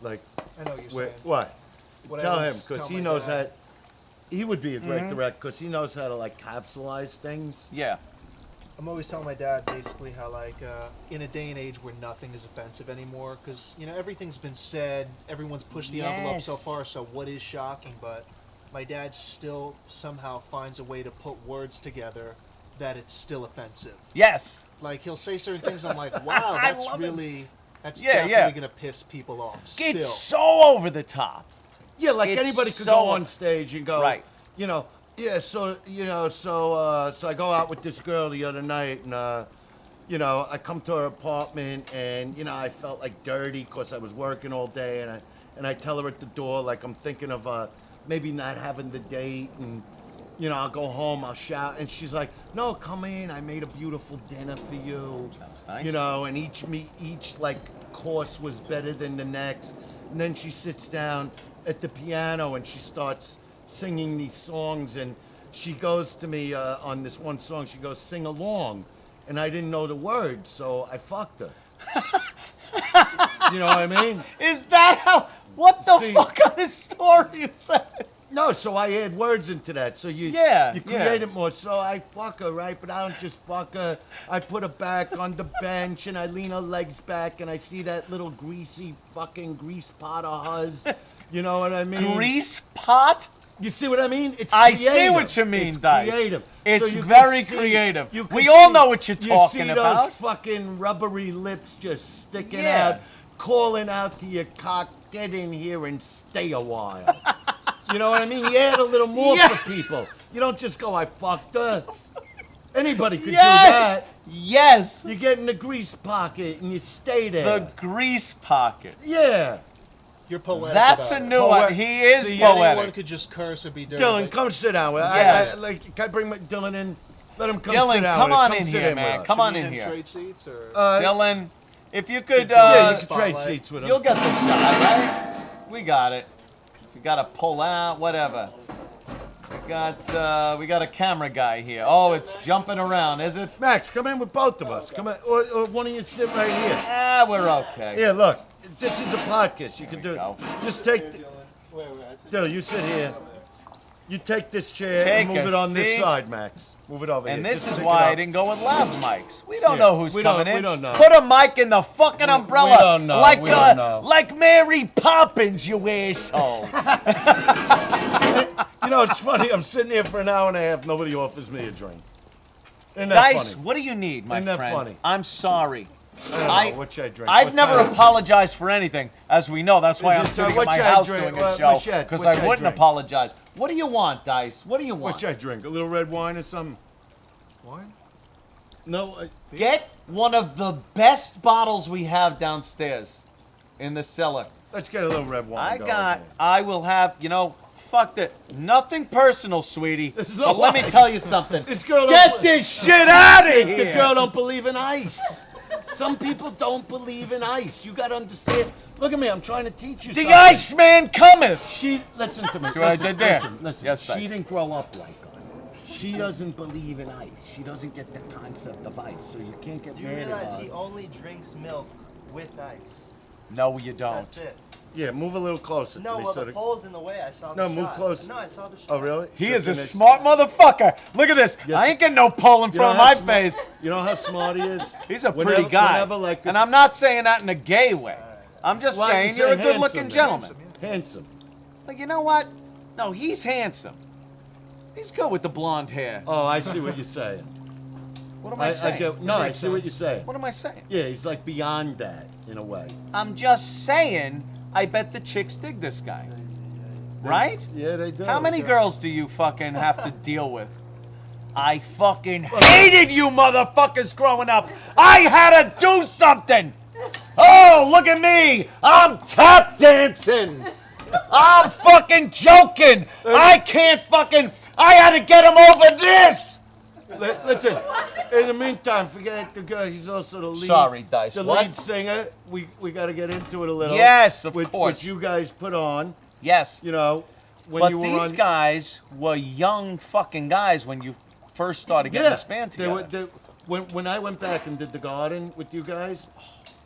Speaker 9: like,
Speaker 12: I know what you're saying.
Speaker 9: What?
Speaker 12: What I
Speaker 9: Tell him,
Speaker 12: always
Speaker 9: because
Speaker 12: tell
Speaker 9: he
Speaker 12: my
Speaker 9: knows
Speaker 12: dad.
Speaker 9: that. He would be a great director, because he knows how to, like, capsulize things.
Speaker 10: Yeah.
Speaker 12: I'm always telling my dad basically how, like, in a day and age where nothing is offensive anymore, because, you know, everything's been said, everyone's pushed the envelope so
Speaker 10: Yes.
Speaker 12: far, so what is shocking? But my dad still somehow finds a way to put words together that it's still offensive.
Speaker 10: Yes.
Speaker 12: Like, he'll say certain things, and I'm like, wow,
Speaker 10: I
Speaker 12: that's
Speaker 10: love it.
Speaker 12: really, that's
Speaker 10: Yeah,
Speaker 12: definitely going to piss people off. Still.
Speaker 10: It's so over the top.
Speaker 9: Yeah, like
Speaker 10: It's
Speaker 9: anybody could
Speaker 10: so-
Speaker 9: go on stage and go,
Speaker 10: Right.
Speaker 9: you know, yeah, so, you know, so I go out with this girl the other night, and, you know, I come to her apartment, and, you know, I felt like dirty because I was working all day, and I tell her at the door, like, I'm thinking of maybe not having the date, and, you know, I'll go home, I'll shout, and she's like, no, come in, I made a beautiful dinner for you.
Speaker 10: Sounds nice.
Speaker 9: You know, and each like, course was better than the next, and then she sits down at the piano, and she starts singing these songs, and she goes to me on this one song, she goes, sing along, and I didn't know the words, so I fucked her. You know what I mean?
Speaker 10: Is that how, what the
Speaker 9: See-
Speaker 10: fuck kind of story is that?
Speaker 9: No, so I add words into that, so you
Speaker 10: Yeah,
Speaker 9: you
Speaker 10: yeah.
Speaker 9: create it more. So I fuck her, right? But I don't just fuck her. I put her back on the bench, and I lean her legs back, and I see that little greasy fucking grease pot of hers. You know what I mean?
Speaker 10: Grease pot?
Speaker 9: You see what I mean? It's
Speaker 10: I
Speaker 9: creative.
Speaker 10: see what you mean,
Speaker 9: it's
Speaker 10: Dice.
Speaker 9: creative.
Speaker 10: It's
Speaker 9: So you
Speaker 10: very
Speaker 9: can see-
Speaker 10: creative.
Speaker 9: you can
Speaker 10: We all
Speaker 9: see-
Speaker 10: know what you're talking
Speaker 9: you see
Speaker 10: about.
Speaker 9: those fucking rubbery lips just sticking
Speaker 10: Yeah.
Speaker 9: out, calling out to your cock, get in here and stay a while. You know what I mean? You add a little more
Speaker 10: Yeah.
Speaker 9: for people. You don't just go, I fucked her. Anybody could
Speaker 10: Yes.
Speaker 9: do that.
Speaker 10: Yes.
Speaker 9: You get in the grease pocket and you stay there.
Speaker 10: The grease pocket.
Speaker 9: Yeah.
Speaker 12: You're poetic.
Speaker 10: That's
Speaker 12: about
Speaker 10: a
Speaker 12: it.
Speaker 10: new one. He is
Speaker 9: See,
Speaker 12: Anyone
Speaker 10: poetic.
Speaker 12: could just curse or be dirty.
Speaker 9: Dylan,
Speaker 12: but-
Speaker 9: come sit down.
Speaker 10: Yes.
Speaker 9: Can I bring Dylan in? Let him come
Speaker 10: Dylan,
Speaker 9: sit down.
Speaker 10: come
Speaker 9: with us.
Speaker 10: on in
Speaker 9: sit
Speaker 10: here,
Speaker 9: with
Speaker 10: man.
Speaker 9: us.
Speaker 10: Come
Speaker 12: Should
Speaker 10: on
Speaker 12: me
Speaker 10: in
Speaker 12: and him
Speaker 10: here.
Speaker 12: Trade seats or?
Speaker 10: Dylan, if you could,
Speaker 9: Yeah, you can trade
Speaker 12: Spotlight.
Speaker 9: seats with him.
Speaker 10: you'll get the shot, right? We got it. We got to pull out, whatever. We got a camera guy here. Oh, it's jumping around, is it?
Speaker 9: Max, come in with both of us. Come in, or one of you sit right here.
Speaker 10: Ah, we're okay.
Speaker 9: Yeah, look, this is a podcast. You can do.
Speaker 10: go.
Speaker 9: Just take. Dylan, you sit here. You take this chair
Speaker 10: Take
Speaker 9: and move
Speaker 10: a
Speaker 9: it on this
Speaker 10: seat.
Speaker 9: side, Max. Move it over
Speaker 10: And
Speaker 9: here.
Speaker 10: this
Speaker 9: Just
Speaker 10: is
Speaker 9: pick
Speaker 10: why
Speaker 9: it
Speaker 10: I
Speaker 9: up.
Speaker 10: didn't go with lav mics. We don't
Speaker 9: Yeah,
Speaker 10: know who's
Speaker 9: we don't-
Speaker 10: coming in.
Speaker 9: we don't know.
Speaker 10: Put a mic in the fucking umbrella.
Speaker 9: don't know,
Speaker 10: Like,
Speaker 9: we don't know.
Speaker 10: like Mary Poppins, you asshole.
Speaker 9: You know, it's funny. I'm sitting here for an hour and a half. Nobody offers me a drink. Isn't that
Speaker 10: Dice,
Speaker 9: funny?
Speaker 10: what do you need, my
Speaker 9: Isn't that
Speaker 10: friend?
Speaker 9: funny?
Speaker 10: I'm sorry.
Speaker 9: I don't know. What should I drink?
Speaker 10: I've
Speaker 9: What
Speaker 10: never
Speaker 9: time-
Speaker 10: apologized for anything, as we know. That's why
Speaker 9: Is
Speaker 10: I'm
Speaker 9: it,
Speaker 10: sitting at
Speaker 9: what
Speaker 10: my
Speaker 9: should I
Speaker 10: house
Speaker 9: drink?
Speaker 10: doing a
Speaker 9: What
Speaker 10: show,
Speaker 9: should I-
Speaker 10: because
Speaker 9: what
Speaker 10: I
Speaker 9: should I
Speaker 10: wouldn't
Speaker 9: drink?
Speaker 10: apologize. What do you want, Dice? What do you
Speaker 9: What
Speaker 10: want?
Speaker 9: should I drink? A little red wine or something?
Speaker 12: Wine?
Speaker 9: No.
Speaker 10: Get one of the best bottles we have downstairs in the cellar.
Speaker 9: Let's get a little red wine.
Speaker 10: I will have, fuck that. Nothing personal, sweetie.
Speaker 9: This is
Speaker 10: But
Speaker 9: all
Speaker 10: let me
Speaker 9: wine.
Speaker 10: tell you something.
Speaker 9: This girl
Speaker 10: Get
Speaker 9: don't-
Speaker 10: this shit out of
Speaker 9: The
Speaker 10: here.
Speaker 9: girl don't believe in ice. Some people don't believe in ice. You got to understand. Look at me. I'm trying to teach you
Speaker 11: The
Speaker 9: something.
Speaker 11: Iceman cometh.
Speaker 9: Listen to me.
Speaker 11: See what I did there?
Speaker 9: Listen.
Speaker 11: Yes,
Speaker 9: she
Speaker 11: thanks.
Speaker 9: didn't grow up like us. She doesn't believe in ice. She doesn't get the concept of ice, so you can't get
Speaker 13: Do you
Speaker 9: mad at
Speaker 13: realize
Speaker 9: her.
Speaker 13: he only drinks milk with ice?
Speaker 11: No, you don't.
Speaker 13: That's it.
Speaker 9: Yeah, move a little closer to
Speaker 13: No,
Speaker 9: me.
Speaker 13: well,
Speaker 9: so
Speaker 13: the
Speaker 9: that-
Speaker 13: pole's in the way. I saw the
Speaker 9: No,
Speaker 13: shot.
Speaker 9: move closer.
Speaker 13: No, I saw the shot.
Speaker 9: Oh, really?
Speaker 11: He
Speaker 9: So
Speaker 11: is a
Speaker 9: then it's-
Speaker 11: smart motherfucker. Look at this.
Speaker 9: Yes.
Speaker 11: I ain't getting no pole in
Speaker 9: You know
Speaker 11: front of
Speaker 9: how
Speaker 11: my
Speaker 9: smart-
Speaker 11: face.
Speaker 9: You know how smart he is?
Speaker 11: He's a
Speaker 9: Whenever-
Speaker 11: pretty guy.
Speaker 9: whenever, like,
Speaker 11: and
Speaker 9: if-
Speaker 11: I'm not saying that in a gay way. I'm just
Speaker 9: Why
Speaker 11: saying
Speaker 9: you
Speaker 11: you're
Speaker 9: say
Speaker 11: a good-looking
Speaker 9: handsome,
Speaker 11: gentleman.
Speaker 9: Handsome.
Speaker 11: But you know what? No, he's handsome. He's good with the blonde hair.
Speaker 9: Oh, I see what you're saying.
Speaker 11: What am I saying?
Speaker 9: I see what you're saying.
Speaker 11: What am I saying?
Speaker 9: Yeah, he's like beyond that in a way.
Speaker 11: I'm just saying, I bet the chicks dig this guy. Right?
Speaker 9: Yeah, they do.
Speaker 11: How many
Speaker 9: Yeah.
Speaker 11: girls do you fucking have to deal with? I fucking hated you motherfuckers growing up. I had to do something. Oh, look at me. I'm tap dancing. I'm fucking joking. I can't fucking, I had to get him over this.
Speaker 9: Listen, in the meantime, forget the guy. He's also the lead.
Speaker 11: Sorry, Dice.
Speaker 9: The
Speaker 11: What?
Speaker 9: lead singer. We got to get into it a little.
Speaker 11: Yes, of
Speaker 9: which,
Speaker 11: course.
Speaker 9: Which you guys put on.
Speaker 11: Yes.
Speaker 9: You know, when
Speaker 11: But
Speaker 9: you were
Speaker 11: these
Speaker 9: on.
Speaker 11: guys were young fucking guys when you first started getting this band together.
Speaker 9: When I went back and did the Garden with you guys,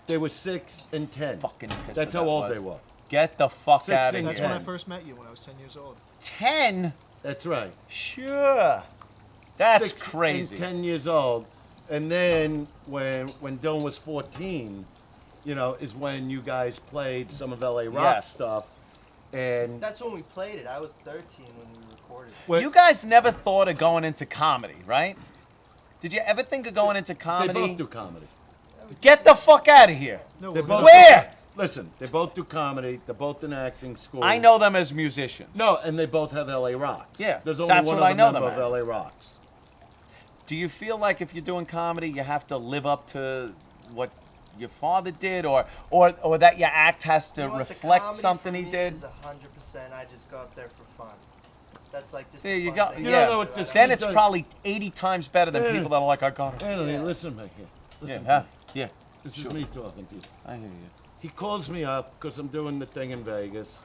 Speaker 9: they were 6 and 10.
Speaker 11: Fucking pissed
Speaker 9: That's
Speaker 11: that
Speaker 9: how old
Speaker 11: was.
Speaker 9: they were.
Speaker 11: Get the fuck
Speaker 9: 6
Speaker 11: out of
Speaker 9: and
Speaker 11: here.
Speaker 12: That's when I first met you, when I was 10 years old.
Speaker 11: 10?
Speaker 9: That's right.
Speaker 11: Sure. That's
Speaker 9: 6
Speaker 11: crazy.
Speaker 9: And 10 years old, and then when Dylan was 14, you know, is when you guys played some of LA Rock
Speaker 11: Yes.
Speaker 9: stuff, and
Speaker 13: That's when we played it. I was 13 when we recorded it.
Speaker 9: When-
Speaker 11: You guys never thought of going into comedy, right? Did you ever think of going into
Speaker 9: they
Speaker 11: comedy?
Speaker 9: both do comedy.
Speaker 11: Get the fuck out of here.
Speaker 12: No,
Speaker 9: They
Speaker 12: we're
Speaker 9: both
Speaker 12: gonna-
Speaker 11: Where?
Speaker 9: Listen, they both do comedy. They're both in acting school.
Speaker 11: I know them as musicians.
Speaker 9: No, and they both have LA Rocks.
Speaker 11: Yeah,
Speaker 9: there's only
Speaker 11: that's
Speaker 9: one
Speaker 11: what I
Speaker 9: other
Speaker 11: know
Speaker 9: member
Speaker 11: them
Speaker 9: of
Speaker 11: as.
Speaker 9: LA Rocks.
Speaker 11: Do you feel like if you're doing comedy, you have to live up to what your father did, or that your act has to
Speaker 13: You know what, the
Speaker 11: reflect
Speaker 13: comedy
Speaker 11: something
Speaker 13: for
Speaker 11: he
Speaker 13: me
Speaker 11: did?
Speaker 13: is 100%. I just go up there for fun. That's like just.
Speaker 11: There
Speaker 13: a
Speaker 11: you
Speaker 13: fun
Speaker 11: go.
Speaker 13: thing
Speaker 9: You
Speaker 13: to
Speaker 11: Yeah.
Speaker 9: don't know what
Speaker 13: do.
Speaker 9: this
Speaker 11: Then
Speaker 9: kid
Speaker 11: it's
Speaker 9: does.
Speaker 11: probably 80 times better than people that are like, I got it.
Speaker 9: Anthony,
Speaker 13: Yeah.
Speaker 9: listen, man. Here. Listen,
Speaker 11: Yeah,
Speaker 9: to me.
Speaker 11: yeah.
Speaker 9: This
Speaker 11: Sure.
Speaker 9: is me talking to you.
Speaker 11: I hear you.
Speaker 9: He calls me up because I'm doing the thing in Vegas.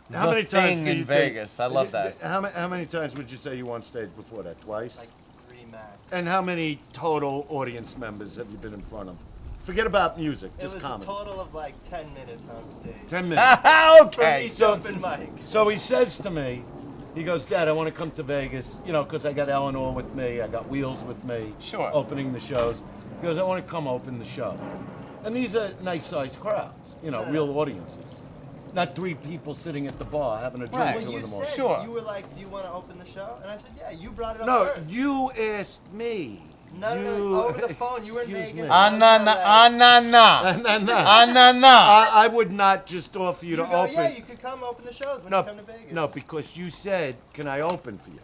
Speaker 11: The thing
Speaker 9: do
Speaker 11: in
Speaker 9: you
Speaker 11: Vegas. I love that.
Speaker 9: How many times would you say you on stage before that? Twice?
Speaker 13: Like 3 max.
Speaker 9: And how many total audience members have you been in front of? Forget about music,
Speaker 13: It
Speaker 9: just
Speaker 13: was
Speaker 9: comedy.
Speaker 13: a total of like 10 minutes on stage.
Speaker 9: 10 minutes.
Speaker 11: Okay.
Speaker 13: Each
Speaker 9: So-
Speaker 13: open mic.
Speaker 9: So he says to me, he goes, Dad, I want to come to Vegas, you know, because I got Eleanor with me, I got Wheels with me,
Speaker 11: Sure.
Speaker 9: opening the shows. He goes, I want to come open the show. And these are nice-sized crowds, you know, real audiences. Not 3 people sitting at the bar having a drink
Speaker 11: Right.
Speaker 13: Well,
Speaker 9: till
Speaker 13: you
Speaker 9: in the morning.
Speaker 13: said,
Speaker 11: Sure.
Speaker 13: you were like, do you want to open the show? And I said, yeah, you brought it up
Speaker 9: No,
Speaker 13: first.
Speaker 9: you asked me.
Speaker 13: No, over the phone. You were in
Speaker 9: Excuse
Speaker 13: Vegas.
Speaker 9: me.
Speaker 13: I was in LA.
Speaker 9: I would not just offer you
Speaker 13: You
Speaker 9: to
Speaker 13: go,
Speaker 9: open.
Speaker 13: yeah, you could come open the shows when
Speaker 9: no,
Speaker 13: you come to Vegas.
Speaker 9: no, because you said, "Can I open for you?"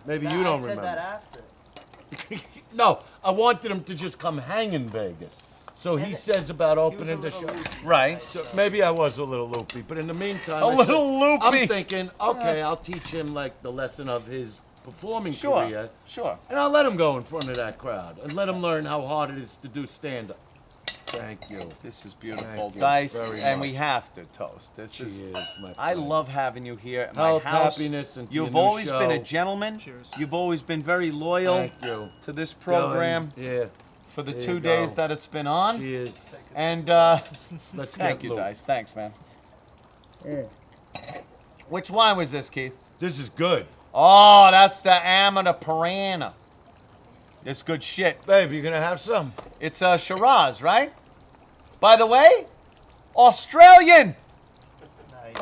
Speaker 9: Maybe
Speaker 13: Nah,
Speaker 9: you don't
Speaker 13: I said
Speaker 9: remember.
Speaker 13: that after.
Speaker 9: No, I wanted him to just come hang in Vegas. So he says about opening the show.
Speaker 11: Right.
Speaker 9: So maybe I was a little loopy, but in the meantime,
Speaker 11: A
Speaker 9: I said,
Speaker 11: little loopy.
Speaker 9: I'm thinking, okay,
Speaker 11: Yes.
Speaker 9: I'll teach him like the lesson of his performing
Speaker 11: Sure.
Speaker 9: career,
Speaker 11: Sure.
Speaker 9: and I'll let him go in front of that crowd and let him learn how hard it is to do stand-up. Thank you.
Speaker 11: This is beautiful.
Speaker 9: Thank you
Speaker 11: Dice,
Speaker 9: very
Speaker 11: and
Speaker 9: much.
Speaker 11: we have to toast. This
Speaker 9: Cheers,
Speaker 11: is.
Speaker 9: my
Speaker 11: I
Speaker 9: friend.
Speaker 11: love having you here at my
Speaker 9: Health,
Speaker 11: house.
Speaker 9: happiness, and to
Speaker 11: You've
Speaker 9: your new
Speaker 11: always been a
Speaker 9: show.
Speaker 11: gentleman.
Speaker 12: Cheers.
Speaker 11: You've always been very loyal
Speaker 9: Thank you.
Speaker 11: to this program
Speaker 9: Done. Yeah.
Speaker 11: for the
Speaker 9: There
Speaker 11: 2
Speaker 9: you
Speaker 11: days
Speaker 9: go.
Speaker 11: that it's been on.
Speaker 9: Cheers.
Speaker 11: And
Speaker 9: Let's
Speaker 11: thank
Speaker 9: get
Speaker 11: you,
Speaker 9: looped.
Speaker 11: Dice. Thanks, man. Which wine was this, Keith?
Speaker 9: This is good.
Speaker 11: Oh, that's the Amana Piranha. It's good shit.
Speaker 9: Babe, you gonna have some?
Speaker 11: It's Shiraz, right? By the way, Australian.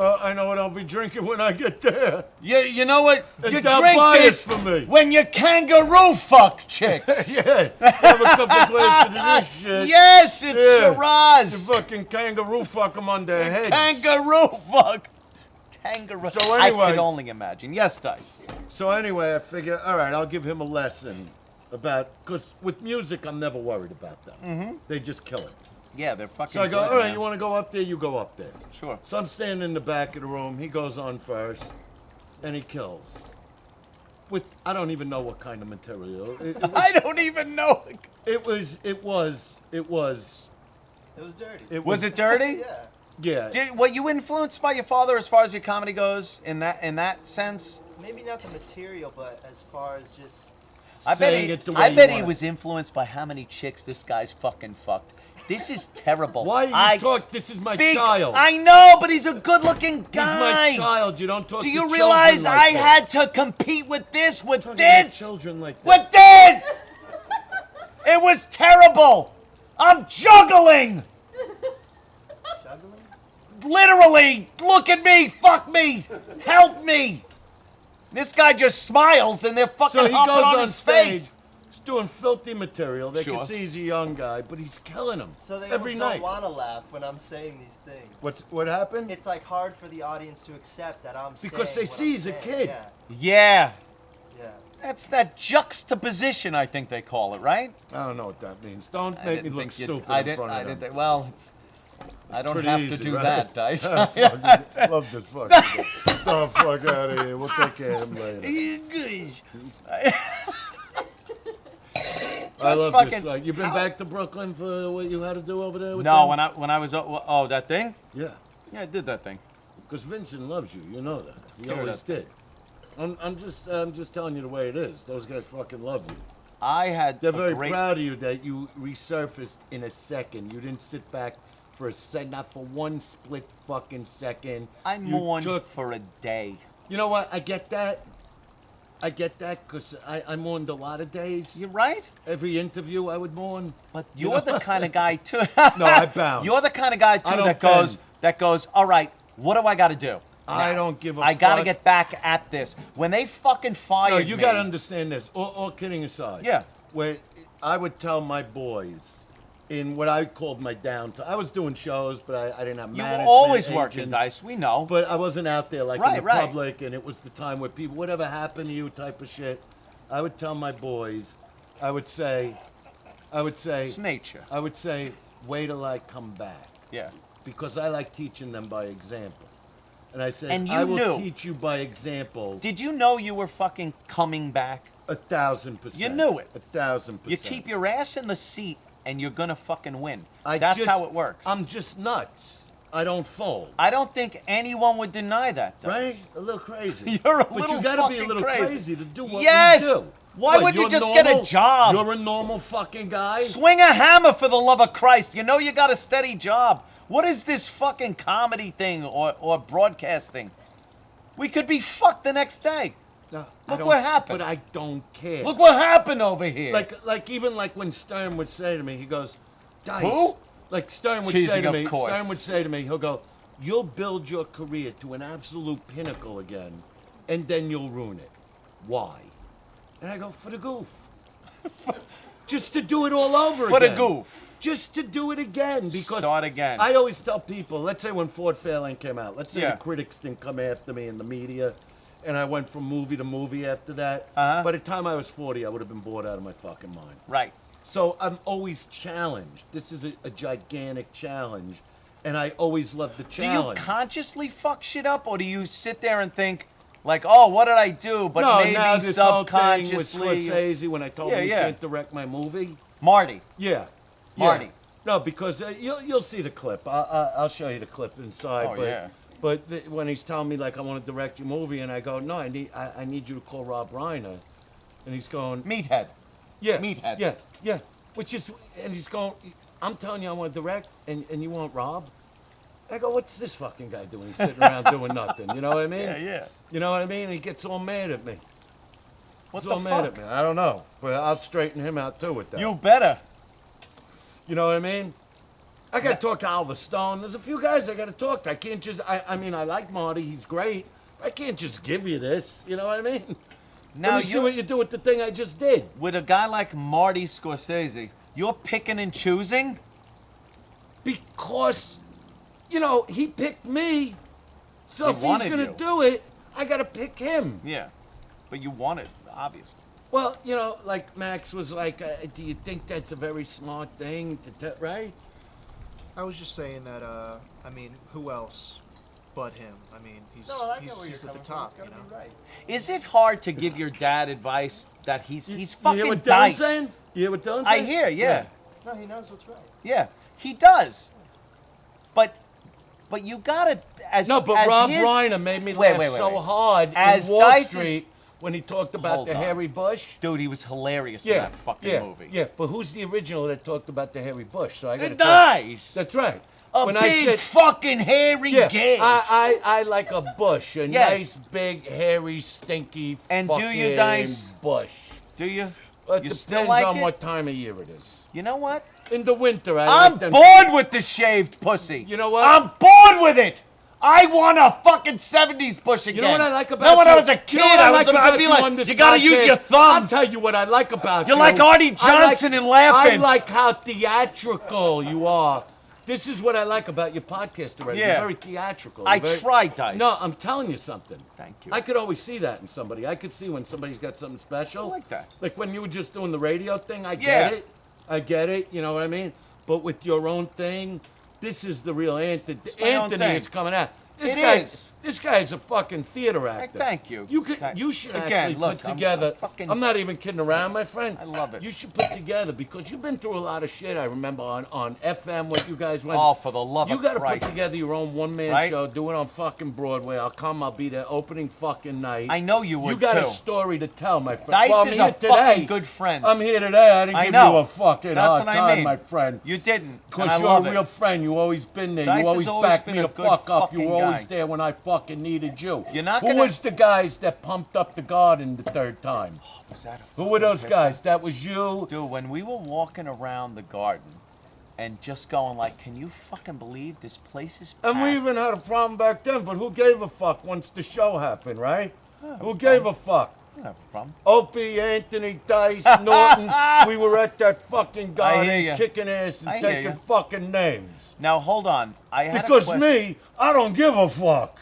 Speaker 9: I know what I'll be drinking when I get there.
Speaker 11: You know what?
Speaker 9: And
Speaker 11: You
Speaker 9: don't
Speaker 11: drink
Speaker 9: buy it
Speaker 11: this
Speaker 9: for me.
Speaker 11: when you kangaroo fuck chicks.
Speaker 9: Yeah, have a couple glasses of this shit.
Speaker 11: Yes, it's
Speaker 9: Yeah.
Speaker 11: Shiraz.
Speaker 9: You fucking kangaroo fuck them on their heads.
Speaker 11: Kangaroo fuck. Kangaroo.
Speaker 9: So
Speaker 11: I
Speaker 9: anyway-
Speaker 11: could only imagine. Yes, Dice.
Speaker 9: So anyway, I figure, all right, I'll give him a lesson about, because with music, I'm never worried about them.
Speaker 11: Mm-hmm.
Speaker 9: They just kill it.
Speaker 11: Yeah, they're fucking
Speaker 9: So I go,
Speaker 11: good,
Speaker 9: all right,
Speaker 11: man.
Speaker 9: you want to go up there? You go up there.
Speaker 11: Sure.
Speaker 9: So I'm standing in the back of the room. He goes on first, and he kills. with I don't even know what kind of material.
Speaker 11: I don't even know.
Speaker 9: It was
Speaker 13: It was dirty.
Speaker 11: Was it dirty?
Speaker 13: Yeah.
Speaker 11: Were you influenced by your father as far as your comedy goes in that sense?
Speaker 13: Maybe not the material, but as far as just
Speaker 11: I bet he was influenced by how many chicks this guy's fucking fucked. This is terrible.
Speaker 9: Why are you talk? This is my child.
Speaker 11: I know, but he's a good-looking guy.
Speaker 9: He's my child. You don't talk.
Speaker 11: Do
Speaker 9: to
Speaker 11: you
Speaker 9: children
Speaker 11: realize
Speaker 9: like
Speaker 11: I
Speaker 9: this.
Speaker 11: had to compete with this?
Speaker 9: Talking about children like this.
Speaker 11: With this? It was terrible. I'm juggling.
Speaker 13: juggling.
Speaker 11: Literally, look at me. Fuck me. Help me. This guy just smiles and they're fucking
Speaker 9: So he
Speaker 11: hopping
Speaker 9: goes
Speaker 11: on
Speaker 9: on
Speaker 11: his
Speaker 9: stage.
Speaker 11: face.
Speaker 9: He's doing filthy material. They
Speaker 11: Sure.
Speaker 9: can see he's a young guy, but he's killing them
Speaker 13: So they
Speaker 9: every
Speaker 13: almost
Speaker 9: night.
Speaker 13: don't want to laugh when I'm saying these things.
Speaker 9: What happened?
Speaker 13: It's like hard for the audience to accept that I'm saying
Speaker 9: Because they
Speaker 13: what
Speaker 9: see
Speaker 13: I'm
Speaker 9: he's a
Speaker 13: saying.
Speaker 9: kid.
Speaker 11: Yeah.
Speaker 13: Yeah.
Speaker 11: That's that juxtaposition, I think they call it, right?
Speaker 9: I don't know what that means. Don't
Speaker 11: I
Speaker 9: make me
Speaker 11: didn't
Speaker 9: look
Speaker 11: think you'd-
Speaker 9: stupid
Speaker 11: I
Speaker 9: in
Speaker 11: didn't.
Speaker 9: front
Speaker 11: I
Speaker 9: of them.
Speaker 11: didn't. Well, I don't
Speaker 9: Pretty
Speaker 11: have
Speaker 9: easy,
Speaker 11: to do
Speaker 9: right?
Speaker 11: that, Dice.
Speaker 9: Love this fucking guy. Oh, fuck out of here. We'll take care of him later. I love
Speaker 11: fucking-
Speaker 9: this. You been back to Brooklyn for what you had to do over there? With
Speaker 11: No,
Speaker 9: them?
Speaker 11: when I was that thing.
Speaker 9: Yeah.
Speaker 11: Yeah, I did that thing.
Speaker 9: Because Vincent loves you. You know that. He
Speaker 11: Sure
Speaker 9: always
Speaker 11: does.
Speaker 9: did. I'm just telling you the way it is. Those guys fucking love you.
Speaker 11: I had.
Speaker 9: They're
Speaker 11: a
Speaker 9: very
Speaker 11: great,
Speaker 9: proud of you that you resurfaced in a second. You didn't sit back for a second, not for one split fucking second.
Speaker 11: I
Speaker 9: You
Speaker 11: mourned
Speaker 9: took-
Speaker 11: for a day.
Speaker 9: You know what? I get that. I get that because I mourned a lot of days.
Speaker 11: You're right.
Speaker 9: Every interview I would mourn.
Speaker 11: But you're the kind of guy too.
Speaker 9: No, I bounce.
Speaker 11: You're the kind of guy
Speaker 9: I
Speaker 11: too
Speaker 9: don't
Speaker 11: that goes. All right, what do I got to do?
Speaker 9: I
Speaker 11: Now,
Speaker 9: don't give a
Speaker 11: I gotta
Speaker 9: fuck.
Speaker 11: get back at this. When they fucking fired
Speaker 9: No, you
Speaker 11: me,
Speaker 9: got to understand this. All kidding aside.
Speaker 11: Yeah.
Speaker 9: Where I would tell my boys in what I called my downtime. I was doing shows, but I didn't have
Speaker 11: You were
Speaker 9: management.
Speaker 11: always working,
Speaker 9: agents.
Speaker 11: Dice. We know.
Speaker 9: But I wasn't out there like
Speaker 11: Right,
Speaker 9: in the
Speaker 11: right.
Speaker 9: public, and it was the time where people, whatever happened to you type of shit. I would tell my boys, I would say,
Speaker 11: It's nature.
Speaker 9: I would say, wait till I come back.
Speaker 11: Yeah.
Speaker 9: Because I like teaching them by example. And I said,
Speaker 11: And you
Speaker 9: I will
Speaker 11: knew.
Speaker 9: teach you by example.
Speaker 11: Did you know you were fucking coming back?
Speaker 9: 1,000%.
Speaker 11: You knew it.
Speaker 9: 1,000%.
Speaker 11: You keep your ass in the seat and you're gonna fucking win.
Speaker 9: I
Speaker 11: That's
Speaker 9: just-
Speaker 11: how it works.
Speaker 9: I'm just nuts. I don't fold.
Speaker 11: I don't think anyone would deny that. Dice.
Speaker 9: Right? A little crazy.
Speaker 11: You're a
Speaker 9: but
Speaker 11: little
Speaker 9: you gotta be a
Speaker 11: fucking
Speaker 9: little
Speaker 11: crazy.
Speaker 9: to do what
Speaker 11: Yes!
Speaker 9: we do.
Speaker 11: Why
Speaker 9: What,
Speaker 11: would you
Speaker 9: you're
Speaker 11: just get a
Speaker 9: normal?
Speaker 11: job?
Speaker 9: You're a normal fucking guy?
Speaker 11: Swing a hammer for the love of Christ. You know you got a steady job. What is this fucking comedy thing or broadcasting? We could be fucked the next day.
Speaker 9: No, I
Speaker 11: Look
Speaker 9: don't-
Speaker 11: what happened.
Speaker 9: But I don't care.
Speaker 11: Look what happened over here.
Speaker 9: Even when Stern would say to me, he goes, Dice.
Speaker 11: Who?
Speaker 9: Like Stern would
Speaker 11: Teasing,
Speaker 9: say to
Speaker 11: of
Speaker 9: me,
Speaker 11: course.
Speaker 9: Stern would say to me, he'll go, you'll build your career to an absolute pinnacle again, and then you'll ruin it. Why? And I go, for the goof. Just to do it all over
Speaker 11: For the
Speaker 9: again.
Speaker 11: goof.
Speaker 9: Just to do it again. Because
Speaker 11: Start again.
Speaker 9: I always tell people, let's say when Ford Fairlane came out, let's say
Speaker 11: Yeah.
Speaker 9: the critics didn't come after me in the media, and I went from movie to movie after that.
Speaker 11: Uh-huh.
Speaker 9: By the time I was 40, I would have been bored out of my fucking mind.
Speaker 11: Right.
Speaker 9: So I'm always challenged. This is a gigantic challenge, and I always love the
Speaker 11: Do you
Speaker 9: challenge.
Speaker 11: consciously fuck shit up, or do you sit there and think, like, oh, what did I do? But
Speaker 9: no,
Speaker 11: maybe
Speaker 9: now this whole thing with
Speaker 11: subconsciously.
Speaker 9: Scorsese when I told
Speaker 11: Yeah,
Speaker 9: him he
Speaker 11: yeah.
Speaker 9: can't direct my movie.
Speaker 11: Marty.
Speaker 9: Yeah.
Speaker 11: Marty.
Speaker 9: Yeah. No, because you'll see the clip. I'll show you the clip inside.
Speaker 11: Oh,
Speaker 9: but,
Speaker 11: yeah.
Speaker 9: But when he's telling me like I want to direct your movie, and I go, no, I need you to call Rob Reiner, and he's going,
Speaker 11: Meathead.
Speaker 9: yeah,
Speaker 11: Meathead.
Speaker 9: yeah, yeah. Which is, and he's going, I'm telling you I want to direct, and you want Rob. I go, what's this fucking guy doing? He's sitting around doing nothing. You know what I mean?
Speaker 11: Yeah, yeah.
Speaker 9: You know what I mean? And he gets all mad at me.
Speaker 11: What
Speaker 9: He's
Speaker 11: the
Speaker 9: all mad
Speaker 11: fuck?
Speaker 9: at me. I don't know, but I'll straighten him out too with that.
Speaker 11: You better.
Speaker 9: You know what I mean? I got to talk to Oliver Stone. There's a few guys I got to talk to. I can't just, I mean, I like Marty. He's great. I can't just give you this. You know what I mean?
Speaker 11: Now
Speaker 9: Let me see what you do with the thing I just did.
Speaker 11: With a guy like Marty Scorsese, you're picking and choosing?
Speaker 9: Because, you know, he picked me. So
Speaker 11: He
Speaker 9: if he's
Speaker 11: wanted
Speaker 9: going to
Speaker 11: you.
Speaker 9: do it, I got to pick him.
Speaker 11: Yeah. But you want it, obviously.
Speaker 9: Well, you know, like Max was like, do you think that's a very smart thing to right?
Speaker 12: I was just saying that, I mean, who else but him. I mean, he's
Speaker 13: No, I know
Speaker 12: he's,
Speaker 13: where you're
Speaker 12: he's at the
Speaker 13: coming from.
Speaker 12: top,
Speaker 13: It's
Speaker 12: you
Speaker 13: gotta
Speaker 12: know.
Speaker 13: be right.
Speaker 11: Is it hard to give your dad advice that he's
Speaker 9: You
Speaker 11: fucking
Speaker 9: hear what Dylan's
Speaker 11: diced?
Speaker 9: saying? You hear what Dylan's
Speaker 11: I
Speaker 9: saying?
Speaker 11: hear, yeah.
Speaker 13: No, he knows what's right.
Speaker 11: Yeah, he does. But you gotta
Speaker 9: No, but
Speaker 11: as
Speaker 9: Rob
Speaker 11: his,
Speaker 9: Reiner made me
Speaker 11: wait,
Speaker 9: laugh so
Speaker 11: wait.
Speaker 9: hard
Speaker 11: As
Speaker 9: in Wall
Speaker 11: Dice's-
Speaker 9: Street when he talked about
Speaker 11: Hold
Speaker 9: the
Speaker 11: on.
Speaker 9: hairy bush.
Speaker 11: Dude, he was hilarious in that fucking movie.
Speaker 9: Yeah, but who's the original that talked about the hairy bush? So I got
Speaker 11: The Dice.
Speaker 9: That's right.
Speaker 11: A
Speaker 9: When
Speaker 11: big
Speaker 9: I said,
Speaker 11: fucking hairy gay.
Speaker 9: I like a bush, a
Speaker 11: Yes.
Speaker 9: nice, big, hairy, stinky
Speaker 11: And do
Speaker 9: fucking
Speaker 11: you, Dice?
Speaker 9: bush.
Speaker 11: Do you?
Speaker 9: Well, it
Speaker 11: You
Speaker 9: depends
Speaker 11: still like
Speaker 9: on
Speaker 11: it?
Speaker 9: what time of year it is.
Speaker 11: You know what?
Speaker 9: In the winter,
Speaker 11: I'm
Speaker 9: like them.
Speaker 11: bored with the shaved pussy.
Speaker 9: You know what?
Speaker 11: I'm bored with it. I want a fucking 70s push again.
Speaker 9: You know what I like about
Speaker 11: No, when
Speaker 9: you?
Speaker 11: I was a kid,
Speaker 9: You know what
Speaker 11: I
Speaker 9: like
Speaker 11: was
Speaker 9: about
Speaker 11: I'd be
Speaker 9: you
Speaker 11: like,
Speaker 9: on this
Speaker 11: you gotta use
Speaker 9: podcast?
Speaker 11: your thumbs.
Speaker 9: I'll tell you what I like about you.
Speaker 11: You're like Artie Johnson in Laughing.
Speaker 9: I like how theatrical you are. This is what I like about your podcast already.
Speaker 11: Yeah.
Speaker 9: You're very theatrical.
Speaker 11: I
Speaker 9: You're very-
Speaker 11: tried, Dice.
Speaker 9: No, I'm telling you something.
Speaker 11: Thank you.
Speaker 9: I could always see that in somebody. I could see when somebody's got something special.
Speaker 11: I like that.
Speaker 9: Like when you were just doing the radio thing, I
Speaker 11: Yeah.
Speaker 9: get it. I get it. You know what I mean? But with your own thing, this is the real Anthony.
Speaker 11: my own
Speaker 9: Anthony
Speaker 11: thing.
Speaker 9: is coming out. This
Speaker 11: It
Speaker 9: guy,
Speaker 11: is.
Speaker 9: This guy's a fucking theater actor.
Speaker 11: Thank you.
Speaker 9: You should
Speaker 11: Again,
Speaker 9: actually
Speaker 11: look,
Speaker 9: put
Speaker 11: I'm
Speaker 9: together.
Speaker 11: fucking-
Speaker 9: I'm not even kidding around, my friend.
Speaker 11: I love it.
Speaker 9: You should put together because you've been through a lot of shit. I remember on FM what you guys went.
Speaker 11: Oh, for the love
Speaker 9: you
Speaker 11: of
Speaker 9: gotta
Speaker 11: Christ.
Speaker 9: put together your own one-man
Speaker 11: Right?
Speaker 9: show. Do it on fucking Broadway. I'll come. I'll be there opening fucking night.
Speaker 11: I know you would,
Speaker 9: You got
Speaker 11: too.
Speaker 9: a story to tell, my friend.
Speaker 11: Dice
Speaker 9: well, I'm
Speaker 11: is
Speaker 9: here
Speaker 11: a
Speaker 9: today.
Speaker 11: fucking good friend.
Speaker 9: I'm here today. I didn't
Speaker 11: I
Speaker 9: give
Speaker 11: know.
Speaker 9: you a fucking
Speaker 11: That's
Speaker 9: hard
Speaker 11: what I
Speaker 9: time,
Speaker 11: mean.
Speaker 9: my friend.
Speaker 11: You didn't. And
Speaker 9: Because
Speaker 11: I
Speaker 9: you're
Speaker 11: love
Speaker 9: a
Speaker 11: it.
Speaker 9: real friend. You've always been there.
Speaker 11: Dice
Speaker 9: You
Speaker 11: has
Speaker 9: always
Speaker 11: always
Speaker 9: backed
Speaker 11: been
Speaker 9: me
Speaker 11: a
Speaker 9: the
Speaker 11: good
Speaker 9: fuck up. You
Speaker 11: fucking
Speaker 9: were always
Speaker 11: guy.
Speaker 9: there when I fucking needed you.
Speaker 11: You're not
Speaker 9: Who
Speaker 11: gonna-
Speaker 9: was the guys that pumped up the garden the third time?
Speaker 11: Was that a
Speaker 9: Who were those
Speaker 11: fucking
Speaker 9: guys? That was you.
Speaker 11: Dude, when we were walking around the garden and just going like, can you fucking believe this place is packed?
Speaker 9: And we even had a problem back then, but who gave a fuck once the show happened, right? Who gave a fuck?
Speaker 11: I don't have a problem.
Speaker 9: Opie, Anthony, Dice, Norton. We were at that fucking
Speaker 11: I hear
Speaker 9: garden
Speaker 11: ya.
Speaker 9: kicking ass and
Speaker 11: I hear
Speaker 9: taking
Speaker 11: ya.
Speaker 9: fucking names.
Speaker 11: Now, hold on. I had
Speaker 9: Because
Speaker 11: a question.
Speaker 9: me, I don't give a fuck.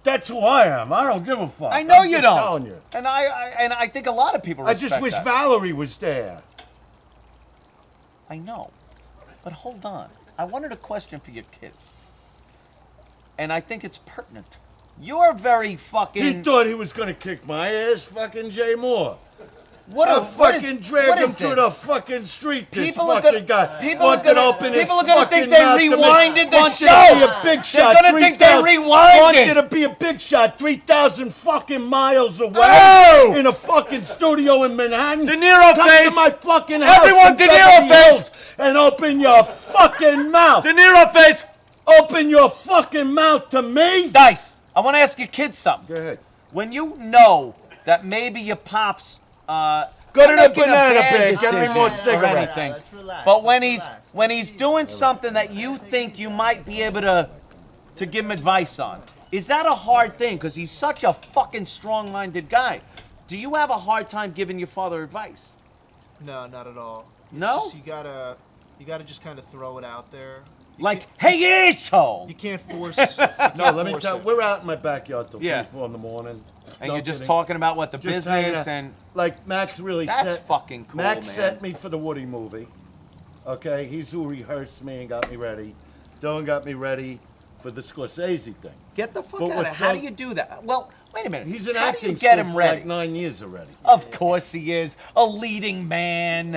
Speaker 9: That's who I am. I don't give a fuck.
Speaker 11: I know
Speaker 9: I'm
Speaker 11: you
Speaker 9: just
Speaker 11: don't.
Speaker 9: telling you.
Speaker 11: And I think a lot of people
Speaker 9: I
Speaker 11: respect
Speaker 9: just wish
Speaker 11: that.
Speaker 9: Valerie was there.
Speaker 11: I know. But hold on. I wanted a question for your kids. And I think it's pertinent. You're very fucking...
Speaker 9: He thought he was gonna kick my ass, fucking Jay Moore.
Speaker 11: What
Speaker 9: I
Speaker 11: a- what is-
Speaker 9: fucking drag
Speaker 11: what
Speaker 9: him
Speaker 11: is
Speaker 9: through
Speaker 11: this?
Speaker 9: the fucking street. This
Speaker 11: People are
Speaker 9: fucking
Speaker 11: gonna-
Speaker 9: guy
Speaker 11: people are
Speaker 9: wanted to
Speaker 11: gonna-
Speaker 9: open his
Speaker 11: people are gonna
Speaker 9: fucking
Speaker 11: think they
Speaker 9: mouth to me.
Speaker 11: rewinded the
Speaker 9: Wanted
Speaker 11: show.
Speaker 9: to be a big
Speaker 11: They're
Speaker 9: shot.
Speaker 11: gonna think they
Speaker 9: 3,000
Speaker 11: rewinded.
Speaker 9: Wanted to be a big shot 3,000 fucking miles away
Speaker 11: Oh!
Speaker 9: in a fucking studio in Manhattan.
Speaker 11: De Niro
Speaker 9: Come
Speaker 11: face.
Speaker 9: to my fucking house.
Speaker 11: Everyone,
Speaker 9: in
Speaker 11: De
Speaker 9: Beverly
Speaker 11: Niro face.
Speaker 9: Hills and open your fucking mouth.
Speaker 11: De Niro face.
Speaker 9: Open your fucking mouth to me.
Speaker 11: Dice, I want to ask your kids something.
Speaker 9: Go ahead.
Speaker 11: When you know that maybe your pops
Speaker 9: Go to the
Speaker 11: making a
Speaker 9: banana
Speaker 11: bad
Speaker 9: bag. Get me
Speaker 11: decision
Speaker 9: more
Speaker 11: or
Speaker 9: cigarettes.
Speaker 11: anything,
Speaker 13: Let's relax,
Speaker 11: but when
Speaker 13: let's
Speaker 11: he's
Speaker 13: relax.
Speaker 11: when he's doing something that you think you might be able to give him advice on, is that a hard thing? Because he's such a fucking strong-minded guy. Do you have a hard time giving your father advice?
Speaker 12: No, not at all. It's
Speaker 11: No?
Speaker 12: just you gotta just kind of throw it out there.
Speaker 11: Like, hey, asshole!
Speaker 12: You can't force.
Speaker 9: No, let me tell you, we're out in my backyard till
Speaker 11: Yeah.
Speaker 9: 3, 4 in the morning.
Speaker 11: And
Speaker 9: No
Speaker 11: you're just
Speaker 9: kidding.
Speaker 11: talking about what the
Speaker 9: Just hanging
Speaker 11: business
Speaker 9: out.
Speaker 11: and...
Speaker 9: Like, Max really
Speaker 11: That's
Speaker 9: set...
Speaker 11: fucking cool,
Speaker 9: Max
Speaker 11: man.
Speaker 9: set me for the Woody movie. Okay? He's who rehearsed me and got me ready. Dylan got me ready for the Scorsese thing.
Speaker 11: Get the fuck
Speaker 9: But
Speaker 11: out of
Speaker 9: what's
Speaker 11: here. How
Speaker 9: so-
Speaker 11: do you do that? Well, wait a minute.
Speaker 9: He's in
Speaker 11: How do
Speaker 9: acting
Speaker 11: you get
Speaker 9: school
Speaker 11: him
Speaker 9: for
Speaker 11: ready?
Speaker 9: like 9 years already.
Speaker 11: Of course he is. A leading man.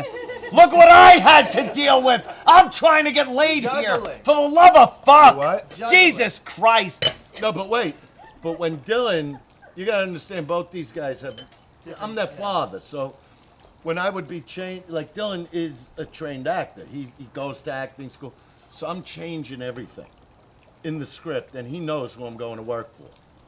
Speaker 11: Look what I had to deal with. I'm trying to get laid here.
Speaker 13: Juggling.
Speaker 11: For the love of fuck.
Speaker 9: What?
Speaker 11: Jesus Christ.
Speaker 9: No, but wait. But when Dylan... You gotta understand, both these guys have... I'm their father, so... When I would be trained... Like, Dylan is a trained actor. He goes to acting school. So I'm changing everything in the script, and he knows who I'm going to work for.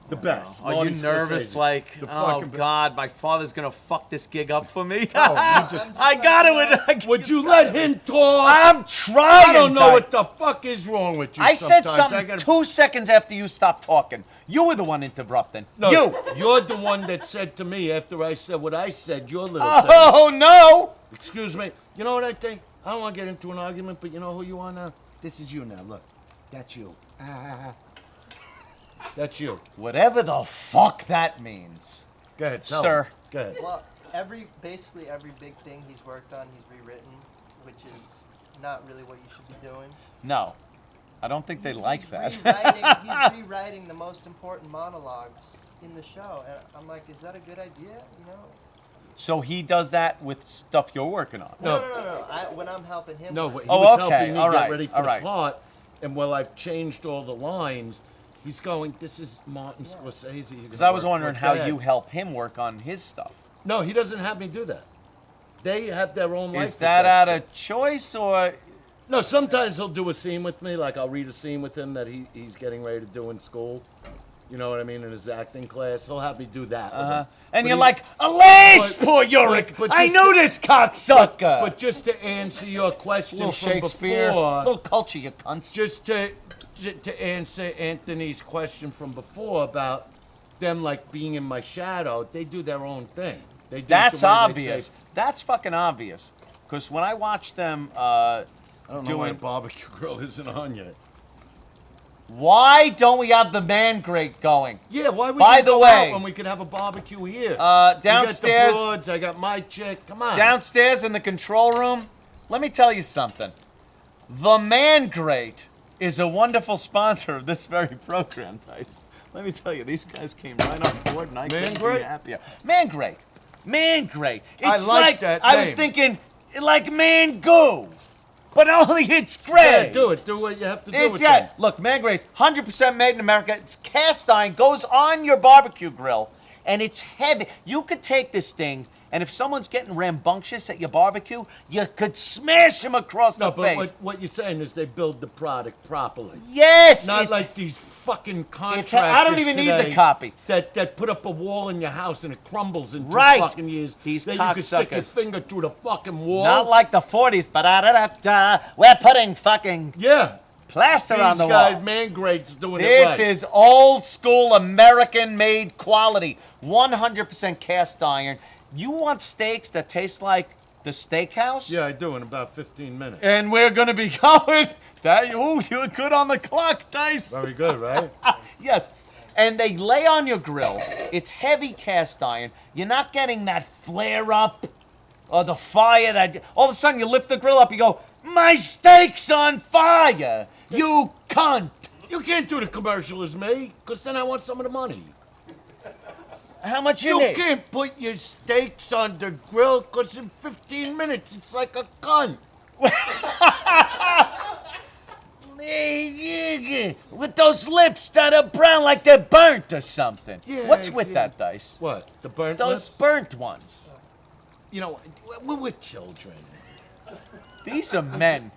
Speaker 9: The best.
Speaker 11: Are
Speaker 9: Marty
Speaker 11: you nervous?
Speaker 9: Scorsese.
Speaker 11: Like,
Speaker 9: The
Speaker 11: oh
Speaker 9: fucking
Speaker 11: God, my father's gonna fuck this gig up for me.
Speaker 9: Oh, you just-
Speaker 11: I got it.
Speaker 9: Would you let him talk?
Speaker 11: I'm trying.
Speaker 9: I don't know
Speaker 11: Doug.
Speaker 9: what the fuck is wrong with you.
Speaker 11: I said
Speaker 9: sometimes.
Speaker 11: something
Speaker 9: I gotta-
Speaker 11: 2 seconds after you stopped talking. You were the one interrupting.
Speaker 9: No, you're the one that said to me after I said what I said, your little thing.
Speaker 11: Oh no!
Speaker 9: Excuse me. You know what I think? I don't want to get into an argument, but you know who you are now? This is you now. Look. That's you. That's you.
Speaker 11: Whatever the fuck that means.
Speaker 9: Go ahead, tell
Speaker 11: Sir.
Speaker 9: him. Go ahead.
Speaker 13: Well, basically every big thing he's worked on, he's rewritten, which is not really what you should be doing.
Speaker 11: No.
Speaker 10: I don't think they like that.
Speaker 13: He's rewriting the most important monologues in the show, and I'm like, is that a good idea? You know?
Speaker 10: So he does that with stuff you're working on.
Speaker 13: No. When I'm helping him.
Speaker 9: No,
Speaker 13: with
Speaker 9: he was helping me
Speaker 10: all right,
Speaker 9: get ready for
Speaker 10: all
Speaker 9: the
Speaker 10: right.
Speaker 9: part, and while I've changed all the lines, he's going, this is Martin Scorsese.
Speaker 10: Because I was wondering how you help him work on his stuff.
Speaker 9: No, he doesn't have me do that. They have their own life.
Speaker 10: Is that out of choice or?
Speaker 9: No, sometimes he'll do a scene with me, like I'll read a scene with him that he's getting ready to do in school. You know what I mean? In his acting class, he'll have me do that. With him.
Speaker 11: And you're like, Elise, poor Yorick. I knew this cocksucker.
Speaker 9: But just to answer your question
Speaker 10: Little
Speaker 9: from
Speaker 10: Shakespeare,
Speaker 9: before,
Speaker 10: little culture, you cunts.
Speaker 9: Just to answer Anthony's question from before about them like being in my shadow, they do their own thing. They do
Speaker 10: That's
Speaker 9: the way they
Speaker 10: obvious.
Speaker 9: say-
Speaker 10: That's fucking obvious. Because when I watch them
Speaker 9: I don't know why the
Speaker 10: doing,
Speaker 9: barbecue grill isn't on yet.
Speaker 10: why don't we have the man grate going?
Speaker 9: Yeah, why would
Speaker 10: By
Speaker 9: you
Speaker 10: the
Speaker 9: go
Speaker 10: way,
Speaker 9: out when we could have a barbecue here?
Speaker 10: downstairs,
Speaker 9: You got the broads, I got my chick. Come on.
Speaker 10: downstairs in the control room, let me tell you something. The Man Grate is a wonderful sponsor of this very program, Dice. Let me tell you, these guys came right on board, and I couldn't be
Speaker 9: Grate?
Speaker 10: happier. Man Grate. Man Grate. It's
Speaker 9: I like that
Speaker 10: I was
Speaker 9: name.
Speaker 10: thinking, like Man Goo, but only it's great.
Speaker 9: Yeah, do it. Do what you have to do
Speaker 10: It's
Speaker 9: with
Speaker 10: yeah.
Speaker 9: them.
Speaker 10: Look, Man Grate's 100% made in America. It's cast iron, goes on your barbecue grill, and it's heavy. You could take this thing, and if someone's getting rambunctious at your barbecue, you could smash him across
Speaker 9: No,
Speaker 10: the
Speaker 9: but
Speaker 10: face.
Speaker 9: what you're saying is they build the product properly.
Speaker 10: Yes,
Speaker 9: Not
Speaker 10: it's-
Speaker 9: like these fucking contractors
Speaker 10: I don't even need the
Speaker 9: today
Speaker 10: copy.
Speaker 9: That put up a wall in your house and it crumbles in 2
Speaker 10: Right.
Speaker 9: fucking years.
Speaker 10: These
Speaker 9: that you can stick your
Speaker 10: cocksuckers.
Speaker 9: finger through the fucking wall.
Speaker 10: Not like the 40s, but we're putting fucking plaster
Speaker 9: These
Speaker 10: on the
Speaker 9: guys,
Speaker 10: wall.
Speaker 9: Man Grate's doing it
Speaker 10: This
Speaker 9: right.
Speaker 10: is old school American-made quality, 100% cast iron. You want steaks that taste like the steakhouse?
Speaker 9: Yeah, I do in about 15 minutes.
Speaker 10: And we're gonna be going. Ooh, you're good on the clock, Dice.
Speaker 9: Very good, right?
Speaker 10: Yes. And they lay on your grill. It's heavy cast iron. You're not getting that flare up or the fire that all of a sudden you lift the grill up, you go, my steak's on fire. You cunt.
Speaker 9: You can't do the commercial as me, because then I want some of the money.
Speaker 10: How much
Speaker 9: You
Speaker 10: need?
Speaker 9: can't put your steaks on the grill, because in 15 minutes it's like a gun.
Speaker 10: With those lips that are brown like they're burnt or something.
Speaker 9: Yeah,
Speaker 10: What's with that, Dice?
Speaker 9: What? The burnt
Speaker 10: Those
Speaker 9: lips?
Speaker 10: burnt ones.
Speaker 9: You know, we're with children.
Speaker 10: These are men.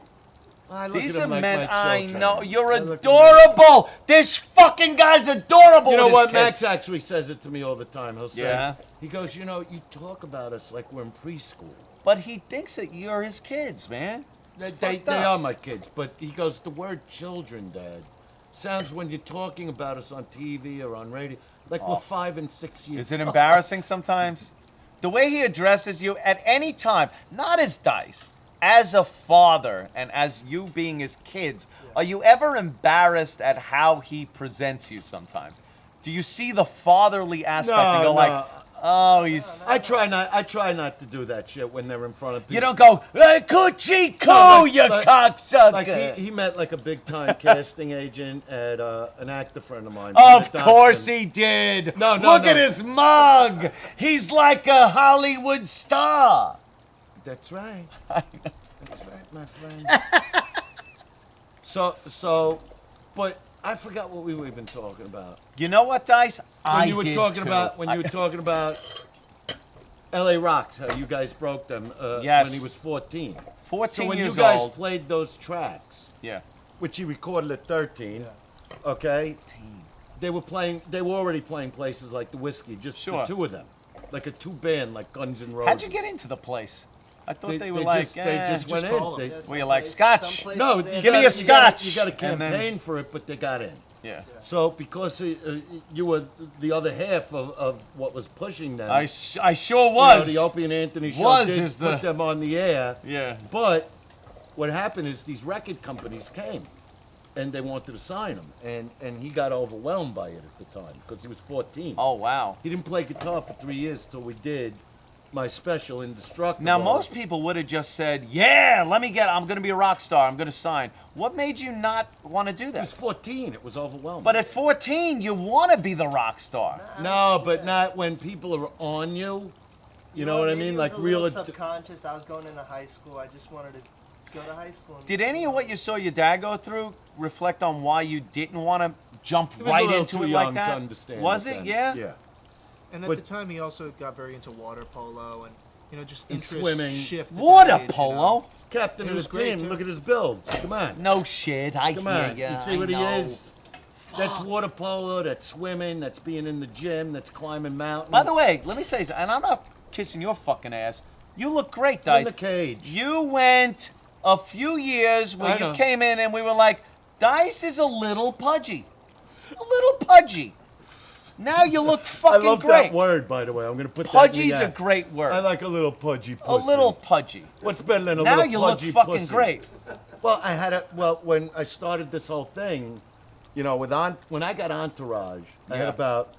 Speaker 9: I look
Speaker 10: These
Speaker 9: at
Speaker 10: are
Speaker 9: them like
Speaker 10: men.
Speaker 9: my
Speaker 10: I
Speaker 9: children.
Speaker 10: know. You're
Speaker 9: I look at them
Speaker 10: adorable. This fucking guy's adorable.
Speaker 9: You know
Speaker 10: with
Speaker 9: what?
Speaker 10: his
Speaker 9: Max
Speaker 10: kids.
Speaker 9: actually says it to me all the time. He'll say,
Speaker 10: Yeah?
Speaker 9: he goes, you know, you talk about us like we're in preschool.
Speaker 10: But he thinks that you're his kids, man.
Speaker 9: They are my kids, but he goes, the word children, Dad, sounds when you're talking about us on TV or on radio, like we're 5 and 6 years
Speaker 10: Is it embarrassing sometimes? The way he addresses you at any time, not as Dice, as a father and as you being his kids, are you ever embarrassed at how he presents you sometimes? Do you see the fatherly aspect and go like, oh, he's...
Speaker 9: I try not to do that shit when they're in front of people.
Speaker 10: You don't go, hey, coochie coo, you cocksucker.
Speaker 9: Like he met like a big time casting agent at an actor friend of mine.
Speaker 10: Of course he did.
Speaker 9: No,
Speaker 10: Look at his mug. He's like a Hollywood star.
Speaker 9: That's right. That's right, my friend. So, but I forgot what we were even talking about.
Speaker 10: You know what, Dice?
Speaker 9: When you were talking about L.A. Rocks, how you guys broke them
Speaker 10: Yes.
Speaker 9: when he was 14.
Speaker 10: 14
Speaker 9: So when
Speaker 10: years
Speaker 9: you guys
Speaker 10: old.
Speaker 9: played those tracks,
Speaker 10: Yeah.
Speaker 9: which he recorded at 13, okay, they were already playing places like the Whiskey, just
Speaker 10: Sure.
Speaker 9: the two of them, like a 2-band, like Guns N' Roses.
Speaker 10: How'd you get into the place? I thought they were like,
Speaker 9: just went in. They,
Speaker 10: were you like scotch?
Speaker 9: no,
Speaker 10: Give me a scotch.
Speaker 9: You got a
Speaker 10: And then-
Speaker 9: campaign for it, but they got in.
Speaker 10: Yeah.
Speaker 9: So because you were the other half of what was pushing them.
Speaker 10: I sure was.
Speaker 9: You know, the Opie and Anthony Show
Speaker 10: Was
Speaker 9: did
Speaker 10: is the-
Speaker 9: put them on the air.
Speaker 10: Yeah.
Speaker 9: But what happened is these record companies came, and they wanted to sign him, and he got overwhelmed by it at the time because he was 14.
Speaker 10: Oh wow.
Speaker 9: He didn't play guitar for 3 years till we did my special Indestructible.
Speaker 11: Now, most people would have just said, yeah, I'm going to be a rock star. I'm going to sign. What made you not want to do that?
Speaker 9: It was 14. It was overwhelming.
Speaker 11: But at 14, you want to be the rock star.
Speaker 9: No, but not when people are on you. You know what I mean? Like real
Speaker 13: subconscious. I was going into high school. I just wanted to go to high school.
Speaker 11: Did any of what you saw your dad go through reflect on why you didn't want to jump right into it like that?
Speaker 9: To understand
Speaker 11: was it?
Speaker 9: Then.
Speaker 11: Yeah.
Speaker 9: Yeah.
Speaker 12: And at the time, he also got very into water polo and, you know, just
Speaker 9: And
Speaker 12: interest
Speaker 9: swimming.
Speaker 12: shifted.
Speaker 11: Water polo?
Speaker 9: Captain
Speaker 12: It
Speaker 9: of
Speaker 12: was
Speaker 9: his
Speaker 12: great,
Speaker 9: team.
Speaker 12: too.
Speaker 9: Look at his build. Come on.
Speaker 11: No shit. I
Speaker 9: Come
Speaker 11: hear
Speaker 9: on.
Speaker 11: ya.
Speaker 9: You see what
Speaker 11: I know.
Speaker 9: he is? That's water polo. That's swimming. That's being in the gym. That's climbing mountains.
Speaker 11: By the way, let me say something, and I'm not kissing your fucking ass. You look great,
Speaker 9: in
Speaker 11: Dice.
Speaker 9: the cage.
Speaker 11: You went a few years where
Speaker 9: I
Speaker 11: you
Speaker 9: know.
Speaker 11: came in and we were like, Dice is a little pudgy. A little pudgy. Now you look fucking
Speaker 9: I love
Speaker 11: great.
Speaker 9: that word, by the way. I'm going to put that in
Speaker 11: Pudgy's
Speaker 9: the
Speaker 11: a great word.
Speaker 9: I like a little pudgy pussy.
Speaker 11: A little pudgy.
Speaker 9: What's better than a
Speaker 11: Now
Speaker 9: little
Speaker 11: you look
Speaker 9: pudgy
Speaker 11: fucking
Speaker 9: pussy?
Speaker 11: great.
Speaker 9: Well, when I started this whole thing, you know, when I got Entourage, I had
Speaker 11: Yeah.
Speaker 9: about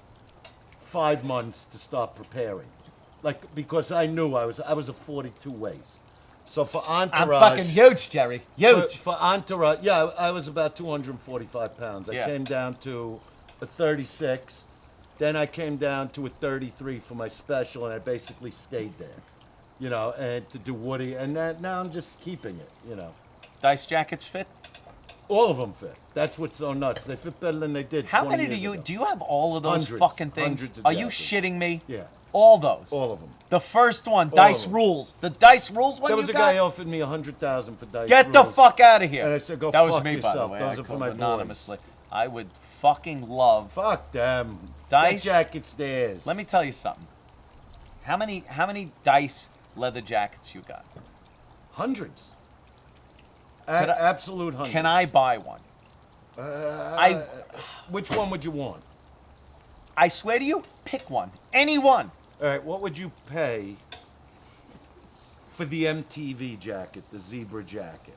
Speaker 9: 5 months to start preparing. Like, because I knew I was a 42 waist. So for Entourage...
Speaker 11: I'm fucking huge, Jerry. Huge.
Speaker 9: For Entourage, yeah, I was about 245 pounds. I
Speaker 11: Yeah.
Speaker 9: came down to a 36. Then I came down to a 33 for my special, and I basically stayed there, you know, and to do Woody. And now I'm just keeping it, you know.
Speaker 11: Dice jackets fit?
Speaker 9: All of them fit. That's what's so nuts. They fit better than they did.
Speaker 11: How
Speaker 9: 20
Speaker 11: many
Speaker 9: years ago.
Speaker 11: do you have all of those
Speaker 9: Hundreds,
Speaker 11: fucking things?
Speaker 9: hundreds of
Speaker 11: Are you
Speaker 9: jackets.
Speaker 11: shitting me?
Speaker 9: Yeah.
Speaker 11: All those?
Speaker 9: All of them.
Speaker 11: The first one,
Speaker 9: All
Speaker 11: Dice
Speaker 9: of them.
Speaker 11: Rules. The Dice Rules one
Speaker 9: There was
Speaker 11: you
Speaker 9: a
Speaker 11: got?
Speaker 9: guy who offered me 100,000 for Dice
Speaker 11: Get the
Speaker 9: Rules.
Speaker 11: fuck out of here.
Speaker 9: And I said, go
Speaker 11: that was
Speaker 9: fuck
Speaker 11: me, by the
Speaker 9: yourself.
Speaker 11: way.
Speaker 9: Those
Speaker 11: I
Speaker 9: are for
Speaker 11: called
Speaker 9: my boys.
Speaker 11: anonymously. I would fucking love.
Speaker 9: Fuck them.
Speaker 11: Dice.
Speaker 9: That jacket's theirs.
Speaker 11: Let me tell you something. How many Dice leather jackets you got?
Speaker 9: Hundreds.
Speaker 11: Could I-
Speaker 9: Absolute hundreds.
Speaker 11: Can I buy one?
Speaker 9: Which one would you want?
Speaker 11: I swear to you, pick one. Any one.
Speaker 9: All right, what would you pay for the MTV jacket, the zebra jacket?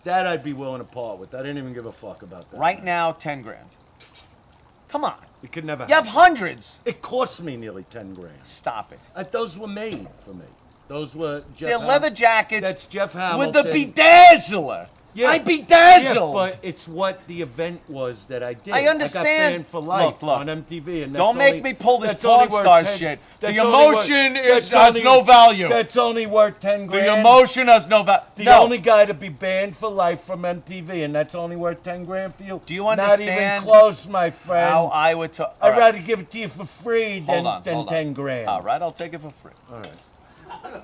Speaker 9: That I'd be willing to part with. I didn't even give a fuck about that.
Speaker 11: Right now, 10 grand. Come on.
Speaker 9: It could never
Speaker 11: You have
Speaker 9: happen.
Speaker 11: hundreds.
Speaker 9: It cost me nearly 10 grand.
Speaker 11: Stop it.
Speaker 9: Those were made for me. Those were Jeff
Speaker 11: They're leather jackets.
Speaker 9: That's Jeff
Speaker 11: With
Speaker 9: Hamilton.
Speaker 11: the bedazzler. I bedazzled.
Speaker 9: Yeah, but it's what the event was that I did.
Speaker 11: I understand.
Speaker 9: I got banned for life
Speaker 11: Look.
Speaker 9: on MTV. And
Speaker 11: Don't
Speaker 9: that's
Speaker 11: make
Speaker 9: only-
Speaker 11: me pull this
Speaker 9: that's only
Speaker 11: porn
Speaker 9: worth
Speaker 11: star
Speaker 9: 10
Speaker 11: shit.
Speaker 9: that's
Speaker 11: The
Speaker 9: only worth-
Speaker 11: emotion
Speaker 9: that's
Speaker 11: has
Speaker 9: only-
Speaker 11: no value.
Speaker 9: That's only worth 10 grand.
Speaker 11: The emotion has no value.
Speaker 9: The
Speaker 11: No.
Speaker 9: only guy to be banned for life from MTV, and that's only worth 10 grand for you?
Speaker 11: Do you
Speaker 9: Not
Speaker 11: understand
Speaker 9: even close, my friend.
Speaker 11: how I would talk?
Speaker 9: I'd rather give it to you for free than,
Speaker 11: Hold on.
Speaker 9: 10 grand.
Speaker 11: All right, I'll take it for free.
Speaker 9: All right.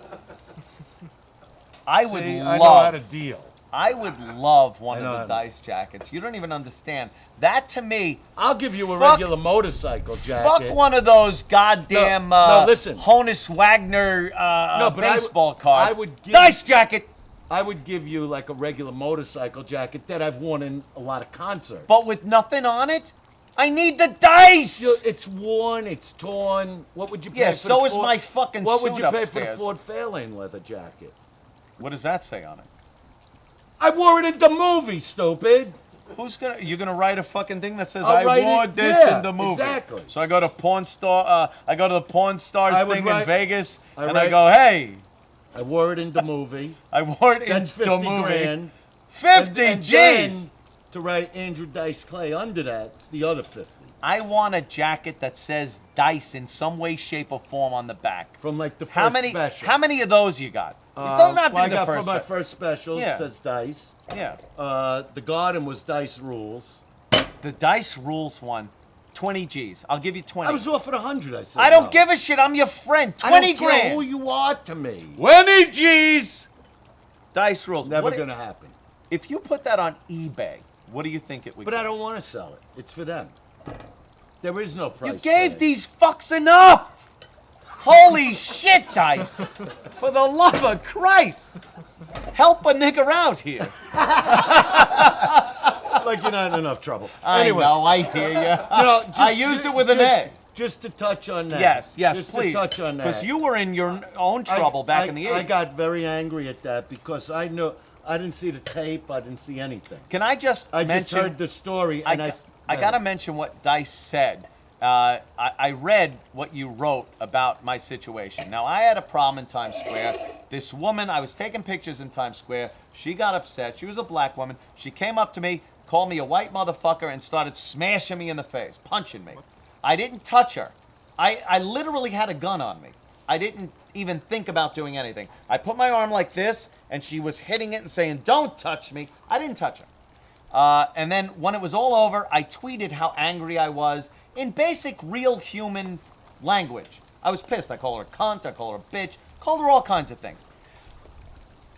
Speaker 11: I would
Speaker 9: See,
Speaker 11: love.
Speaker 9: I know how to deal.
Speaker 11: I would love one
Speaker 9: I know
Speaker 11: of
Speaker 9: how
Speaker 11: the
Speaker 9: to-
Speaker 11: Dice jackets. You don't even understand. That to me,
Speaker 9: I'll give you a
Speaker 11: Fuck-
Speaker 9: regular motorcycle jacket.
Speaker 11: fuck one of those goddamn
Speaker 9: No, listen.
Speaker 11: Honus Wagner
Speaker 9: No, but I would-
Speaker 11: baseball cards.
Speaker 9: I would give-
Speaker 11: Dice jacket,
Speaker 9: I would give you like a regular motorcycle jacket that I've worn in a lot of concerts.
Speaker 11: but with nothing on it. I need the dice.
Speaker 9: It's worn, it's torn. What would you pay
Speaker 11: Yeah,
Speaker 9: for
Speaker 11: so
Speaker 9: the
Speaker 11: is
Speaker 9: Ford,
Speaker 11: my fucking
Speaker 9: What would
Speaker 11: suit
Speaker 9: you pay for the
Speaker 11: upstairs.
Speaker 9: Ford Fairlane leather jacket?
Speaker 11: What does that say on it?
Speaker 9: I wore it in the movie, stupid.
Speaker 11: You're gonna write a fucking thing that says
Speaker 9: I'll
Speaker 11: I
Speaker 9: write
Speaker 11: wore
Speaker 9: it-
Speaker 11: this
Speaker 9: yeah,
Speaker 11: in the movie.
Speaker 9: exactly.
Speaker 11: So I go to porn star. I go to the porn stars
Speaker 9: I would
Speaker 11: thing in
Speaker 9: write-
Speaker 11: Vegas,
Speaker 9: I
Speaker 11: and I
Speaker 9: write-
Speaker 11: go, hey,
Speaker 9: I wore it in the movie.
Speaker 11: I wore it in
Speaker 9: That's
Speaker 11: the
Speaker 9: 50
Speaker 11: movie.
Speaker 9: grand.
Speaker 11: 50,
Speaker 9: and
Speaker 11: jeez.
Speaker 9: then to write Andrew Dice Clay under that, it's the other 50.
Speaker 11: I want a jacket that says Dice in some way, shape, or form on the back.
Speaker 9: From like the first
Speaker 11: How many?
Speaker 9: special.
Speaker 11: How many of those you got? It doesn't have to
Speaker 9: well,
Speaker 11: be the
Speaker 9: I got
Speaker 11: first.
Speaker 9: from my
Speaker 11: spe-
Speaker 9: first special,
Speaker 11: Yeah.
Speaker 9: it says Dice.
Speaker 11: Yeah.
Speaker 9: The Garden was Dice Rules.
Speaker 11: The Dice Rules one, 20 G's. I'll give you 20.
Speaker 9: I was offered 100, I said.
Speaker 11: I don't
Speaker 9: no.
Speaker 11: give a shit. I'm your friend.
Speaker 9: I
Speaker 11: 20
Speaker 9: don't care
Speaker 11: grand.
Speaker 9: who you are to me.
Speaker 11: 20 G's. Dice Rules.
Speaker 9: Never
Speaker 11: What-
Speaker 9: gonna happen.
Speaker 11: If you put that on eBay, what do you think it would
Speaker 9: But
Speaker 11: go?
Speaker 9: I don't want to sell it. It's for them. There is no price.
Speaker 11: You gave
Speaker 9: tag.
Speaker 11: these fucks enough. Holy shit, Dice. For the love of Christ. Help a nigger out here.
Speaker 9: Like you're not in enough trouble.
Speaker 11: I
Speaker 9: Anyway,
Speaker 11: know, I hear you. I used it with an A.
Speaker 9: Just to touch on that.
Speaker 11: Yes,
Speaker 9: just
Speaker 11: please.
Speaker 9: to touch on that.
Speaker 11: Because you were in your own trouble back in the 80s.
Speaker 9: I got very angry at that because I didn't see the tape. I didn't see anything.
Speaker 11: Can I just
Speaker 9: I
Speaker 11: mention?
Speaker 9: just heard the story and
Speaker 11: I gotta mention what Dice said
Speaker 10: I read what you wrote about my situation. Now, I had a problem in Times Square. This woman, I was taking pictures in Times Square. She got upset. She was a black woman. She came up to me, called me a white motherfucker, and started smashing me in the face, punching me. I didn't touch her. I literally had a gun on me. I didn't even think about doing anything. I put my arm like this, and she was hitting it and saying, "Don't touch me." I didn't touch her. And then when it was all over, I tweeted how angry I was in basic, real human language. I was pissed. I called her a cunt. I called her a bitch. Called her all kinds of things.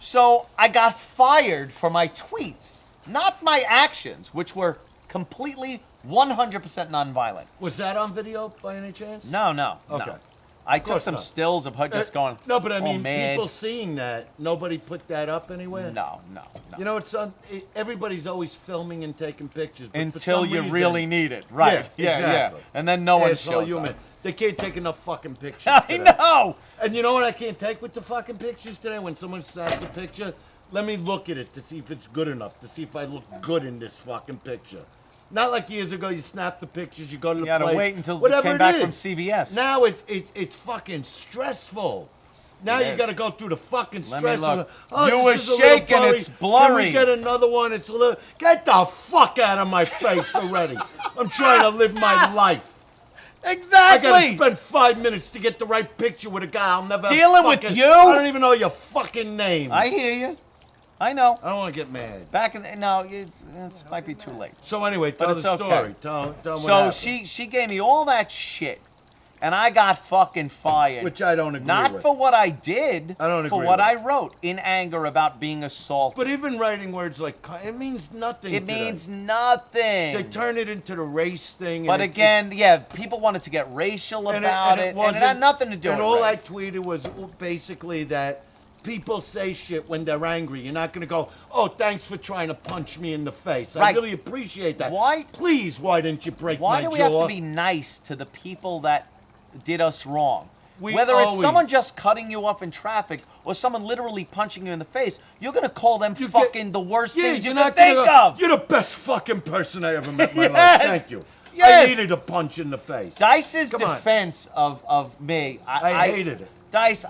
Speaker 10: So I got fired for my tweets, not my actions, which were completely 100% nonviolent.
Speaker 9: Was that on video by any chance?
Speaker 10: No, no.
Speaker 9: Okay.
Speaker 10: No. I took some stills of her just going.
Speaker 9: No, but I
Speaker 10: all
Speaker 9: mean,
Speaker 10: mad.
Speaker 9: people seeing that, nobody put that up anywhere?
Speaker 10: No.
Speaker 9: You know, everybody's always filming and taking pictures. But
Speaker 10: Until
Speaker 9: for some
Speaker 10: you
Speaker 9: reason,
Speaker 10: really need it. Right.
Speaker 9: Yeah, exactly.
Speaker 10: And then no one
Speaker 9: Asshole
Speaker 10: shows
Speaker 9: human.
Speaker 10: up.
Speaker 9: They can't take enough fucking pictures
Speaker 10: I
Speaker 9: today.
Speaker 10: know!
Speaker 9: And you know what I can't take with the fucking pictures today? When someone snaps a picture, let me look at it to see if it's good enough, to see if I look good in this fucking picture. Not like years ago, you snap the pictures, you go to the
Speaker 10: You had to
Speaker 9: place,
Speaker 10: wait until you
Speaker 9: whatever
Speaker 10: came
Speaker 9: it
Speaker 10: back
Speaker 9: is.
Speaker 10: from CVS.
Speaker 9: Now it's fucking stressful. Now
Speaker 10: It
Speaker 9: you
Speaker 10: is.
Speaker 9: got to go through the fucking
Speaker 10: Let me
Speaker 9: stress.
Speaker 10: look.
Speaker 9: Of, oh,
Speaker 10: You
Speaker 9: this
Speaker 10: were
Speaker 9: is a little
Speaker 10: shaking,
Speaker 9: blurry.
Speaker 10: it's
Speaker 9: Can
Speaker 10: blurry.
Speaker 9: we get another one? It's a little. Get the fuck out of my face already. I'm trying to live my life.
Speaker 10: Exactly.
Speaker 9: I gotta spend 5 minutes to get the right picture with a guy I'll never
Speaker 10: Dealing with
Speaker 9: fucking,
Speaker 10: you?
Speaker 9: I don't even know your fucking name.
Speaker 10: I hear you. I know.
Speaker 9: I don't want to get mad.
Speaker 10: Back in no, it might be too late.
Speaker 9: So anyway,
Speaker 10: But
Speaker 9: tell
Speaker 10: it's
Speaker 9: the
Speaker 10: okay.
Speaker 9: story. Tell what
Speaker 10: So
Speaker 9: happened.
Speaker 10: she gave me all that shit, and I got fucking fired.
Speaker 9: Which I don't agree
Speaker 10: Not
Speaker 9: with.
Speaker 10: for what I did.
Speaker 9: I don't
Speaker 10: For
Speaker 9: agree
Speaker 10: what
Speaker 9: with
Speaker 10: I
Speaker 9: it.
Speaker 10: wrote in anger about being assaulted.
Speaker 9: But even writing words like it means nothing.
Speaker 10: It
Speaker 9: to
Speaker 10: means
Speaker 9: them.
Speaker 10: nothing.
Speaker 9: They turn it into the race thing.
Speaker 10: But
Speaker 9: and
Speaker 10: again, yeah, people wanted to get racial
Speaker 9: and
Speaker 10: about it, and it had
Speaker 9: wasn't-
Speaker 10: nothing to do
Speaker 9: And
Speaker 10: with
Speaker 9: all I
Speaker 10: race.
Speaker 9: tweeted was basically that people say shit when they're angry. You're not gonna go, "Oh, thanks for trying to punch me in the face." I
Speaker 10: Right.
Speaker 9: really appreciate that.
Speaker 10: Why?
Speaker 9: Please, why didn't you break
Speaker 10: Why
Speaker 9: my
Speaker 10: do we
Speaker 9: jaw?
Speaker 10: have to be nice to the people that did us wrong?
Speaker 9: We
Speaker 10: Whether it's
Speaker 9: always-
Speaker 10: someone just cutting you off in traffic or someone literally punching you in the face, you're gonna call them fucking the worst
Speaker 9: Yeah,
Speaker 10: things you
Speaker 9: you're
Speaker 10: can
Speaker 9: not gonna
Speaker 10: think
Speaker 9: go,
Speaker 10: of.
Speaker 9: You're the best fucking person I ever met in my life.
Speaker 10: Yes.
Speaker 9: Thank you.
Speaker 10: Yes.
Speaker 9: I needed a punch in the face.
Speaker 10: Dice's
Speaker 9: Come on.
Speaker 10: defense of me,
Speaker 9: I hated it.
Speaker 10: Dice,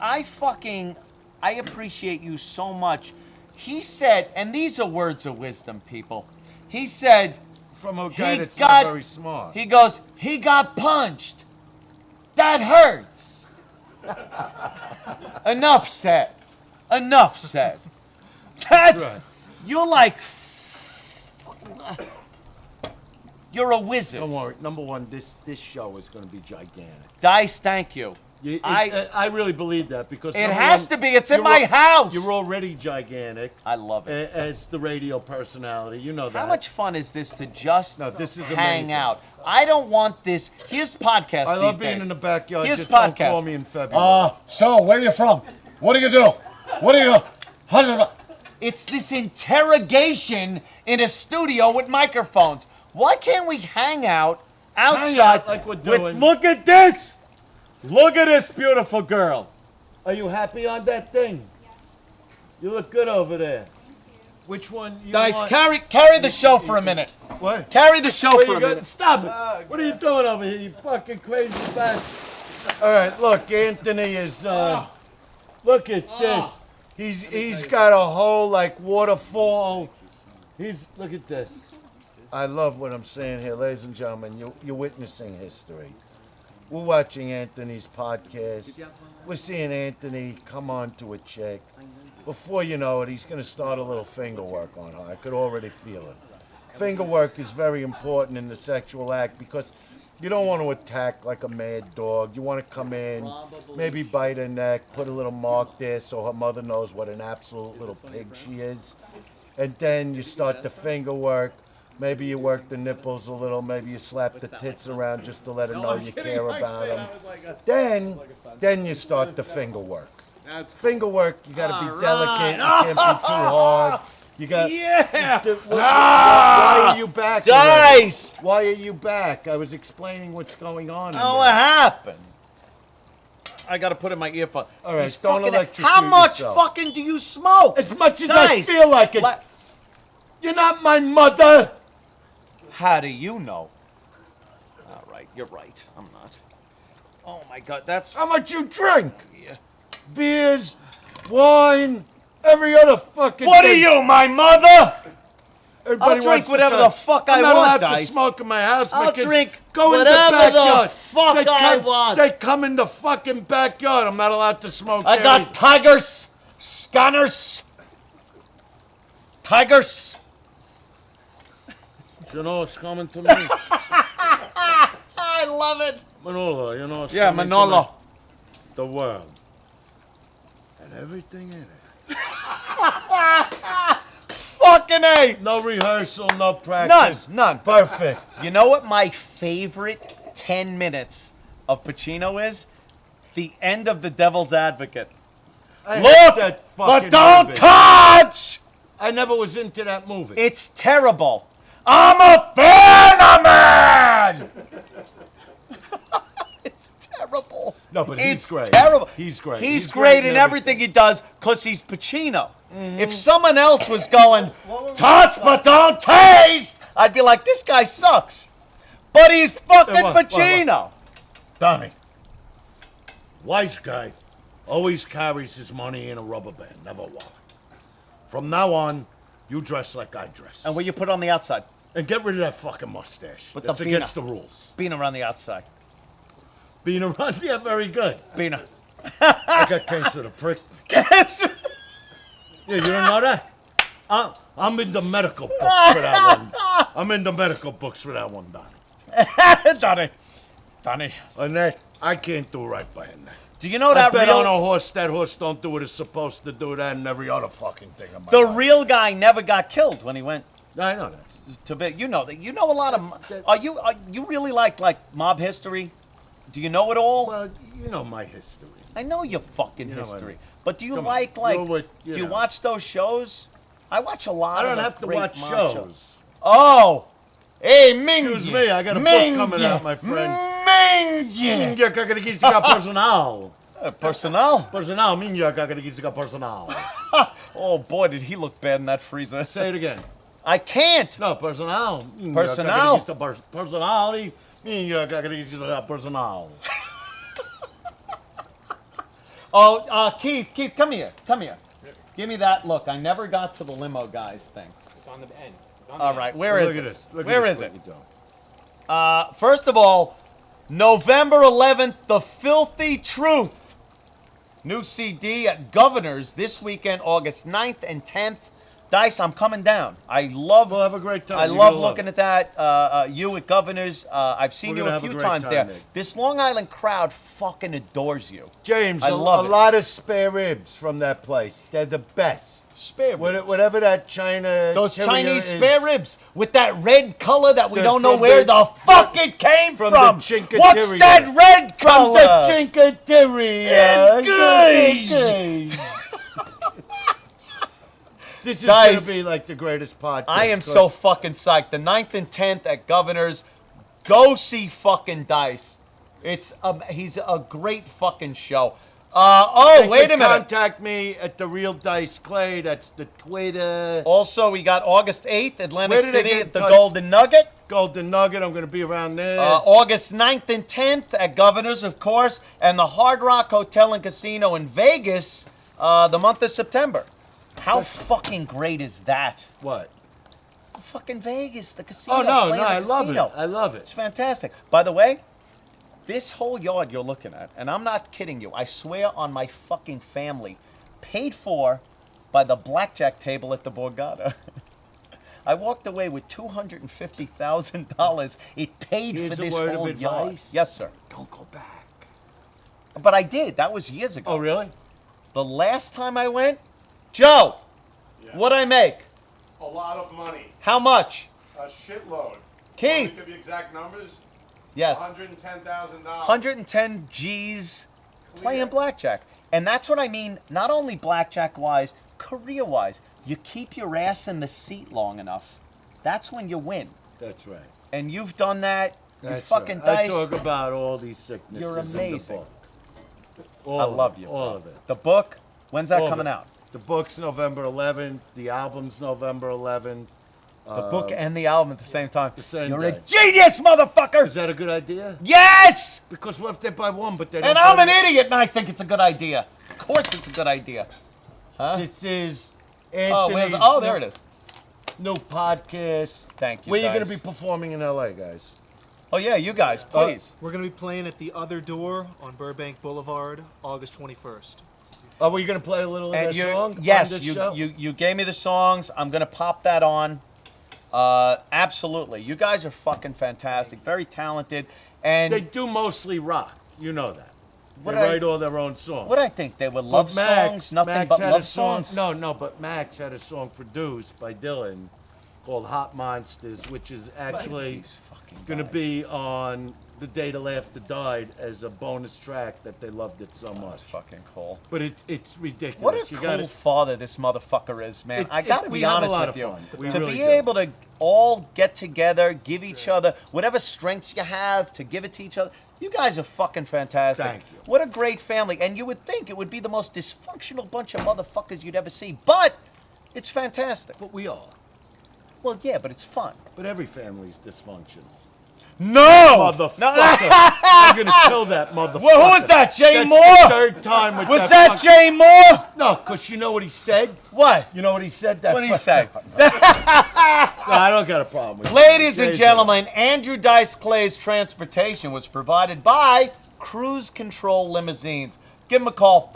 Speaker 10: I appreciate you so much. He said, and these are words of wisdom, people. He said,
Speaker 9: From a guy
Speaker 10: he
Speaker 9: that's
Speaker 10: got,
Speaker 9: not very smart.
Speaker 10: He goes, he got punched. That hurts. Enough said. Enough said. That's,
Speaker 9: right.
Speaker 10: you're like, you're a wizard.
Speaker 9: Don't worry. Number one, this show is going to be gigantic.
Speaker 10: Dice, thank you.
Speaker 9: I really believe that because
Speaker 10: It
Speaker 9: number
Speaker 10: has
Speaker 9: one,
Speaker 10: to be. It's in
Speaker 9: you're
Speaker 10: my house.
Speaker 9: You're already gigantic.
Speaker 10: I love it.
Speaker 9: As the radio personality, you know that.
Speaker 10: How much fun is this to just
Speaker 9: this is
Speaker 10: hang
Speaker 9: amazing.
Speaker 10: out? I don't want this. Here's podcast.
Speaker 9: I love
Speaker 10: these
Speaker 9: being
Speaker 10: days.
Speaker 9: in the backyard.
Speaker 10: Here's
Speaker 9: Just
Speaker 10: podcast.
Speaker 9: don't call me in February.
Speaker 11: So, where are you from? What do you do? What do you do?
Speaker 10: It's this interrogation in a studio with microphones. Why can't we hang out outside?
Speaker 9: Hang out like we're doing.
Speaker 11: Look at this! Look at this beautiful girl.
Speaker 9: Are you happy on that thing? You look good over there. Which one you
Speaker 10: Guys,
Speaker 9: want?
Speaker 10: carry the show for a minute.
Speaker 9: What?
Speaker 10: Carry the show
Speaker 9: Where
Speaker 10: for
Speaker 9: you
Speaker 10: a
Speaker 9: go-
Speaker 10: minute.
Speaker 9: Stop it! What are you doing over here, you fucking crazy bastard? All right, look, Anthony is. Look at this. He's got a whole like waterfall. Look at this. I love what I'm saying here, ladies and gentlemen. You're witnessing history. We're watching Anthony's podcast. We're seeing Anthony come on to a chick. Before you know it, he's going to start a little finger work on her. I could already feel it. Finger work is very important in the sexual act because you don't want to attack like a mad dog. You want to come in, maybe bite her neck, put a little mark there so her mother knows what an absolute little pig she is. And then you start the finger work. Maybe you work the nipples a little. Maybe you slap the tits around just to let her know you care about them. Then you start the finger work. Finger work, you got to be delicate. You can't be too hard. You got.
Speaker 10: Yeah.
Speaker 9: Why are you back?
Speaker 10: Dice.
Speaker 9: Why are you back? I was explaining what's going on.
Speaker 10: Oh, what happened? I got to put in my earphone.
Speaker 9: All right,
Speaker 10: These
Speaker 9: don't
Speaker 10: fucking-
Speaker 9: electrocute
Speaker 10: How much
Speaker 9: yourself.
Speaker 10: fucking do you smoke?
Speaker 9: As much as
Speaker 10: Dice.
Speaker 9: I feel like it. You're not my mother.
Speaker 10: How do you know? All right. right. You're right. I'm not. Oh my God, that's
Speaker 9: How much you drink?
Speaker 10: Yeah.
Speaker 9: Beers, wine, every other fucking
Speaker 11: What are
Speaker 9: thing.
Speaker 11: you, my mother?
Speaker 9: Everybody
Speaker 10: I'll drink
Speaker 9: wants to
Speaker 10: whatever
Speaker 9: talk.
Speaker 10: the fuck
Speaker 9: I'm
Speaker 10: I
Speaker 9: not
Speaker 10: want,
Speaker 9: allowed
Speaker 10: Dice.
Speaker 9: to smoke in my house. My
Speaker 10: I'll
Speaker 9: kids
Speaker 10: drink
Speaker 9: go in the
Speaker 10: whatever the
Speaker 9: backyard.
Speaker 10: fuck
Speaker 9: They
Speaker 10: I
Speaker 9: come-
Speaker 10: want.
Speaker 9: They come in the fucking backyard. I'm not allowed to smoke
Speaker 11: I
Speaker 9: there.
Speaker 11: got tigers, scanners, tigers.
Speaker 9: You know what's coming to me?
Speaker 10: I love it.
Speaker 9: Manolo, you know what's
Speaker 10: Yeah,
Speaker 9: coming
Speaker 10: Manolo.
Speaker 9: to me? The world. And everything in it.
Speaker 10: Fucking A.
Speaker 9: No rehearsal, no practice.
Speaker 10: None.
Speaker 9: Perfect.
Speaker 10: You know what my favorite 10 minutes of Pacino is? The end of The Devil's Advocate.
Speaker 9: I hate
Speaker 10: Look,
Speaker 9: that
Speaker 10: but
Speaker 9: fucking
Speaker 10: don't
Speaker 9: movie.
Speaker 10: touch!
Speaker 9: I never was into that movie.
Speaker 10: It's terrible.
Speaker 11: I'm a phenomenon.
Speaker 10: It's terrible.
Speaker 9: No, but he's
Speaker 10: It's
Speaker 9: great.
Speaker 10: terrible.
Speaker 9: He's great.
Speaker 10: He's great in everything he does because he's Pacino. If someone else was going, touch but don't taste, I'd be like, this guy sucks. But he's fucking
Speaker 9: what?
Speaker 10: Pacino.
Speaker 9: Donnie, wise guy, always carries his money in a rubber band, never wallet. From now on, you dress like I dress.
Speaker 10: And what you put on the outside?
Speaker 9: And get rid of that fucking mustache.
Speaker 10: With
Speaker 9: That's
Speaker 10: the
Speaker 9: against
Speaker 10: Bina.
Speaker 9: the rules.
Speaker 10: Being around the outside.
Speaker 9: Being around, yeah, very good.
Speaker 10: Bina.
Speaker 9: I got cancer the prick.
Speaker 10: Cancer.
Speaker 9: Yeah, you don't know that? I'm in the medical books for that one. I'm in the medical books for that one, Donnie.
Speaker 10: Donnie.
Speaker 9: And that, I can't do right by him.
Speaker 10: Do you know
Speaker 9: I
Speaker 10: that
Speaker 9: bet
Speaker 10: real...
Speaker 9: on a horse, that horse don't do what it's supposed to do, that and every other fucking thing in my
Speaker 10: The
Speaker 9: life.
Speaker 10: real guy never got killed when he went
Speaker 9: I know that.
Speaker 10: to bed. You know that. You know a lot of... Are you really like mob history? Do you know it all?
Speaker 9: Well, you know my history.
Speaker 10: I know your fucking
Speaker 9: You know what I
Speaker 10: history.
Speaker 9: mean.
Speaker 10: But do you
Speaker 9: Come on.
Speaker 10: like
Speaker 9: You're what- you
Speaker 10: do you
Speaker 9: know.
Speaker 10: watch those shows? I watch a lot
Speaker 9: I
Speaker 10: of
Speaker 9: don't
Speaker 10: the
Speaker 9: have to
Speaker 10: great
Speaker 9: watch
Speaker 10: mob
Speaker 9: shows.
Speaker 10: Oh! Hey, Ming!
Speaker 9: Excuse me, I got a book coming out, my friend.
Speaker 10: Ming!
Speaker 9: Minha característica personal.
Speaker 10: Personal?
Speaker 9: Personal, minha característica personal.
Speaker 10: Oh boy, did he look bad in that freezer.
Speaker 9: Say it again.
Speaker 10: I can't.
Speaker 9: No, personal. Minha
Speaker 10: Personal?
Speaker 9: característica personal. Minha característica personal.
Speaker 10: Oh, Keith, come here. Give me that look. I never got to the limo guys thing.
Speaker 11: It's on the end.
Speaker 10: All right, where is it?
Speaker 9: Look at this. Look
Speaker 10: Where
Speaker 9: at
Speaker 10: is
Speaker 9: this,
Speaker 10: it?
Speaker 9: what you do.
Speaker 10: First of all, November 11th, The Filthy Truth. New CD at Governor's this weekend, August 9th and 10th. Dice, I'm coming down.
Speaker 9: We'll have a great time.
Speaker 10: I
Speaker 9: You're
Speaker 10: love
Speaker 9: gonna
Speaker 10: looking
Speaker 9: it.
Speaker 10: at that. You at Governor's. I've seen
Speaker 9: We're
Speaker 10: you
Speaker 9: gonna
Speaker 10: a
Speaker 9: have a
Speaker 10: few
Speaker 9: great
Speaker 10: times
Speaker 9: time
Speaker 10: there.
Speaker 9: there.
Speaker 10: This Long Island crowd fucking adores you.
Speaker 9: James,
Speaker 10: I
Speaker 9: a
Speaker 10: love it.
Speaker 9: lot of spare ribs from that place. They're the best.
Speaker 10: Spare ribs.
Speaker 9: Whatever that China.
Speaker 10: Those
Speaker 9: terrier
Speaker 10: Chinese
Speaker 9: is.
Speaker 10: spare ribs with that red color that we
Speaker 9: They're
Speaker 10: don't know
Speaker 9: from
Speaker 10: where
Speaker 9: the-
Speaker 10: the fuck it came
Speaker 9: from
Speaker 10: from.
Speaker 9: the Cinque
Speaker 10: What's
Speaker 9: Terre.
Speaker 10: that red
Speaker 9: From
Speaker 10: color?
Speaker 9: the Cinque Terre.
Speaker 10: Good.
Speaker 9: This is
Speaker 10: Guys,
Speaker 9: going to be like the greatest podcast.
Speaker 10: I am
Speaker 9: 'cause
Speaker 10: so fucking psyched. The 9th and 10th at Governor's. Go see fucking Dice. He's a great fucking show.
Speaker 9: they
Speaker 10: Wait
Speaker 9: can
Speaker 10: a minute.
Speaker 9: Contact me at the Real Dice Clay. That's the Twitter.
Speaker 10: Also, we got August 8th, Atlantic
Speaker 9: Where did they
Speaker 10: City
Speaker 9: get
Speaker 10: at the
Speaker 9: touch-
Speaker 10: Golden Nugget.
Speaker 9: Golden Nugget. I'm going to be around there.
Speaker 10: August 9th and 10th at Governor's, of course, and the Hard Rock Hotel and Casino in Vegas the month of September. How fucking great is that?
Speaker 9: What?
Speaker 10: Fucking Vegas, the casino.
Speaker 9: Oh, no,
Speaker 10: playing
Speaker 9: no,
Speaker 10: the
Speaker 9: I love it.
Speaker 10: casino.
Speaker 9: I love
Speaker 10: It's
Speaker 9: it.
Speaker 10: fantastic. By the way, this whole yard you're looking at, and I'm not kidding you, I swear on my fucking family, paid for by the blackjack table at the Borgata. I walked away with $250,000. It paid
Speaker 9: Here's
Speaker 10: for
Speaker 9: a
Speaker 10: this
Speaker 9: word of
Speaker 10: whole yard.
Speaker 9: advice.
Speaker 10: Yes, sir.
Speaker 9: Don't go back.
Speaker 10: But I did. That was years ago.
Speaker 9: Oh, really?
Speaker 10: The last time I went, Joe, what'd I make?
Speaker 14: A lot of money.
Speaker 10: How much?
Speaker 14: A shitload.
Speaker 10: Keith.
Speaker 14: Give you exact numbers?
Speaker 10: Yes.
Speaker 14: $110,000.
Speaker 10: 110 G's playing blackjack. And that's what I mean, not only blackjack-wise, career-wise. You keep your ass in the seat long enough, that's when you win.
Speaker 9: That's right.
Speaker 10: And you've done that. You
Speaker 9: That's
Speaker 10: fucking
Speaker 9: right. I
Speaker 10: Dice.
Speaker 9: talk about all these sicknesses
Speaker 10: You're
Speaker 9: in the
Speaker 10: amazing.
Speaker 9: book.
Speaker 10: I love you.
Speaker 9: All of it.
Speaker 10: The book, when's that
Speaker 9: All of
Speaker 10: coming
Speaker 9: it.
Speaker 10: out?
Speaker 9: The book's November 11th. The album's November 11th.
Speaker 11: The book and the album at the same time.
Speaker 9: same
Speaker 11: You're
Speaker 9: day.
Speaker 11: a genius, motherfucker!
Speaker 9: Is that a good idea?
Speaker 11: Yes!
Speaker 9: Because what if they buy one, but they don't
Speaker 11: And
Speaker 9: buy
Speaker 11: I'm an
Speaker 9: the-
Speaker 11: idiot, and I think it's a good idea. Of course it's a good idea. Huh?
Speaker 9: This is
Speaker 11: Oh,
Speaker 9: Anthony's
Speaker 11: there it is.
Speaker 9: new podcast.
Speaker 11: Thank you,
Speaker 9: Where you
Speaker 11: guys.
Speaker 9: going to be performing in L.A., guys?
Speaker 11: Oh, yeah, you guys, please.
Speaker 12: We're going to be playing at the Other Door on Burbank Boulevard, August 21st.
Speaker 9: Oh, were you going to play a little of
Speaker 11: And
Speaker 9: that
Speaker 11: you,
Speaker 9: song?
Speaker 11: yes,
Speaker 9: on this
Speaker 11: you,
Speaker 9: show?
Speaker 11: you gave me the songs. I'm going to pop that on. Absolutely. You guys are fucking fantastic. Very talented. And
Speaker 9: They do mostly rock. You know that.
Speaker 11: What
Speaker 9: They
Speaker 11: I-
Speaker 9: write all their own songs.
Speaker 11: what I think they were love
Speaker 9: But Max-
Speaker 11: songs, nothing
Speaker 9: Max
Speaker 11: but
Speaker 9: had
Speaker 11: love
Speaker 9: a song,
Speaker 11: songs.
Speaker 9: No, but Max had a song produced by Dylan called Hot Monsters, which is actually going to be on The Day the Laughter Died as a bonus track that they loved it so much.
Speaker 11: That's fucking cool.
Speaker 9: But it's ridiculous.
Speaker 11: What a
Speaker 9: You
Speaker 11: cool
Speaker 9: gotta-
Speaker 11: father this motherfucker is, man. I got to
Speaker 9: we
Speaker 11: be
Speaker 9: have a
Speaker 11: honest
Speaker 9: lot
Speaker 11: with
Speaker 9: of
Speaker 11: you.
Speaker 9: fun. We
Speaker 11: To
Speaker 9: really
Speaker 11: be
Speaker 9: do.
Speaker 11: able to all get together, give each other whatever strengths you have to give it to each other. You guys are fucking fantastic.
Speaker 9: Thank you.
Speaker 11: What a great family. And you would think it would be the most dysfunctional bunch of motherfuckers you'd ever see. But it's fantastic.
Speaker 9: But we are.
Speaker 11: Well, yeah, but it's fun.
Speaker 9: But every family's dysfunctional.
Speaker 11: No!
Speaker 9: Motherfucker. I'm going to kill that motherfucker.
Speaker 11: Well, who was that, Jay
Speaker 9: That's
Speaker 11: Moore?
Speaker 9: the third time with
Speaker 11: Was
Speaker 9: that
Speaker 11: that Jay Moore?
Speaker 9: No, because you know what he said?
Speaker 11: What?
Speaker 9: You know what he said? That
Speaker 11: What did he say?
Speaker 9: No, I don't got a problem with it.
Speaker 11: Ladies and
Speaker 9: Jay's
Speaker 11: gentlemen, Andrew Dice Clay's transportation was provided by Cruise Control Limousines. Give him a call,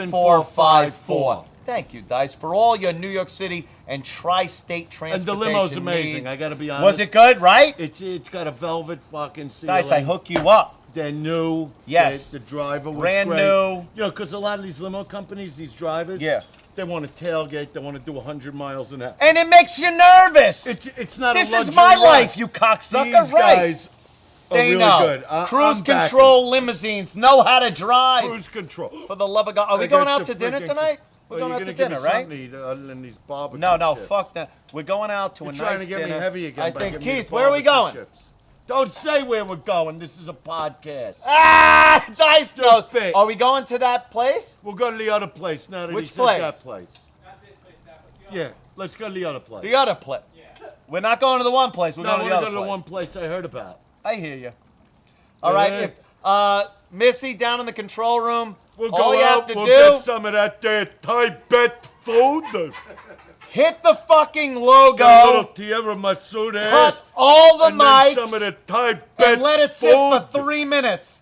Speaker 11: 516-797-7454. Thank you, Dice, for all your New York City and tri-state
Speaker 9: And
Speaker 11: transportation
Speaker 9: the limo's amazing,
Speaker 11: needs.
Speaker 9: I got to be honest.
Speaker 11: Was it good, right?
Speaker 9: It's got a velvet fucking ceiling.
Speaker 11: Dice, I hook you up.
Speaker 9: They're new.
Speaker 11: Yes.
Speaker 9: The driver was
Speaker 11: Brand
Speaker 9: great.
Speaker 11: new.
Speaker 9: You know, because a lot of these limo companies, these drivers,
Speaker 11: Yeah.
Speaker 9: they want to tailgate. They want to do 100 miles an hour.
Speaker 11: And it makes you nervous.
Speaker 9: It's not
Speaker 11: This
Speaker 9: a
Speaker 11: is
Speaker 9: luxury
Speaker 11: my
Speaker 9: ride.
Speaker 11: life, you cocksucker.
Speaker 9: These
Speaker 11: right.
Speaker 9: guys are
Speaker 11: They
Speaker 9: really
Speaker 11: know.
Speaker 9: good.
Speaker 11: Cruise
Speaker 9: I'm backing.
Speaker 11: Control Limousines know how to drive.
Speaker 9: Cruise Control.
Speaker 11: For the love of God. Are we
Speaker 9: I
Speaker 11: going
Speaker 9: got
Speaker 11: out
Speaker 9: the
Speaker 11: to dinner
Speaker 9: freaking-
Speaker 11: tonight? We're
Speaker 9: Well,
Speaker 11: going out
Speaker 9: you're
Speaker 11: to
Speaker 9: gonna give
Speaker 11: dinner,
Speaker 9: me
Speaker 11: right?
Speaker 9: something to eat, other than these barbecue
Speaker 11: No,
Speaker 9: chips.
Speaker 11: fuck that. We're going out to
Speaker 9: You're
Speaker 11: a
Speaker 9: trying
Speaker 11: nice
Speaker 9: to get
Speaker 11: dinner.
Speaker 9: me heavy again.
Speaker 11: I
Speaker 9: by
Speaker 11: think,
Speaker 9: giving me the
Speaker 11: Keith, where are we going?
Speaker 9: barbecue chips. Don't say where we're going. This is a podcast.
Speaker 11: Ah, Dice knows.
Speaker 9: big.
Speaker 11: Are we going to that place?
Speaker 9: We'll go to the other place now that
Speaker 11: Which
Speaker 9: he said
Speaker 11: place?
Speaker 9: that place. Yeah, let's go to the other place.
Speaker 11: The other place. We're not going to the one place. We're
Speaker 9: No, I
Speaker 11: going to
Speaker 9: want
Speaker 11: the
Speaker 9: to
Speaker 11: other
Speaker 9: go to the
Speaker 11: place.
Speaker 9: one place I heard about.
Speaker 11: I hear you. All right.
Speaker 9: Yeah.
Speaker 11: If, Missy down in the control room.
Speaker 9: We'll
Speaker 11: all
Speaker 9: go
Speaker 11: you
Speaker 9: out,
Speaker 11: have to
Speaker 9: we'll
Speaker 11: do,
Speaker 9: get some of that there Tibet food.
Speaker 11: hit the fucking
Speaker 9: A
Speaker 11: logo.
Speaker 9: little Tierra Masood
Speaker 11: Cut all the
Speaker 9: and
Speaker 11: mics.
Speaker 9: then some of the Tibet
Speaker 11: And let it sit
Speaker 9: food.
Speaker 11: for 3 minutes.